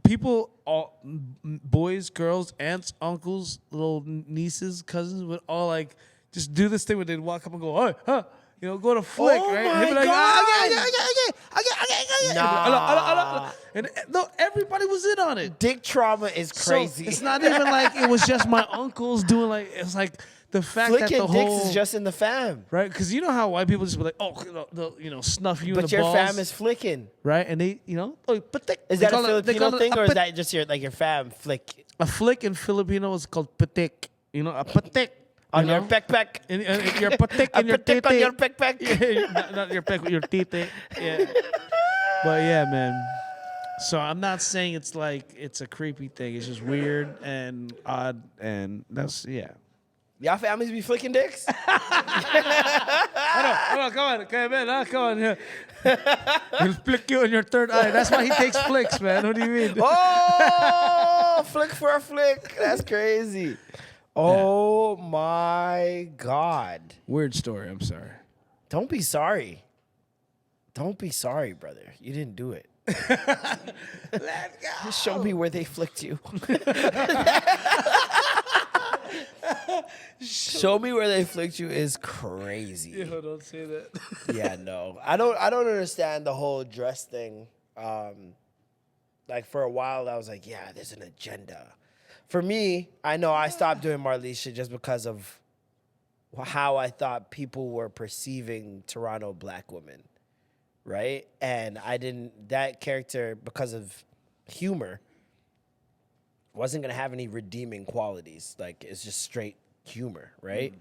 Speaker 2: People, all boys, girls, aunts, uncles, little nieces, cousins would all like just do this thing where they'd walk up and go, "Oh, huh," go to flick,
Speaker 1: Oh
Speaker 2: right?
Speaker 1: my
Speaker 2: He'd be like,
Speaker 1: God.
Speaker 2: okay.
Speaker 1: Nah.
Speaker 2: And no, everybody was in on it.
Speaker 1: Dick trauma is crazy.
Speaker 2: So it's not even like it was just my uncles doing it's like the fact that
Speaker 1: Flicking
Speaker 2: the whole
Speaker 1: dicks is just in the fam.
Speaker 2: right, because you know how white people just be like, "Oh, they'll snuff you in
Speaker 1: But
Speaker 2: the
Speaker 1: your
Speaker 2: balls,"
Speaker 1: fam is flicking.
Speaker 2: right? And they, oh, but
Speaker 1: Is that a Filipino thing or is that just your fam flick?
Speaker 2: a flick in Filipino is called patik. A patik.
Speaker 1: On your peck peck.
Speaker 2: In your patik
Speaker 1: A
Speaker 2: in your
Speaker 1: patik on
Speaker 2: tete.
Speaker 1: your peck peck.
Speaker 2: Yeah, not your peck with your tete. Yeah. But yeah, man. So I'm not saying it's like it's a creepy thing. It's just weird and odd, and that's
Speaker 1: Y'all families be flicking dicks?
Speaker 2: Hold on, come on, man, come on here. He'll flick you in your third eye. That's why he takes flicks, man. What do you mean?
Speaker 1: Oh, flick for a flick. That's crazy. Oh my God.
Speaker 2: Weird story. I'm sorry.
Speaker 1: Don't be sorry. Don't be sorry, brother. You didn't do it.
Speaker 2: Let's go.
Speaker 1: Just show me where they flicked you. Show me where they flicked you is crazy.
Speaker 2: Yo, don't say that.
Speaker 1: Yeah, no. I don't understand the whole dress thing. Like for a while I was like, yeah, there's an agenda. For me, I know I stopped doing Marlisha just because of how I thought people were perceiving Toronto black women, right? And that character, because of humor, wasn't going to have any redeeming qualities. Like, it's just straight humor, right?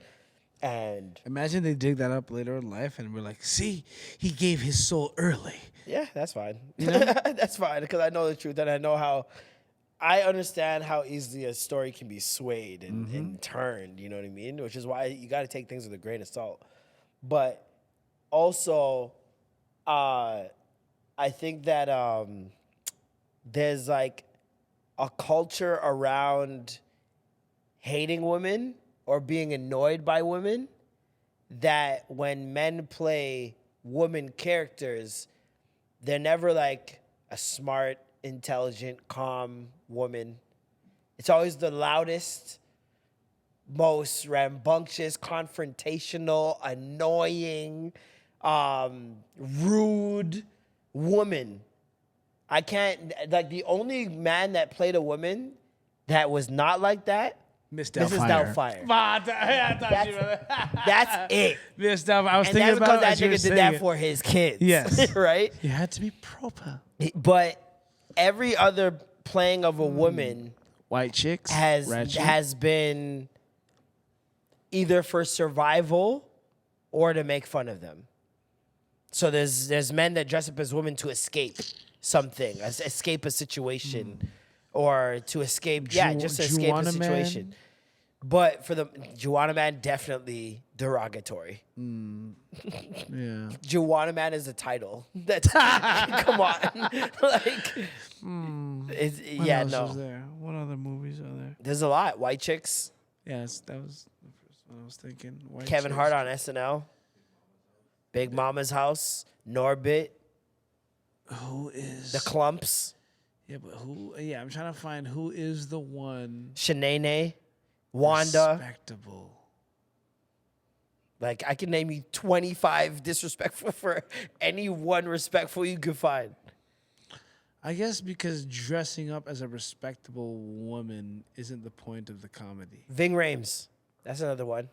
Speaker 1: And
Speaker 2: imagine they dig that up later in life and we're like, see, he gave his soul early.
Speaker 1: yeah, that's fine. That's fine, because I know the truth and I understand how easily a story can be swayed and turned, you know what I mean? Which is why you got to take things with a grain of salt. But also, I think that there's like a culture around hating women or being annoyed by women that when men play woman characters, they're never like a smart, intelligent, calm woman. It's always the loudest, most rambunctious, confrontational, annoying, rude woman. I can't, like, the only man that played a woman that was not like that, Mrs. Doubtfire. That's it.
Speaker 2: Miss Doubtfire. I was
Speaker 1: And
Speaker 2: thinking
Speaker 1: that's because
Speaker 2: about
Speaker 1: that nigga did that for his kids.
Speaker 2: Yes.
Speaker 1: Right?
Speaker 2: You had to be proper.
Speaker 1: But every other playing of a woman
Speaker 2: White chicks
Speaker 1: has been either for survival or to make fun of them. So there's men that dress up as women to escape something, escape a situation, or to escape just to escape a situation. Man. But for the Juwanna Man, definitely derogatory.
Speaker 2: Yeah,
Speaker 1: Juwanna Man is a title. That's come on, like it's,
Speaker 2: what
Speaker 1: yeah,
Speaker 2: else is there? What other movies are there?
Speaker 1: There's a lot. White Chicks.
Speaker 2: Yes, that was the first one I was thinking. White
Speaker 1: Kevin
Speaker 2: chicks.
Speaker 1: Hart on SNL. Big Mama's House. Norbit.
Speaker 2: Who is
Speaker 1: The Clumps.
Speaker 2: Yeah, but who? Yeah, I'm trying to find who is the one.
Speaker 1: Shanae. Wanda.
Speaker 2: Respectable.
Speaker 1: Like, I can name you 25 disrespectful for any one respectful you could find.
Speaker 2: I guess because dressing up as a respectable woman isn't the point of the comedy.
Speaker 1: Ving Rhames. That's another one.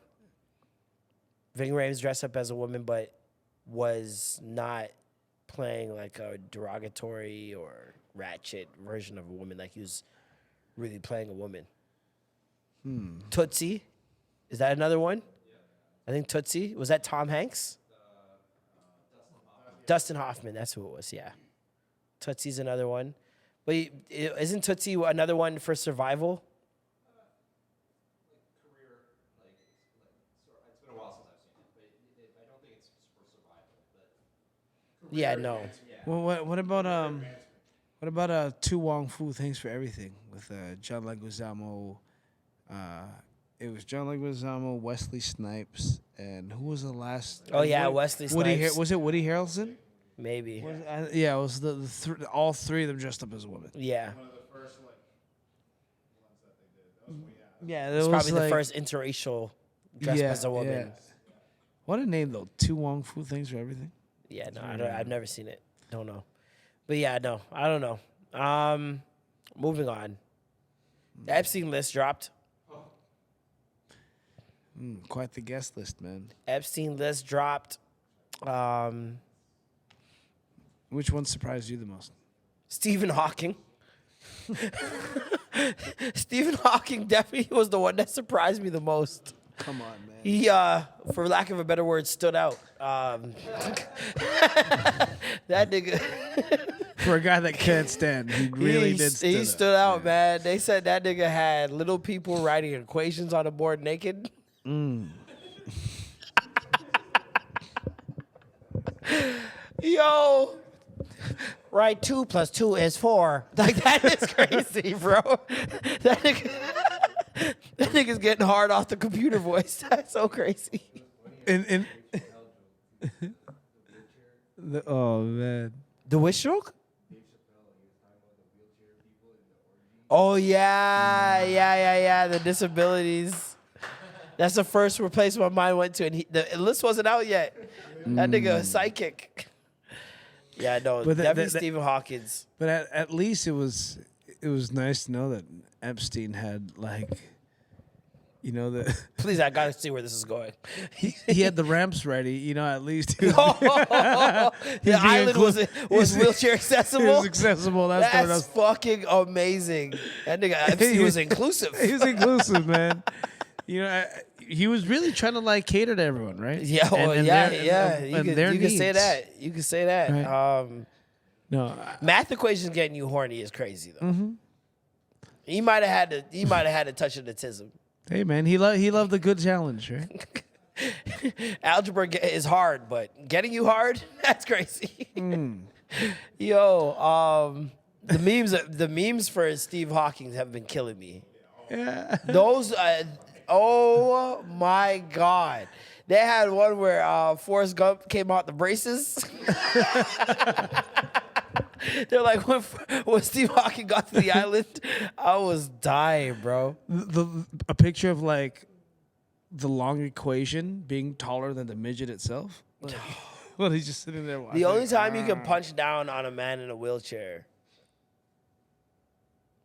Speaker 1: Ving Rhames dressed up as a woman, but was not playing like a derogatory or ratchet version of a woman. Like, he was really playing a woman. Tootsie. Is that another one? I think Tootsie. Was that Tom Hanks? Dustin Hoffman. That's who it was, yeah. Tootsie's another one. But isn't Tootsie another one for survival?
Speaker 3: It's been a while since I've seen it, but I don't think it's for survival.
Speaker 1: Yeah, no.
Speaker 2: Well, what about Tu Wong Fu? Thanks for everything with John Leguizamo. It was John Leguizamo, Wesley Snipes, and who was the last?
Speaker 1: Oh yeah, Wesley Snipes.
Speaker 2: Was it Woody Harrelson?
Speaker 1: Maybe.
Speaker 2: Yeah, it was all three of them dressed up as women.
Speaker 1: Yeah.
Speaker 3: One of the first ones that they did.
Speaker 2: Yeah,
Speaker 1: It's probably the first interracial dressed as a woman.
Speaker 2: Yeah. What a name though, Tu Wong Fu. Thanks for everything.
Speaker 1: Yeah, no, I've never seen it. Don't know. But yeah, no, I don't know. Moving on. The Epstein list dropped.
Speaker 2: Quite the guest list, man.
Speaker 1: Epstein list dropped.
Speaker 2: Which one surprised you the most?
Speaker 1: Stephen Hawking. Stephen Hawking definitely was the one that surprised me the most.
Speaker 2: Come on, man.
Speaker 1: He, for lack of a better word, stood out. That nigga.
Speaker 2: For a guy that can't stand, he really did.
Speaker 1: He stood out, man. They said that nigga had little people writing equations on the board naked. Yo, right, 2 + 2 is 4. Like, that is crazy, bro. That nigga's getting hard off the computer voice. That's so crazy.
Speaker 2: Oh man.
Speaker 1: The which stroke? Oh yeah. The disabilities. That's the first place my mind went to, and the list wasn't out yet. That nigga is psychic. Yeah, no,
Speaker 2: But
Speaker 1: definitely Stephen Hawking's.
Speaker 2: But at least it was nice to know that Epstein had like, you know, the
Speaker 1: Please, I gotta see where this is going.
Speaker 2: he had the ramps ready. You know, at least he was,
Speaker 1: The island was wheelchair accessible.
Speaker 2: It was accessible.
Speaker 1: That's fucking amazing. That nigga, he was inclusive.
Speaker 2: He was inclusive, man. You know, he was really trying to like cater to everyone, right?
Speaker 1: Yeah, You can say that. You can say that.
Speaker 2: Right. No,
Speaker 1: math equations getting you horny is crazy though. Mm-hmm. He might have had to touch of the tism.
Speaker 2: Hey man, he loved the good challenge, right?
Speaker 1: Algebra is hard, but getting you hard, that's crazy. Yo, the memes for Steve Hawking have been killing me.
Speaker 2: Yeah.
Speaker 1: Those, oh my God. They had one where Forrest Gump came out the braces. They're like, when Steve Hawking got to the island, I was dying, bro.
Speaker 2: A picture of like the long equation being taller than the midget itself. Like, well, he's just sitting there watching.
Speaker 1: The only time you can punch down on a man in a wheelchair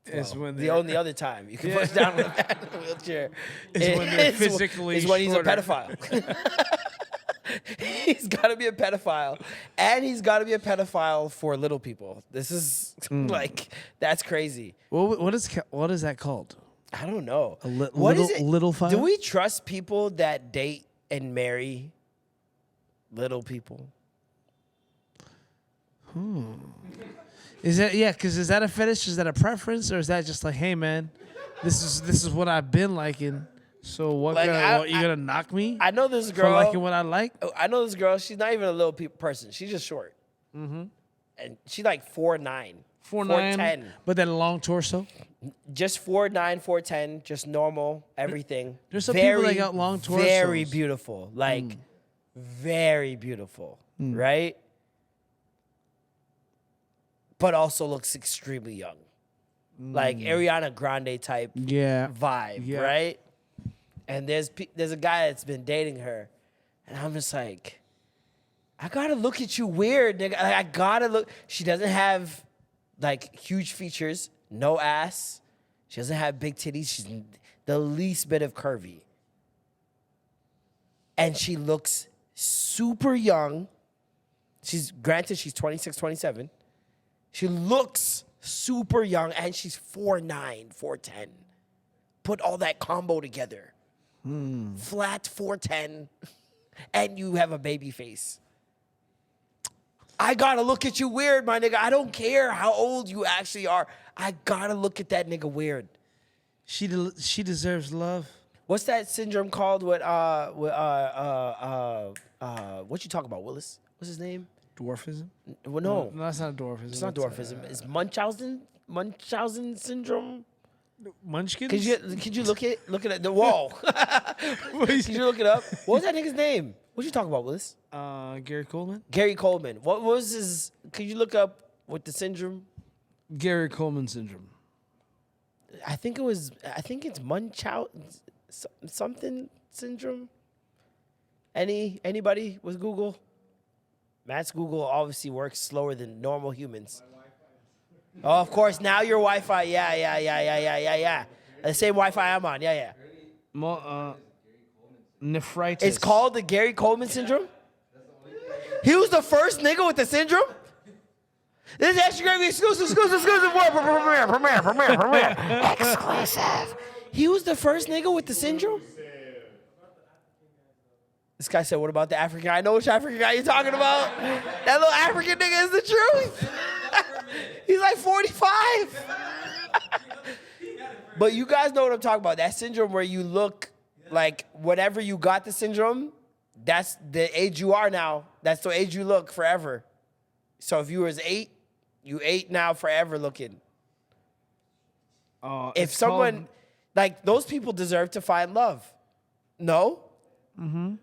Speaker 2: is when
Speaker 1: the only other time you can punch down on a man in a wheelchair
Speaker 2: is when they're physically
Speaker 1: is when he's a
Speaker 2: shorter.
Speaker 1: pedophile. He's got to be a pedophile, and he's got to be a pedophile for little people. This is like, that's crazy.
Speaker 2: What is that called?
Speaker 1: I don't know.
Speaker 2: What is it? Little file?
Speaker 1: Do we trust people that date and marry little people?
Speaker 2: Is that because is that a fetish? Is that a preference, or is that just like, hey man, this is what I've been liking? So what?
Speaker 1: Like,
Speaker 2: You gonna knock me?
Speaker 1: I know this
Speaker 2: for
Speaker 1: girl.
Speaker 2: liking what I like.
Speaker 1: I know this girl. She's not even a little person. She's just short. Mm-hmm. And she's like 4'9", 4'10",
Speaker 2: but then a long torso.
Speaker 1: just 4'9", 4'10", just normal everything.
Speaker 2: There's some people that got long torsos.
Speaker 1: Very beautiful, like very beautiful, right? But also looks extremely young, like Ariana Grande type vibe, right? And there's a guy that's been dating her, and I'm just like, I gotta look at you weird, nigga. Like, I gotta look. She doesn't have like huge features, no ass. She doesn't have big titties. She's the least bit of curvy, and she looks super young. She's 26, 27. She looks super young, and she's 4'9", 4'10". Put all that combo together. Flat 4'10", and you have a baby face. I gotta look at you weird, my nigga. I don't care how old you actually are. I gotta look at that nigga weird.
Speaker 2: She deserves love.
Speaker 1: What's that syndrome called? What you talking about, Willis? What's his name?
Speaker 2: Dwarfism?
Speaker 1: Well, no,
Speaker 2: that's not dwarfism.
Speaker 1: it's not dwarfism. It's Munchausen syndrome.
Speaker 2: Munchkins?
Speaker 1: Could you look at the wall? Could you look it up? What was that nigga's name? What you talking about, Willis?
Speaker 2: Gary Coleman?
Speaker 1: Gary Coleman. What was his? Could you look up what the syndrome?
Speaker 2: Gary Coleman syndrome.
Speaker 1: I think it's Munchausen something syndrome. Anybody with Google? Matt's Google obviously works slower than normal humans. Oh, of course. Now your Wi-Fi. Yeah. The same Wi-Fi I'm on. Yeah.
Speaker 2: Nephritis.
Speaker 1: It's called the Gary Coleman syndrome? He was the first nigga with the syndrome? This is extra gravy exclusive. Premiere. Exclusive. He was the first nigga with the syndrome? This guy said, what about the African guy? I know which African guy you're talking about. That little African nigga is the truth. He's like 45. But you guys know what I'm talking about. That syndrome where you look like whatever you got the syndrome, that's the age you are now. That's the age you look forever. So if you was 8, you 8 now forever looking. If someone, like those people deserve to find love. No? Mm-hmm.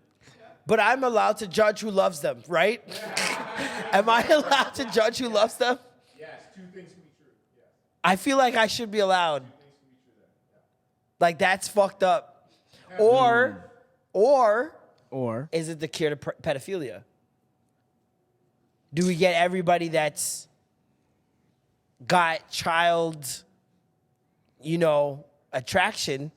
Speaker 1: But I'm allowed to judge who loves them, right? Am I allowed to judge who loves them?
Speaker 3: Yes, 2 things can be true. Yes.
Speaker 1: I feel like I should be allowed. Like that's fucked up. Or is it the cure to pedophilia? Do we get everybody that's got child, attraction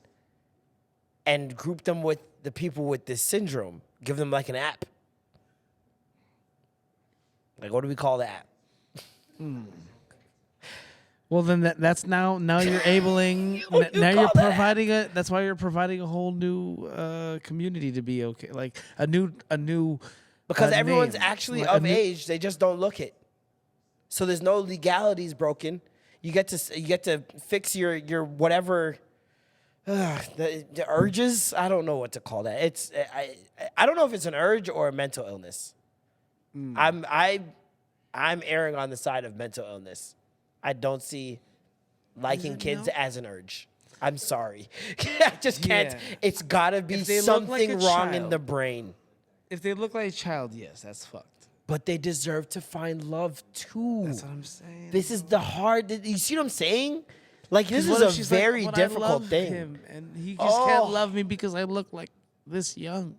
Speaker 1: and group them with the people with this syndrome? Give them like an app. Like, what do we call the app?
Speaker 2: Well, then that's now you're enabling. Now you're providing that's why you're providing a whole new community to be okay, like a new
Speaker 1: Because everyone's
Speaker 2: name.
Speaker 1: actually
Speaker 2: Like
Speaker 1: of age, they just don't look it. So there's no legalities broken. You get to fix your whatever the urges. I don't know what to call that. It's I don't know if it's an urge or a mental illness. I'm erring on the side of mental illness. I don't see liking kids as an urge. I'm sorry. I just can't.
Speaker 2: Yeah.
Speaker 1: It's gotta be
Speaker 2: If they look like
Speaker 1: something
Speaker 2: a
Speaker 1: wrong in
Speaker 2: child.
Speaker 1: the brain.
Speaker 2: If they look like a child, yes, that's fucked.
Speaker 1: But they deserve to find love too.
Speaker 2: That's what I'm saying.
Speaker 1: This is the hard. You see what I'm saying? Like this
Speaker 2: What
Speaker 1: is
Speaker 2: if
Speaker 1: a
Speaker 2: she's like,
Speaker 1: very
Speaker 2: "But I
Speaker 1: difficult
Speaker 2: love
Speaker 1: thing.
Speaker 2: him, and he just can't love me because I look like this young.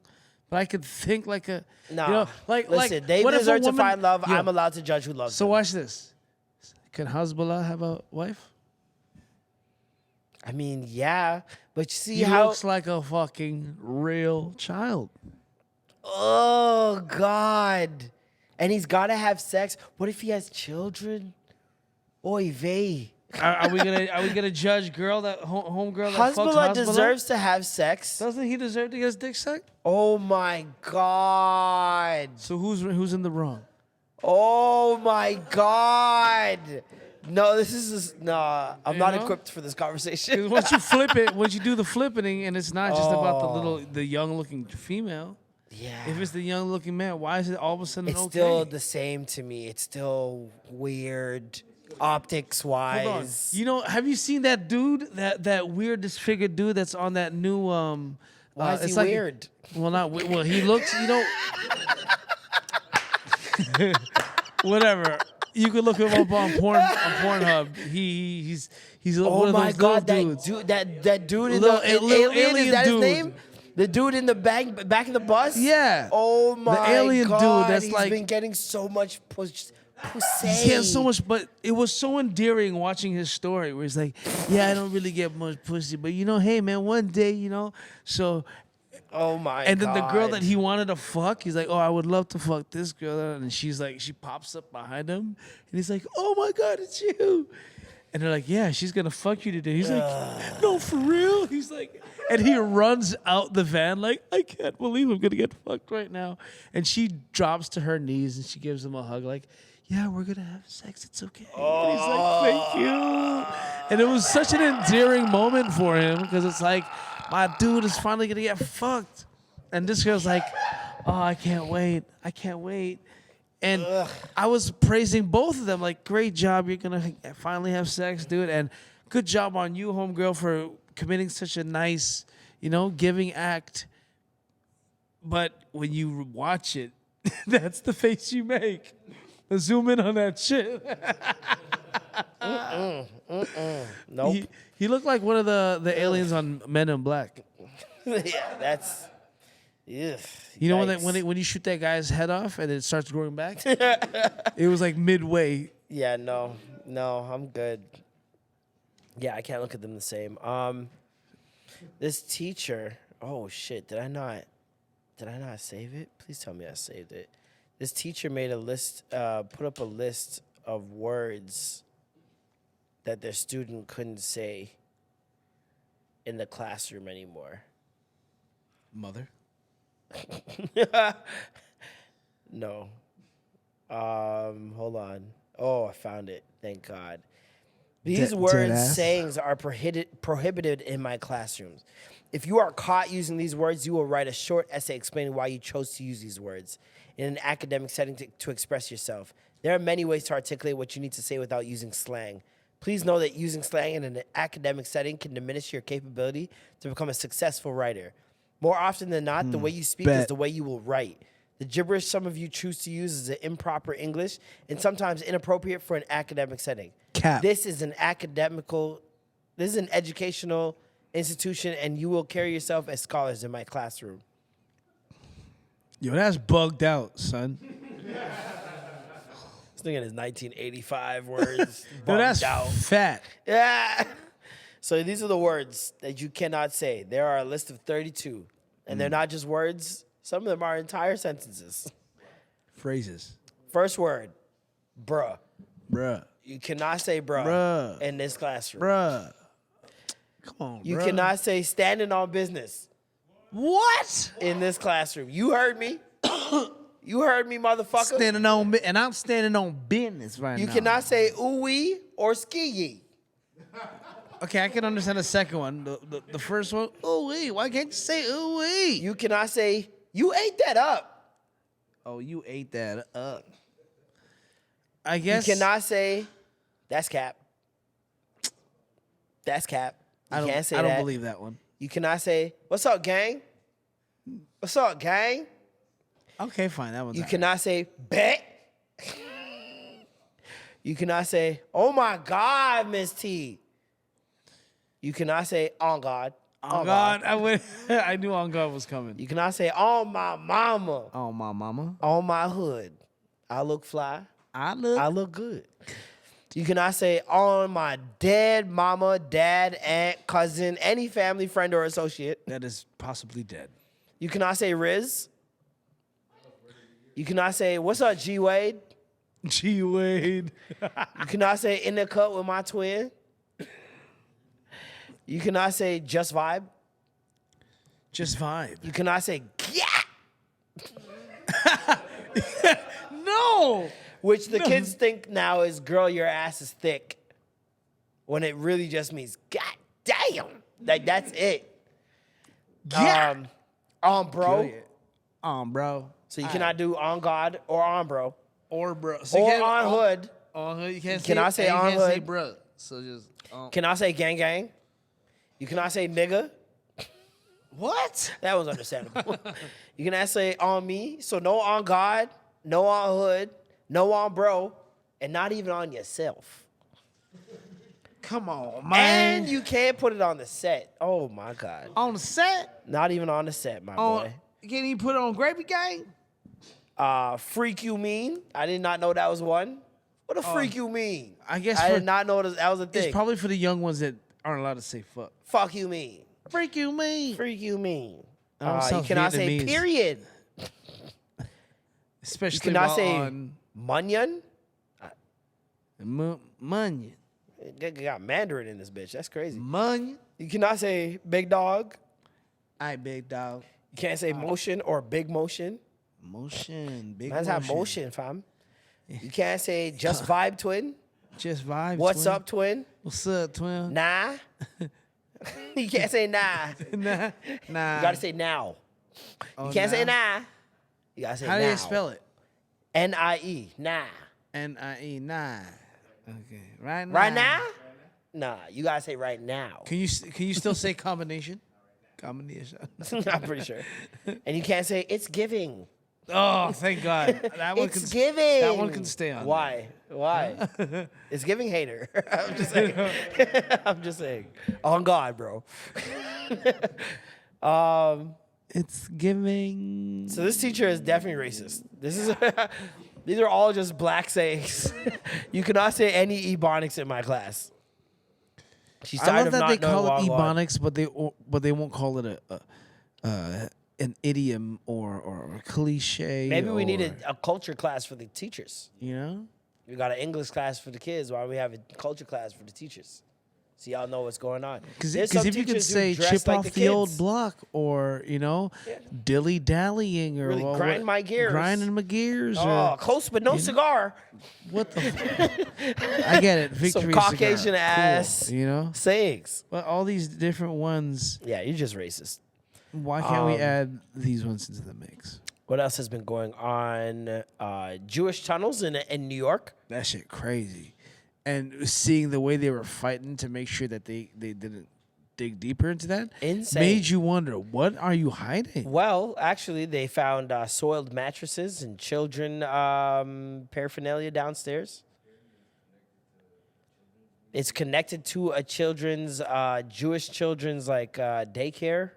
Speaker 2: But I could think like a
Speaker 1: No,
Speaker 2: like
Speaker 1: listen. They
Speaker 2: what if a
Speaker 1: deserve to
Speaker 2: woman-
Speaker 1: find love.
Speaker 2: Yo,
Speaker 1: I'm allowed to judge who loves
Speaker 2: So
Speaker 1: them.
Speaker 2: watch this. Can Hezbollah have a wife?
Speaker 1: I mean, yeah, but you see
Speaker 2: He
Speaker 1: how?
Speaker 2: looks like a fucking real child.
Speaker 1: Oh God! And he's got to have sex. What if he has children? Oy vey.
Speaker 2: Are we gonna judge girl that home girl that fucks
Speaker 1: Hezbollah
Speaker 2: Hezbollah?
Speaker 1: deserves to have sex.
Speaker 2: Doesn't he deserve to get his dick sucked?
Speaker 1: Oh my God!
Speaker 2: So who's in the wrong?
Speaker 1: Oh my God! No, this is no. I'm not
Speaker 2: know?
Speaker 1: equipped for this conversation.
Speaker 2: 'Cause once you flip it, once you do the flipping, and it's not just about the young looking female.
Speaker 1: Yeah.
Speaker 2: If it's the young looking man, why is it all of a sudden
Speaker 1: It's
Speaker 2: okay?
Speaker 1: still the same to me. It's still weird, optics wise.
Speaker 2: Hold on. You know, have you seen that dude, that weird disfigured dude that's on that new
Speaker 1: Why is he
Speaker 2: it's like-
Speaker 1: weird?
Speaker 2: Well, not well. He looks, whatever. You could look him up on Pornhub. He's
Speaker 1: Oh
Speaker 2: one of
Speaker 1: my
Speaker 2: those
Speaker 1: God,
Speaker 2: little
Speaker 1: that
Speaker 2: dudes.
Speaker 1: dude, that dude in
Speaker 2: Little-
Speaker 1: the
Speaker 2: little
Speaker 1: alien, is
Speaker 2: alien
Speaker 1: that
Speaker 2: dude.
Speaker 1: his name? The dude in the back in the bus?
Speaker 2: Yeah.
Speaker 1: Oh my
Speaker 2: alien dude
Speaker 1: God,
Speaker 2: that's
Speaker 1: he's
Speaker 2: like-
Speaker 1: been getting so much pussy.
Speaker 2: He has so much, but it was so endearing watching his story where he's like, yeah, I don't really get much pussy, but hey man, one day, so.
Speaker 1: Oh my God.
Speaker 2: And then the girl that he wanted to fuck, he's like, oh, I would love to fuck this girl. And she's like, she pops up behind him. And he's like, oh my God, it's you. And they're like, yeah, she's going to fuck you today. He's like, no, for real? He's like, and he runs out the van like, I can't believe I'm going to get fucked right now. And she drops to her knees and she gives him a hug like, yeah, we're going to have sex. It's okay. And he's like, thank you. And it was such an endearing moment for him because it's like, my dude is finally going to get fucked. And this girl's like, oh, I can't wait. I can't wait. And I was praising both of them. Like, great job. You're going to finally have sex, dude. And good job on you, homegirl, for committing such a nice, giving act. But when you watch it, that's the face you make. Zoom in on that shit.
Speaker 1: Nope.
Speaker 2: He looked like one of the aliens on Men in Black.
Speaker 1: Yeah, that's. Ugh,
Speaker 2: You know
Speaker 1: yikes.
Speaker 2: when you shoot that guy's head off and it starts growing back? It was like midway.
Speaker 1: Yeah, no, I'm good. Yeah, I can't look at them the same. This teacher. Oh shit! Did I not save it? Please tell me I saved it. This teacher made a list. Put up a list of words that their student couldn't say in the classroom anymore.
Speaker 2: Mother.
Speaker 1: No. Hold on. Oh, I found it. Thank God. These
Speaker 2: Dead
Speaker 1: words,
Speaker 2: ass.
Speaker 1: sayings are prohibited in my classrooms. If you are caught using these words, you will write a short essay explaining why you chose to use these words in an academic setting to express yourself. There are many ways to articulate what you need to say without using slang. Please know that using slang in an academic setting can diminish your capability to become a successful writer. More often than not, the way you speak is
Speaker 2: bet.
Speaker 1: the way you will write. The gibberish some of you choose to use is an improper English and sometimes inappropriate for an academic setting.
Speaker 2: Cap.
Speaker 1: This is an educational institution, and you will carry yourself as scholars in my classroom.
Speaker 2: Yo, that's bugged out, son.
Speaker 1: This nigga is 1985 words.
Speaker 2: Yo,
Speaker 1: bugged
Speaker 2: that's
Speaker 1: out.
Speaker 2: fat.
Speaker 1: Yeah. So these are the words that you cannot say. There are a list of 32, and they're not just words. Some of them are entire sentences.
Speaker 2: Phrases.
Speaker 1: First word, bruh.
Speaker 2: Bruh.
Speaker 1: You cannot say bruh,
Speaker 2: Bruh.
Speaker 1: in this classroom.
Speaker 2: Bruh. Come on,
Speaker 1: You
Speaker 2: bruh.
Speaker 1: cannot say standing on business
Speaker 2: What?
Speaker 1: in this classroom. You heard me. You heard me, motherfucker.
Speaker 2: Standing on, and I'm standing on business right
Speaker 1: You
Speaker 2: now.
Speaker 1: cannot say ooh-wee or ski-yee.
Speaker 2: Okay, I can understand the second one. The first one, ooh-wee. Why can't you say ooh-wee?
Speaker 1: You cannot say, you ate that up.
Speaker 2: Oh, you ate that up. I guess.
Speaker 1: You cannot say, that's cap. That's cap. You can't say
Speaker 2: I don't
Speaker 1: that.
Speaker 2: believe that one.
Speaker 1: You cannot say, what's up, gang? What's up, gang?
Speaker 2: Okay, fine. That one's
Speaker 1: You
Speaker 2: all right.
Speaker 1: cannot say, bet. You cannot say, oh my God, Miss T. You cannot say, on God.
Speaker 2: On God, I went. I knew on God was coming.
Speaker 1: You cannot say, on my mama.
Speaker 2: Oh, my mama.
Speaker 1: On my hood. I look fly.
Speaker 2: I look.
Speaker 1: Good. You cannot say on my dead mama, dad, aunt, cousin, any family, friend, or associate.
Speaker 2: That is possibly dead.
Speaker 1: You cannot say Riz. You cannot say, what's up, G Wade?
Speaker 2: G Wade.
Speaker 1: You cannot say in the cut with my twin. You cannot say just vibe.
Speaker 2: Just vibe.
Speaker 1: You cannot say yeah,
Speaker 2: No.
Speaker 1: which the kids think now is girl, your ass is thick. When it really just means God damn. Like that's it.
Speaker 2: Yeah.
Speaker 1: Bro.
Speaker 2: Bro.
Speaker 1: So you cannot do on God or on bro.
Speaker 2: Or bro. So
Speaker 1: Or on hood.
Speaker 2: On hood. You can't say.
Speaker 1: Cannot say
Speaker 2: and you
Speaker 1: on
Speaker 2: can't say
Speaker 1: hood.
Speaker 2: bro. So just.
Speaker 1: Cannot say gang gang. You cannot say nigga.
Speaker 2: What?
Speaker 1: That was understandable. You cannot say on me. So no on God, no on hood, no on bro, and not even on yourself.
Speaker 2: Come on, man.
Speaker 1: And you can't put it on the set. Oh my God.
Speaker 2: On the set.
Speaker 1: Not even on the set, my
Speaker 2: On.
Speaker 1: boy.
Speaker 2: You can't even put it on Gravy Gang.
Speaker 1: Freak you mean? I did not know that was one. What a freak you mean?
Speaker 2: I guess
Speaker 1: I
Speaker 2: for-
Speaker 1: did not know that was a thing.
Speaker 2: It's probably for the young ones that aren't allowed to say fuck.
Speaker 1: Fuck you mean?
Speaker 2: Freak you mean.
Speaker 1: Freak you mean?
Speaker 2: Oh,
Speaker 1: You
Speaker 2: sounds
Speaker 1: cannot say
Speaker 2: Vietnamese.
Speaker 1: period.
Speaker 2: Especially
Speaker 1: You cannot
Speaker 2: while
Speaker 1: say
Speaker 2: on
Speaker 1: munyon.
Speaker 2: Munyon.
Speaker 1: Got Mandarin in this bitch. That's crazy.
Speaker 2: Munyon.
Speaker 1: You cannot say big dog.
Speaker 2: Aight, big dog.
Speaker 1: You can't say motion or big motion.
Speaker 2: Motion. Big
Speaker 1: Man's have motion, fam. You can't say just vibe twin.
Speaker 2: Just vibes.
Speaker 1: What's
Speaker 2: twin.
Speaker 1: up, twin?
Speaker 2: What's up, twin?
Speaker 1: Nah. You can't say nah.
Speaker 2: Nah.
Speaker 1: You gotta say now.
Speaker 2: Oh,
Speaker 1: You can't say
Speaker 2: nah.
Speaker 1: nah. You gotta say
Speaker 2: How
Speaker 1: now.
Speaker 2: do you spell it?
Speaker 1: N-I-E. Nah.
Speaker 2: N-I-E, nah. Okay. Right now.
Speaker 1: Right now? Nah. You gotta say right now.
Speaker 2: Can you still say combination? Combination.
Speaker 1: I'm pretty sure. And you can't say it's giving.
Speaker 2: Oh, thank God. That one
Speaker 1: It's
Speaker 2: can,
Speaker 1: giving.
Speaker 2: That one can stay on.
Speaker 1: Why? Why? It's giving hater. I'm just saying. I'm just saying. On God, bro.
Speaker 2: It's giving.
Speaker 1: So this teacher is definitely racist. This is these are all just black sayings. You cannot say any ebonics in my class. She's
Speaker 2: I
Speaker 1: tired
Speaker 2: love
Speaker 1: of
Speaker 2: that
Speaker 1: not
Speaker 2: they
Speaker 1: knowing
Speaker 2: call it
Speaker 1: Wagwan.
Speaker 2: ebonics, but they won't call it an idiom or a cliche.
Speaker 1: Maybe we
Speaker 2: or,
Speaker 1: need a culture class for the teachers.
Speaker 2: You know.
Speaker 1: We got an English class for the kids while we have a culture class for the teachers. so y'all know what's going on.
Speaker 2: Because
Speaker 1: There's some
Speaker 2: if you could
Speaker 1: teachers who
Speaker 2: say
Speaker 1: dress
Speaker 2: chip
Speaker 1: like
Speaker 2: off
Speaker 1: the
Speaker 2: the old
Speaker 1: kids.
Speaker 2: block, or dilly dallying, or
Speaker 1: Really grind my gears.
Speaker 2: grinding my gears,
Speaker 1: Oh,
Speaker 2: or
Speaker 1: close but no cigar.
Speaker 2: what the. I get it. Victory
Speaker 1: Some
Speaker 2: cigar.
Speaker 1: Caucasian
Speaker 2: Cool,
Speaker 1: ass
Speaker 2: sayings. But all these different ones.
Speaker 1: Yeah, you're just racist.
Speaker 2: Why can't we add these ones into the mix?
Speaker 1: What else has been going on? Jewish tunnels in New York.
Speaker 2: That shit crazy. And seeing the way they were fighting to make sure that they didn't dig deeper into that
Speaker 1: Insane.
Speaker 2: made you wonder, what are you hiding?
Speaker 1: Well, actually, they found soiled mattresses and children paraphernalia downstairs. It's connected to a children's Jewish children's daycare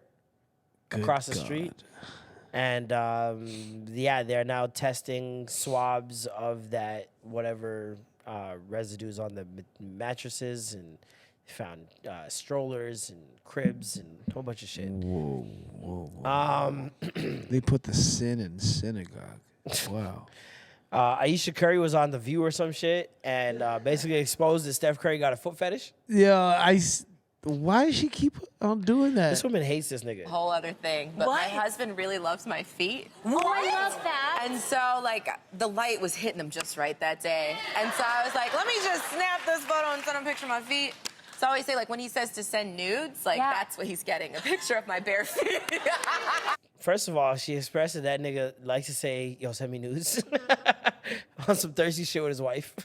Speaker 1: across the street. And they're now testing swabs of that whatever residues on the mattresses, and found strollers and cribs and a whole bunch of shit.
Speaker 2: Whoa. They put the sin in synagogue. Wow.
Speaker 1: Aisha Curry was on The View or some shit, and basically exposed that Steph Curry got a foot fetish.
Speaker 2: Yeah, why does she keep on doing that?
Speaker 1: This woman hates this nigga.
Speaker 4: Whole other thing, but my husband really loves my feet.
Speaker 5: Oh, I love that.
Speaker 4: And so, the light was hitting him just right that day. And so I was like, let me just snap this photo and send him a picture of my feet. So I always say, when he says to send nudes, that's what he's getting, a picture of my bare feet.
Speaker 1: First of all, she expressed that nigga likes to say, yo, send me nudes. On some thirsty shit with his wife.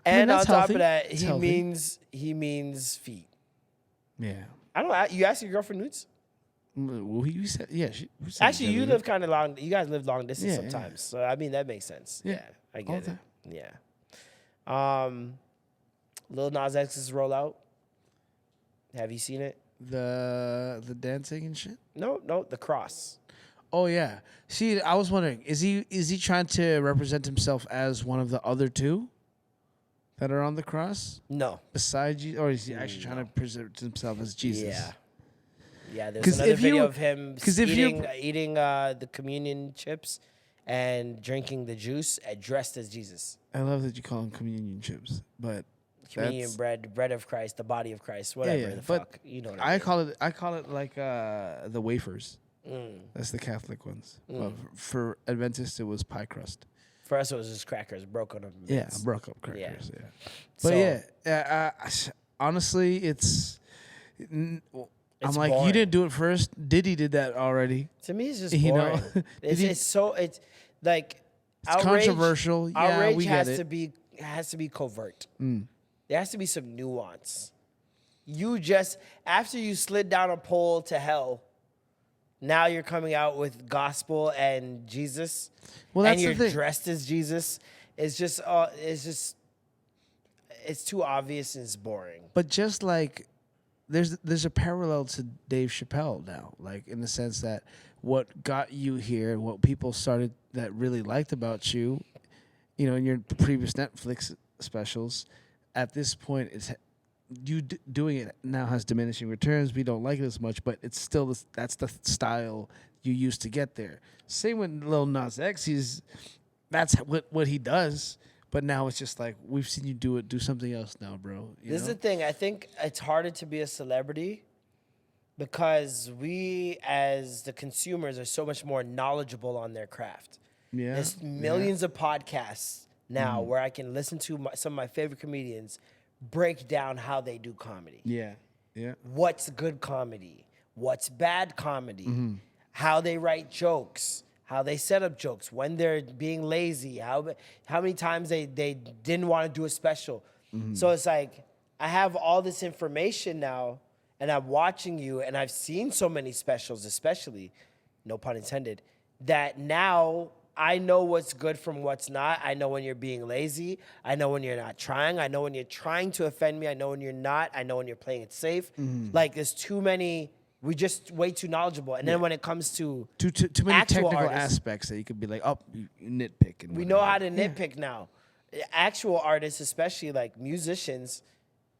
Speaker 1: And on
Speaker 2: that's
Speaker 1: top
Speaker 2: healthy.
Speaker 1: of that,
Speaker 2: It's
Speaker 1: he
Speaker 2: healthy.
Speaker 1: means feet.
Speaker 2: Yeah.
Speaker 1: I don't. You ask your girlfriend nudes?
Speaker 2: Well, you said, yeah. We said
Speaker 1: Actually, you
Speaker 2: together.
Speaker 1: live kind of long. You guys live long distance
Speaker 2: Yeah,
Speaker 1: sometimes, so I mean that makes sense.
Speaker 2: Yeah.
Speaker 1: Yeah, I
Speaker 2: All
Speaker 1: get
Speaker 2: the
Speaker 1: it. Yeah. Lil Nas X's rollout. Have you seen it?
Speaker 2: the dancing and shit.
Speaker 1: No, the cross.
Speaker 2: Oh yeah. See, I was wondering, is he trying to represent himself as one of the other two that are on the cross
Speaker 1: No.
Speaker 2: besides you, or is he actually trying to present himself as Jesus?
Speaker 1: Yeah. Yeah, there's
Speaker 2: 'Cause
Speaker 1: another
Speaker 2: if you-
Speaker 1: video of him
Speaker 2: 'cause if you-
Speaker 1: eating the communion chips and drinking the juice dressed as Jesus.
Speaker 2: I love that you call them communion chips, but
Speaker 1: Communion bread of Christ, the body of Christ, whatever the
Speaker 2: but
Speaker 1: fuck. You know what I mean.
Speaker 2: I call it like the wafers. That's the Catholic ones. But for Adventists, it was pie crust.
Speaker 1: For us, it was just crackers broken up.
Speaker 2: Yeah, broke up crackers. Yeah,
Speaker 1: So-
Speaker 2: but honestly, it's. I'm
Speaker 1: It's
Speaker 2: like, you
Speaker 1: boring.
Speaker 2: didn't do it first. Diddy did that already.
Speaker 1: To me, it's just
Speaker 2: You know?
Speaker 1: boring.
Speaker 2: Did he-
Speaker 1: it's like
Speaker 2: It's
Speaker 1: outrage,
Speaker 2: controversial. Yeah,
Speaker 1: Outrage
Speaker 2: we
Speaker 1: has
Speaker 2: get
Speaker 1: to
Speaker 2: it.
Speaker 1: be covert. There has to be some nuance. You just after you slid down a pole to hell, now you're coming out with gospel and Jesus,
Speaker 2: Well, that's
Speaker 1: and you're
Speaker 2: the thing.
Speaker 1: dressed as Jesus. It's too obvious and it's boring.
Speaker 2: But just like there's a parallel to Dave Chappelle now, like in the sense that what got you here, what people started that really liked about you, in your previous Netflix specials, at this point, it's doing it now has diminishing returns. We don't like it as much, but it's still that's the style you used to get there. Same with Lil Nas X, that's what he does. But now it's just like, we've seen you do something else now, bro.
Speaker 1: This is the thing. I think it's harder to be a celebrity because we, as the consumers, are so much more knowledgeable on their craft.
Speaker 2: Yeah.
Speaker 1: There's millions of podcasts now where I can listen to some of my favorite comedians break down how they do comedy.
Speaker 2: Yeah. Yeah.
Speaker 1: What's good comedy? What's bad comedy? How they write jokes? How they set up jokes? When they're being lazy? How many times they didn't want to do a special? So it's like I have all this information now, and I'm watching you, and I've seen so many specials, especially, no pun intended, that now I know what's good from what's not. I know when you're being lazy. I know when you're not trying. I know when you're trying to offend me. I know when you're not. I know when you're playing it safe. Like, there's too many. We're just way too knowledgeable. And then when it comes to
Speaker 2: Too many
Speaker 1: actual
Speaker 2: technical
Speaker 1: artists,
Speaker 2: aspects that you could be like, you nitpick. And
Speaker 1: we know how
Speaker 2: whatnot.
Speaker 1: to nitpick now. Actual artists, especially like musicians,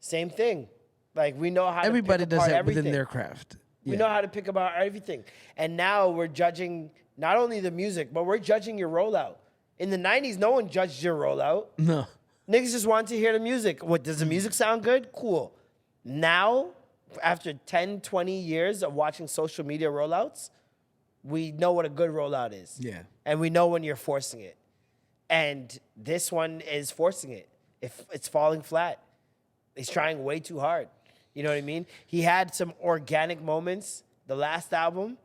Speaker 1: same thing. Like, we know how
Speaker 2: Everybody
Speaker 1: to pick
Speaker 2: does
Speaker 1: apart
Speaker 2: that
Speaker 1: everything.
Speaker 2: within their craft.
Speaker 1: We know how to pick about everything. And now we're judging not only the music, but we're judging your rollout. In the 90s, no one judged your rollout.
Speaker 2: No.
Speaker 1: Niggas just wanted to hear the music. What, does the music sound good? Cool. Now, after 10, 20 years of watching social media rollouts, we know what a good rollout is.
Speaker 2: Yeah.
Speaker 1: And we know when you're forcing it. And this one is forcing it. If it's falling flat. He's trying way too hard. You know what I mean? He had some organic moments, the last album,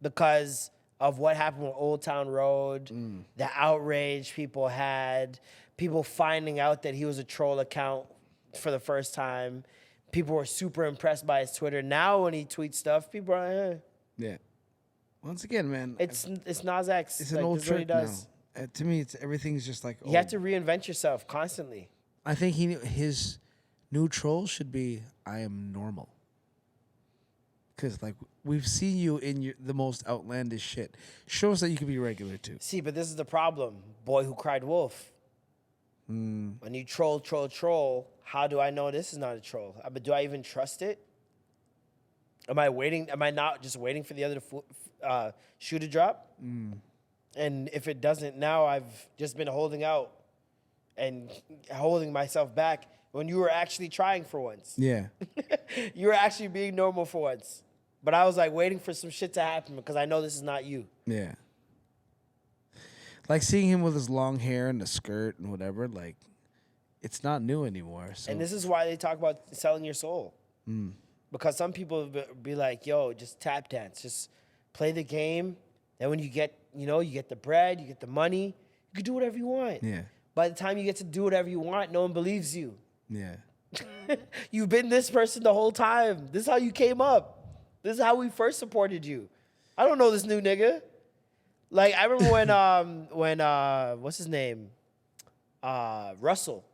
Speaker 1: because of what happened with Old Town Road, the outrage people had, people finding out that he was a troll account for the first time. People were super impressed by his Twitter. Now when he tweets stuff, people are,
Speaker 2: Yeah. Once again, man,
Speaker 1: It's Nas X.
Speaker 2: it's an old
Speaker 1: this is what he
Speaker 2: trick now.
Speaker 1: does.
Speaker 2: To me, it's everything's just like
Speaker 1: You have to reinvent yourself constantly.
Speaker 2: I think his new troll should be I am normal. Because like we've seen you in the most outlandish shit. Show us that you can be regular too.
Speaker 1: See, but this is the problem. Boy who cried wolf. When you troll, how do I know this is not a troll? But do I even trust it? Am I waiting? Am I not just waiting for the other shoe to drop? And if it doesn't, now I've just been holding out and holding myself back when you were actually trying for once.
Speaker 2: Yeah.
Speaker 1: You were actually being normal for once. But I was like waiting for some shit to happen because I know this is not you.
Speaker 2: Yeah. Like seeing him with his long hair and the skirt and whatever, like it's not new anymore. So
Speaker 1: And this is why they talk about selling your soul. Because some people be like, yo, just tap dance. Just play the game. Then when you get, you get the bread, you get the money, you can do whatever you want.
Speaker 2: Yeah.
Speaker 1: By the time you get to do whatever you want, no one believes you.
Speaker 2: Yeah.
Speaker 1: You've been this person the whole time. This is how you came up. This is how we first supported you. I don't know this new nigga. Like, I remember when what's his name? Russell.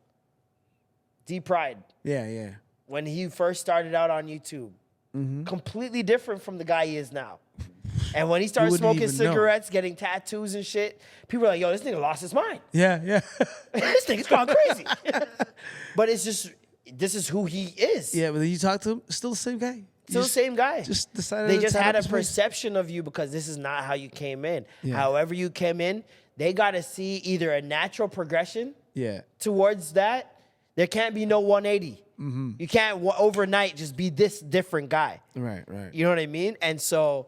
Speaker 1: D Pride.
Speaker 2: Yeah, yeah.
Speaker 1: When he first started out on YouTube. Completely different from the guy he is now. And when he started
Speaker 2: wouldn't
Speaker 1: smoking
Speaker 2: even know.
Speaker 1: cigarettes, getting tattoos and shit, people are like, yo, this nigga lost his mind.
Speaker 2: Yeah, yeah.
Speaker 1: This nigga's gone crazy. But it's just, this is who he is.
Speaker 2: Yeah, but then you talk to him, still the same guy.
Speaker 1: Still the same guy.
Speaker 2: Just decided
Speaker 1: They
Speaker 2: to
Speaker 1: just
Speaker 2: tat
Speaker 1: had
Speaker 2: up
Speaker 1: a
Speaker 2: his face.
Speaker 1: perception of you because this is not how you came in.
Speaker 2: Yeah.
Speaker 1: However you came in, they got to see either a natural progression
Speaker 2: Yeah.
Speaker 1: towards that. There can't be no 180. You can't overnight just be this different guy.
Speaker 2: Right, right.
Speaker 1: You know what I mean? And so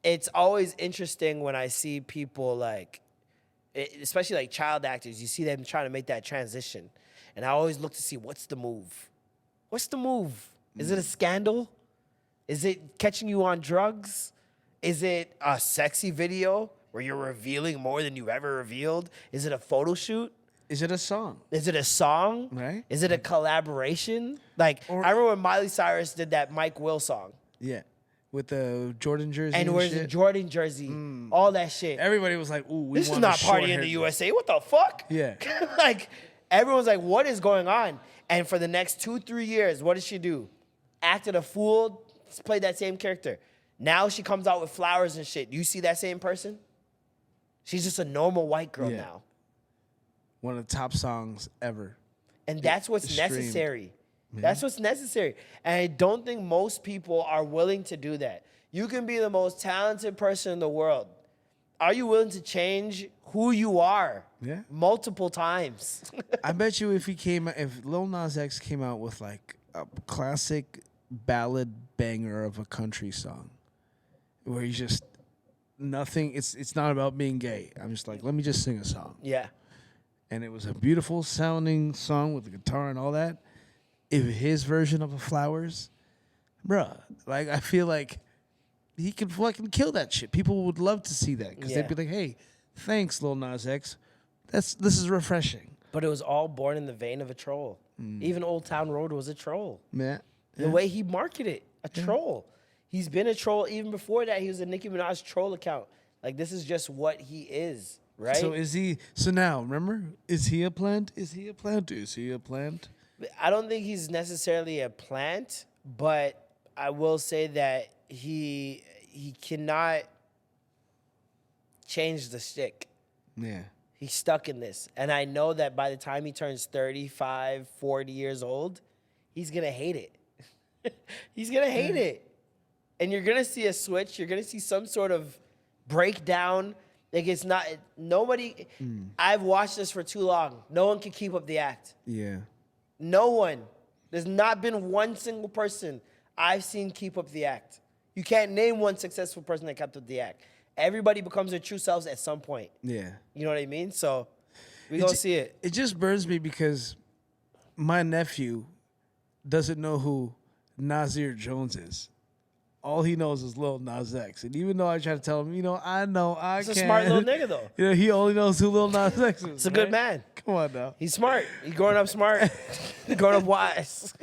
Speaker 1: it's always interesting when I see people like, especially like child actors, you see them trying to make that transition. And I always look to see what's the move. What's the move? Is it a scandal? Is it catching you on drugs? Is it a sexy video where you're revealing more than you've ever revealed? Is it a photo shoot?
Speaker 2: Is it a song?
Speaker 1: Is it a song?
Speaker 2: Right.
Speaker 1: Is it a collaboration? Like, I remember when Miley Cyrus did that Mike Will song.
Speaker 2: Yeah. With the Jordan jersey.
Speaker 1: And wears a
Speaker 2: shit.
Speaker 1: Jordan jersey. All that shit.
Speaker 2: Everybody was like, ooh, we
Speaker 1: This is
Speaker 2: want
Speaker 1: not
Speaker 2: a short
Speaker 1: party in
Speaker 2: hair
Speaker 1: the
Speaker 2: girl.
Speaker 1: USA. What the fuck?
Speaker 2: Yeah.
Speaker 1: Like, everyone's like, what is going on? And for the next 2-3 years, what does she do? Acted a fool, played that same character. Now she comes out with flowers and shit. Do you see that same person? She's just a normal white girl
Speaker 2: Yeah.
Speaker 1: now.
Speaker 2: One of the top songs ever.
Speaker 1: And that's what's
Speaker 2: Streamed.
Speaker 1: necessary. That's what's necessary. And I don't think most people are willing to do that. You can be the most talented person in the world. Are you willing to change who you are
Speaker 2: Yeah.
Speaker 1: multiple times?
Speaker 2: I bet you if Lil Nas X came out with like a classic ballad banger of a country song where he's just nothing, it's not about being gay. I'm just like, let me just sing a song.
Speaker 1: Yeah.
Speaker 2: And it was a beautiful sounding song with the guitar and all that. If his version of the Flowers, bruh, like I feel like he could fucking kill that shit. People would love to see that because
Speaker 1: Yeah.
Speaker 2: they'd be like, hey, thanks, Lil Nas X. This is refreshing.
Speaker 1: But it was all born in the vein of a troll. Even Old Town Road was a troll.
Speaker 2: Yeah.
Speaker 1: The way he marketed it, a troll. He's been a troll even before that. He was a Nicki Minaj troll account. Like, this is just what he is, right?
Speaker 2: So now, remember, is he a plant? Is he a plant? Is he a plant?
Speaker 1: I don't think he's necessarily a plant, but I will say that he cannot change the stick.
Speaker 2: Yeah.
Speaker 1: He's stuck in this. And I know that by the time he turns 35, 40 years old, he's going to hate it. He's going to hate it. And you're going to see a switch. You're going to see some sort of breakdown. Like, it's not, nobody, I've watched this for too long. No one can keep up the act.
Speaker 2: Yeah.
Speaker 1: No one. There's not been one single person I've seen keep up the act. You can't name one successful person that kept up the act. Everybody becomes their true selves at some point.
Speaker 2: Yeah.
Speaker 1: You know what I mean? So we gonna see it.
Speaker 2: It just burns me because my nephew doesn't know who Nasir Jones is. All he knows is Lil Nas X. And even though I try to tell him, I know I
Speaker 1: He's
Speaker 2: can.
Speaker 1: a smart little nigga though.
Speaker 2: He only knows who Lil Nas X is.
Speaker 1: He's a good man.
Speaker 2: Come on now.
Speaker 1: He's smart. He's growing up smart. Growing up wise.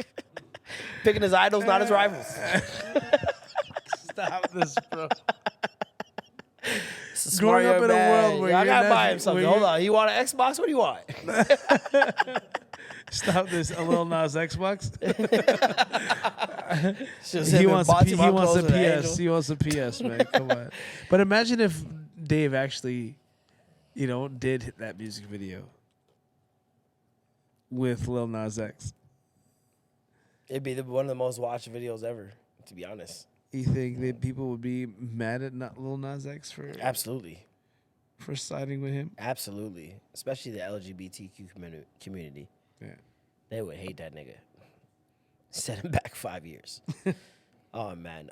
Speaker 1: Picking his idols, not his rivals.
Speaker 2: Stop this, bro.
Speaker 1: Growing
Speaker 2: up in a world where
Speaker 1: I
Speaker 2: your
Speaker 1: gotta buy
Speaker 2: nephew-
Speaker 1: him something.
Speaker 2: where
Speaker 1: Hold on. You want an Xbox? What do you want?
Speaker 2: Stop this, a Lil Nas Xbox.
Speaker 1: Just
Speaker 2: He
Speaker 1: him and
Speaker 2: wants a
Speaker 1: Baltimore
Speaker 2: PS.
Speaker 1: clothes with an angel.
Speaker 2: He wants a PS, man. Come on. But imagine if Dave actually, did that music video with Lil Nas X.
Speaker 1: It'd be one of the most watched videos ever, to be honest.
Speaker 2: You think that people would be mad at not Lil Nas X for
Speaker 1: Absolutely.
Speaker 2: siding with him?
Speaker 1: Absolutely. Especially the LGBTQ community.
Speaker 2: Yeah.
Speaker 1: They would hate that nigga. Set him back 5 years. Oh, man.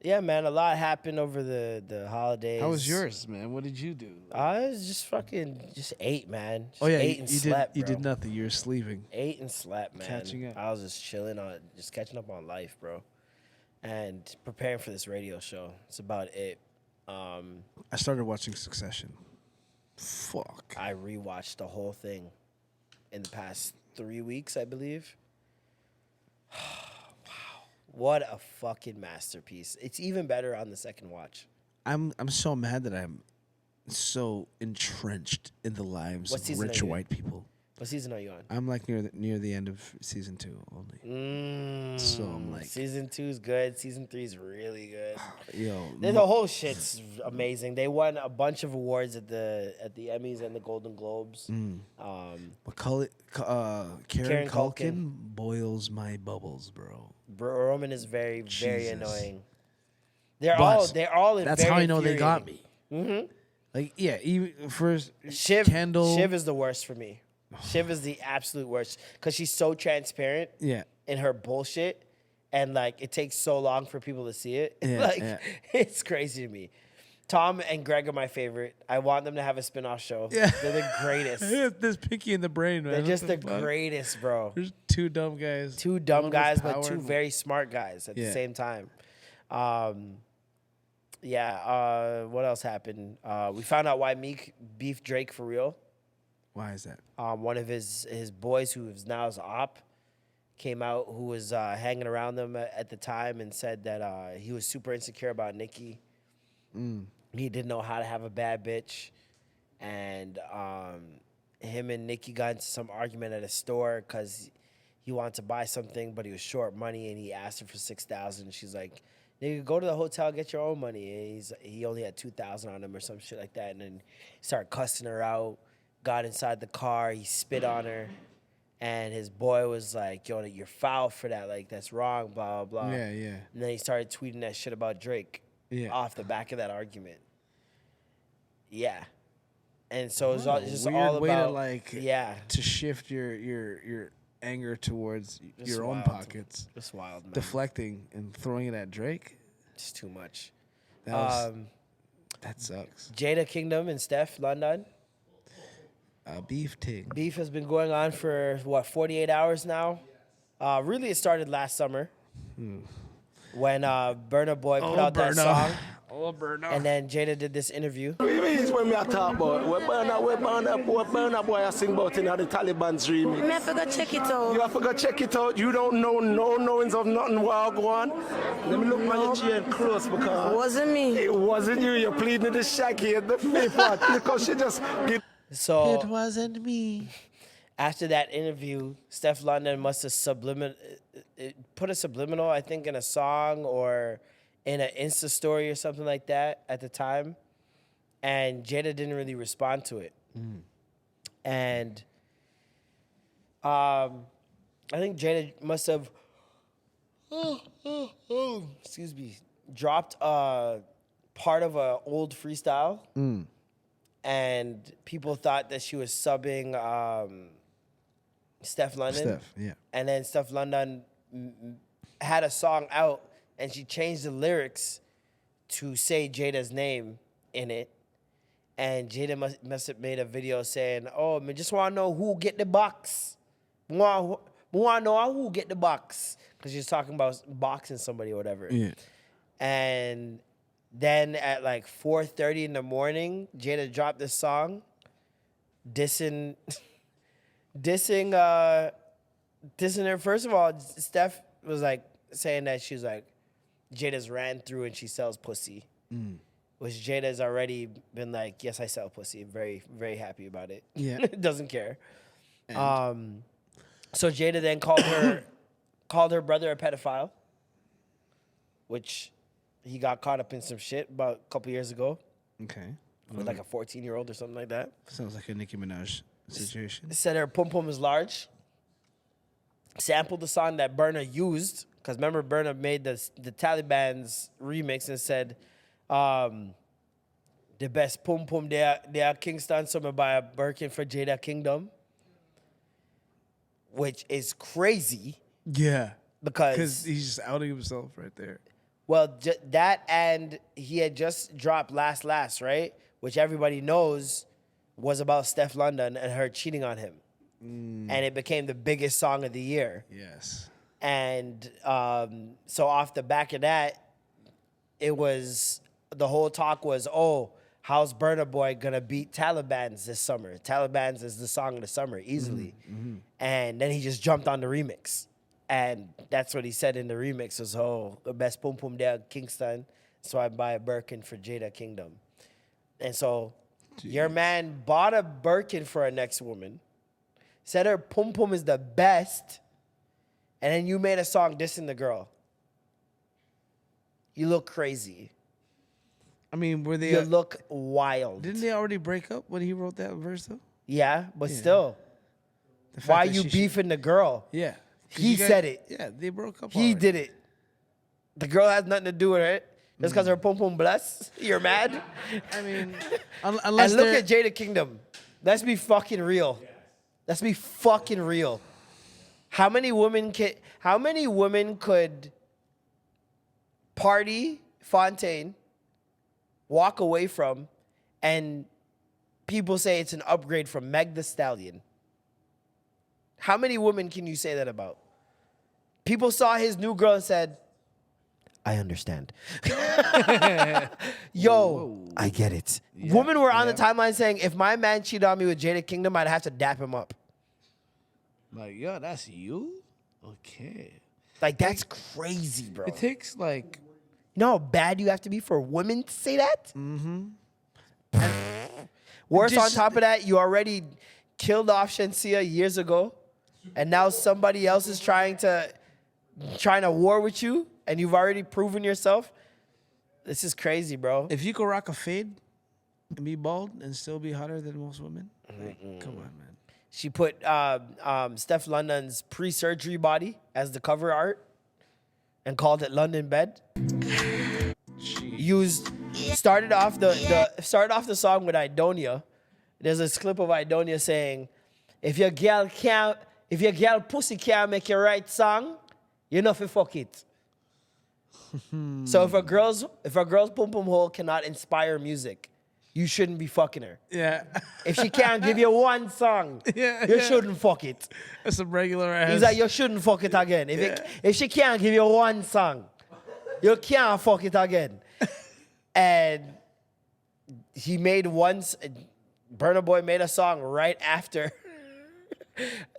Speaker 1: Yeah, man, a lot happened over the holidays.
Speaker 2: How was yours, man? What did you do?
Speaker 1: I was just ate, man. Just
Speaker 2: You
Speaker 1: ate and slept,
Speaker 2: You
Speaker 1: bro.
Speaker 2: did nothing. You were sleeping.
Speaker 1: Ate and slept, man.
Speaker 2: Catching up.
Speaker 1: I was just chilling just catching up on life, bro. And preparing for this radio show. That's about it.
Speaker 2: I started watching Succession. Fuck.
Speaker 1: I rewatched the whole thing in the past 3 weeks, I believe. Wow. What a fucking masterpiece. It's even better on the second watch.
Speaker 2: I'm so mad that I'm so entrenched in the lives
Speaker 1: What
Speaker 2: of
Speaker 1: season
Speaker 2: rich
Speaker 1: are you in?
Speaker 2: white people.
Speaker 1: What season are you on?
Speaker 2: I'm like near the end of season 2 only. So I'm like,
Speaker 1: Season 2 is good. Season 3 is really good.
Speaker 2: yo,
Speaker 1: The whole shit's amazing. They won a bunch of awards at the Emmys and the Golden Globes.
Speaker 2: Karen
Speaker 1: Karen Culkin.
Speaker 2: Culkin boils my bubbles, bro.
Speaker 1: Roman is very, very
Speaker 2: Jesus.
Speaker 1: annoying. They're
Speaker 2: But
Speaker 1: all in
Speaker 2: That's
Speaker 1: very
Speaker 2: how I know they got
Speaker 1: infuriating.
Speaker 2: me. Like, yeah, even first
Speaker 1: Shiv is the worst for me. Shiv is the absolute worst because she's so transparent
Speaker 2: yeah.
Speaker 1: in her bullshit, and like it takes so long for people to see it.
Speaker 2: Yeah,
Speaker 1: It's crazy to me. Tom and Greg are my favorite. I want them to have a spin-off show.
Speaker 2: Yeah.
Speaker 1: They're the greatest.
Speaker 2: This picky in the brain, man.
Speaker 1: They're
Speaker 2: What
Speaker 1: just the
Speaker 2: fuck?
Speaker 1: greatest, bro.
Speaker 2: There's two dumb guys.
Speaker 1: Two dumb
Speaker 2: One with
Speaker 1: guys, but
Speaker 2: power
Speaker 1: two
Speaker 2: and-
Speaker 1: very smart guys at the
Speaker 2: Yeah.
Speaker 1: same time. What else happened? We found out why Meek beefed Drake for real.
Speaker 2: Why is that?
Speaker 1: One of his boys, who is now his op, came out, who was hanging around them at the time, and said that he was super insecure about Nicki. He didn't know how to have a bad bitch, and him and Nicki got into some argument at a store because he wanted to buy something, but he was short money, and he asked her for $6,000. She's like, "Nigga, go to the hotel, get your own money." And he only had $2,000 on him or some shit like that, and then he started cussing her out. Got inside the car, he spit on her, and his boy was like, "Yo, you're foul for that. Like, that's wrong, blah, blah, blah."
Speaker 2: Yeah, yeah.
Speaker 1: And then he started tweeting that shit about Drake off the back of that argument. Yeah. And so it's just
Speaker 2: Weird
Speaker 1: all
Speaker 2: way
Speaker 1: about,
Speaker 2: to to shift your anger towards
Speaker 1: Just
Speaker 2: your own
Speaker 1: wild.
Speaker 2: pockets,
Speaker 1: It's wild, man.
Speaker 2: deflecting and throwing it at Drake.
Speaker 1: It's too much.
Speaker 2: That sucks.
Speaker 1: Jada Kingdom and Steph London.
Speaker 2: Beef ting.
Speaker 1: Beef has been going on for, 48 hours now? Really, it started last summer when Burna Boy put out that song.
Speaker 2: Oh, Burna.
Speaker 1: And then Jada did this interview.
Speaker 5: It's when we are talking about what Burna Boy are singing about in the Taliban's remix.
Speaker 4: Me have to go check it out.
Speaker 5: You have to go check it out. You don't know no knowings of nothing while go on. Let me look my your chain close because
Speaker 4: Wasn't me.
Speaker 5: it wasn't you. You're pleading the shaggy at the fifth one because she just get
Speaker 1: So
Speaker 2: It wasn't me.
Speaker 1: after that interview, Steph London must have put a subliminal, I think, in a song or in an Insta story or something like that at the time. And Jada didn't really respond to it. And I think Jada must have, excuse me, dropped part of an old freestyle. And people thought that she was subbing Steph London.
Speaker 2: Steph, yeah.
Speaker 1: And then Steph London had a song out, and she changed the lyrics to say Jada's name in it. And Jada must have made a video saying, "Oh, I just want to know who get the box. Want to know who get the box," because she's talking about boxing somebody or whatever.
Speaker 2: Yeah.
Speaker 1: And then at like 4:30 in the morning, Jada dropped this song, dissing her. First of all, Steph was like saying that she's like, Jada's ran through and she sells pussy. Which Jada's already been like, yes, I sell pussy. Very, very happy about it.
Speaker 2: Yeah.
Speaker 1: Doesn't care. So Jada then called her brother a pedophile, which he got caught up in some shit about a couple years ago
Speaker 2: Okay.
Speaker 1: with like a 14-year-old or something like that.
Speaker 2: Sounds like a Nicki Minaj situation.
Speaker 1: Said her pum pum is large. Sampled the song that Burna used, because remember Burna made the Taliban's remix and said, the best pum pum they are Kingston, so me buy a Birkin for Jada Kingdom, which is crazy
Speaker 2: Yeah. Because
Speaker 1: because
Speaker 2: he's just outing himself right there.
Speaker 1: well that, and he had just dropped Last right, which everybody knows was about Steph London and her cheating on him, and it became the biggest song of the year.
Speaker 2: Yes.
Speaker 1: And so off the back of that, it was, the whole talk was, oh, how's Burna Boy gonna beat Taliban's this summer? Taliban's is the song of the summer, easily. And then he just jumped on the remix. And that's what he said in the remix was, oh, the best pum pum there Kingston, so I buy a Birkin for Jada Kingdom. And so your man bought a Birkin for a next woman, said her pum pum is the best, and then you made a song dissing the girl. You look crazy.
Speaker 2: I mean, were they?
Speaker 1: You look wild.
Speaker 2: Didn't they already break up when he wrote that verse though?
Speaker 1: Yeah, but still,
Speaker 2: The fact
Speaker 1: why
Speaker 2: that
Speaker 1: you
Speaker 2: she-
Speaker 1: beefing the girl?
Speaker 2: Yeah. 'Cause
Speaker 1: He
Speaker 2: you guys-
Speaker 1: said it.
Speaker 2: Yeah, they broke up.
Speaker 1: He
Speaker 2: already.
Speaker 1: did it. The girl has nothing to do with it. Just because her pum pum bless, you're mad?
Speaker 2: I mean, unless
Speaker 1: And look
Speaker 2: they're-
Speaker 1: at Jada Kingdom. Let's be fucking real. Let's be fucking real. How many women could party Fontaine, walk away from, and people say it's an upgrade from Meg the Stallion? How many women can you say that about? People saw his new girl and said, I understand. Yo, I get it. Women were on the timeline saying, if my man cheated on me with Jada Kingdom, I'd have to dap him up.
Speaker 2: like, yo, that's you. Okay.
Speaker 1: Like, that's crazy, bro.
Speaker 2: It takes like
Speaker 1: You know how bad you have to be for women to say that? Mm-hmm. Worse, on
Speaker 2: Just-
Speaker 1: top of that, you already killed off Shensia years ago, and now somebody else is trying to war with you, and you've already proven yourself. This is crazy, bro.
Speaker 2: if you could rock a fade and be bald and still be hotter than most women, like, come on, man.
Speaker 1: She put Steph London's pre-surgery body as the cover art and called it London Bed. Started off the song with Idonia. There's this clip of Idonia saying, if your girl pussy can't make your right song, you know fi fuck it. So if a girl's pum pum hole cannot inspire music, you shouldn't be fucking her.
Speaker 2: Yeah.
Speaker 1: If she can't give you one song, you shouldn't fuck it.
Speaker 2: That's some regular ass.
Speaker 1: He's like, you shouldn't fuck it again. If she can't give you one song, you can't fuck it again. And he made Burna Boy made a song right after.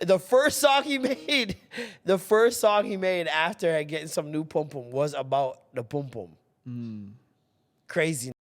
Speaker 1: The first song he made after getting some new pum pum was about the pum pum. Crazy.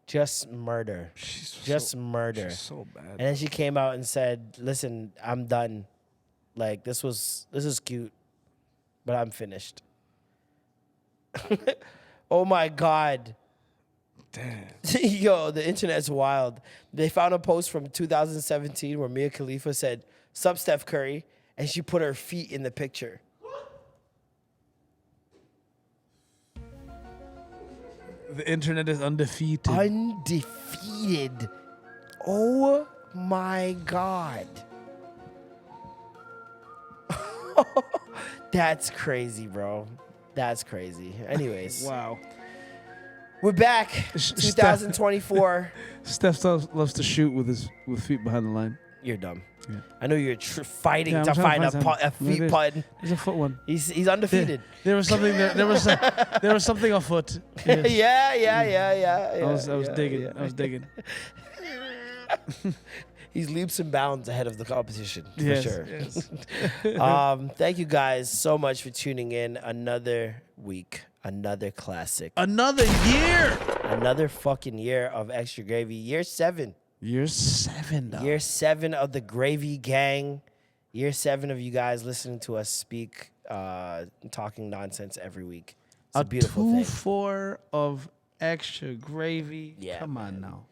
Speaker 1: Just murder. Just murder.
Speaker 2: She's so bad.
Speaker 1: And then she came out and said, "Listen, I'm done. Like this is cute, but I'm finished." Oh my God.
Speaker 2: Damn.
Speaker 1: Yo, the internet's wild. They found a post from 2017 where Mia Khalifa said, "Sup, Steph Curry," and she put her feet in the picture.
Speaker 2: The internet is undefeated.
Speaker 1: Undefeated. Oh my God. That's crazy, bro. That's crazy. Anyways,
Speaker 2: Wow.
Speaker 1: we're back. 2024.
Speaker 2: Steph loves to shoot with feet behind the line.
Speaker 1: You're dumb.
Speaker 2: Yeah.
Speaker 1: I know you're fighting
Speaker 2: Yeah, I'm
Speaker 1: to
Speaker 2: trying
Speaker 1: find
Speaker 2: to
Speaker 1: a,
Speaker 2: find
Speaker 1: a
Speaker 2: something.
Speaker 1: feet putt.
Speaker 2: There's a foot one.
Speaker 1: He's undefeated.
Speaker 2: There was something there. There was something afoot. Yes.
Speaker 1: Yeah.
Speaker 2: I was digging.
Speaker 1: yeah.
Speaker 2: I was digging.
Speaker 1: He's leaps and bounds ahead of the competition for
Speaker 2: Yes,
Speaker 1: sure.
Speaker 2: yes.
Speaker 1: Thank you guys so much for tuning in. Another week, another classic,
Speaker 2: Another year.
Speaker 1: another fucking year of Extra Gravy. Year 7.
Speaker 2: Year 7, dog.
Speaker 1: Year 7 of the Gravy Gang. Year 7 of you guys listening to us speak, talking nonsense every week. It's a beautiful thing.
Speaker 2: 2-4 of extra gravy.
Speaker 1: Yeah,
Speaker 2: Come on now.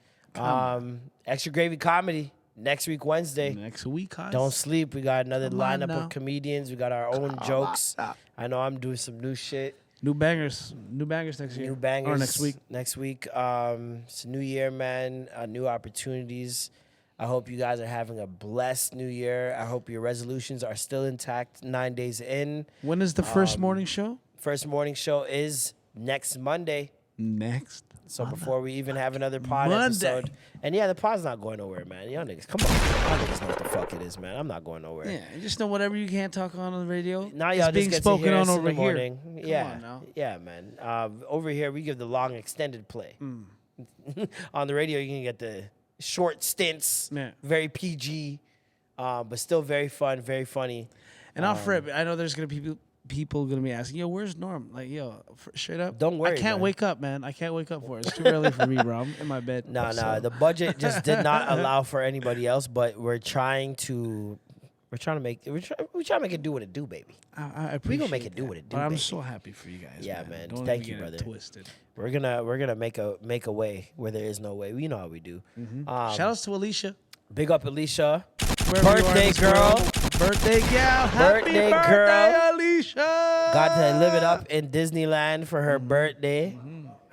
Speaker 1: Extra Gravy Comedy next week, Wednesday.
Speaker 2: Next week, guys.
Speaker 1: Don't sleep. We got another
Speaker 2: Come on
Speaker 1: lineup
Speaker 2: now.
Speaker 1: of comedians. We got our own jokes. I know I'm doing some new shit.
Speaker 2: New bangers next year.
Speaker 1: New bangers.
Speaker 2: Or next week.
Speaker 1: Next week. It's a new year, man. New opportunities. I hope you guys are having a blessed new year. I hope your resolutions are still intact 9 days in.
Speaker 2: When is the first morning show?
Speaker 1: First morning show is next Monday.
Speaker 2: Next.
Speaker 1: So before we even have another pod
Speaker 2: Monday.
Speaker 1: episode. And yeah, the pod's not going nowhere, man. Y'all niggas, come on. Y'all niggas know what the fuck it is, man. I'm not going nowhere.
Speaker 2: Yeah, you just know whatever you can't talk on the radio.
Speaker 1: Now
Speaker 2: it's
Speaker 1: y'all
Speaker 2: being
Speaker 1: just get
Speaker 2: spoken
Speaker 1: to hear
Speaker 2: on
Speaker 1: us in
Speaker 2: over
Speaker 1: the
Speaker 2: here.
Speaker 1: morning. Yeah,
Speaker 2: on now.
Speaker 1: yeah, man. Over here we give the long extended play. On the radio you can get the short stints,
Speaker 2: Yeah.
Speaker 1: very PG, but still very fun, very funny.
Speaker 2: And I'll fret. I know there's gonna be people gonna be asking, "Yo, where's Norm?" Like, yo, straight up.
Speaker 1: Don't worry,
Speaker 2: I can't
Speaker 1: man.
Speaker 2: wake up, man. I can't wake up for it. It's too early for me, bro. I'm in my bed.
Speaker 1: No,
Speaker 2: So-
Speaker 1: the budget just did not allow for anybody else. But we're trying to make it do what it do, baby.
Speaker 2: I appreciate
Speaker 1: We gonna make it
Speaker 2: that.
Speaker 1: do what it do,
Speaker 2: But I'm
Speaker 1: baby.
Speaker 2: so happy for you guys.
Speaker 1: Yeah, man.
Speaker 2: Don't
Speaker 1: Thank
Speaker 2: even
Speaker 1: you,
Speaker 2: get it
Speaker 1: brother.
Speaker 2: Twisted.
Speaker 1: We're gonna make a way where there is no way. We know how we do.
Speaker 2: Shout outs to Alicia.
Speaker 1: Big up, Alicia.
Speaker 2: Wherever you are in
Speaker 1: Birthday
Speaker 2: this
Speaker 1: girl.
Speaker 2: world. Birthday gal. Happy
Speaker 1: Birthday
Speaker 2: birthday,
Speaker 1: girl.
Speaker 2: Alicia.
Speaker 1: Got to live it up in Disneyland for her birthday,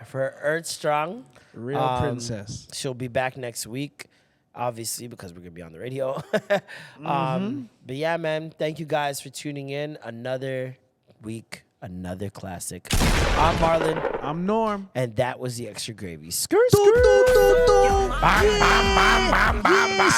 Speaker 1: for her Earth Strong.
Speaker 2: Real princess.
Speaker 1: She'll be back next week, obviously, because we're going to be on the radio. But yeah, man, thank you guys for tuning in. Another week, another classic. I'm Marlon,
Speaker 2: I'm Norm.
Speaker 1: and that was the Extra Gravy. Skirt, skirt. Bam, bam, bam, bam, bam, bam.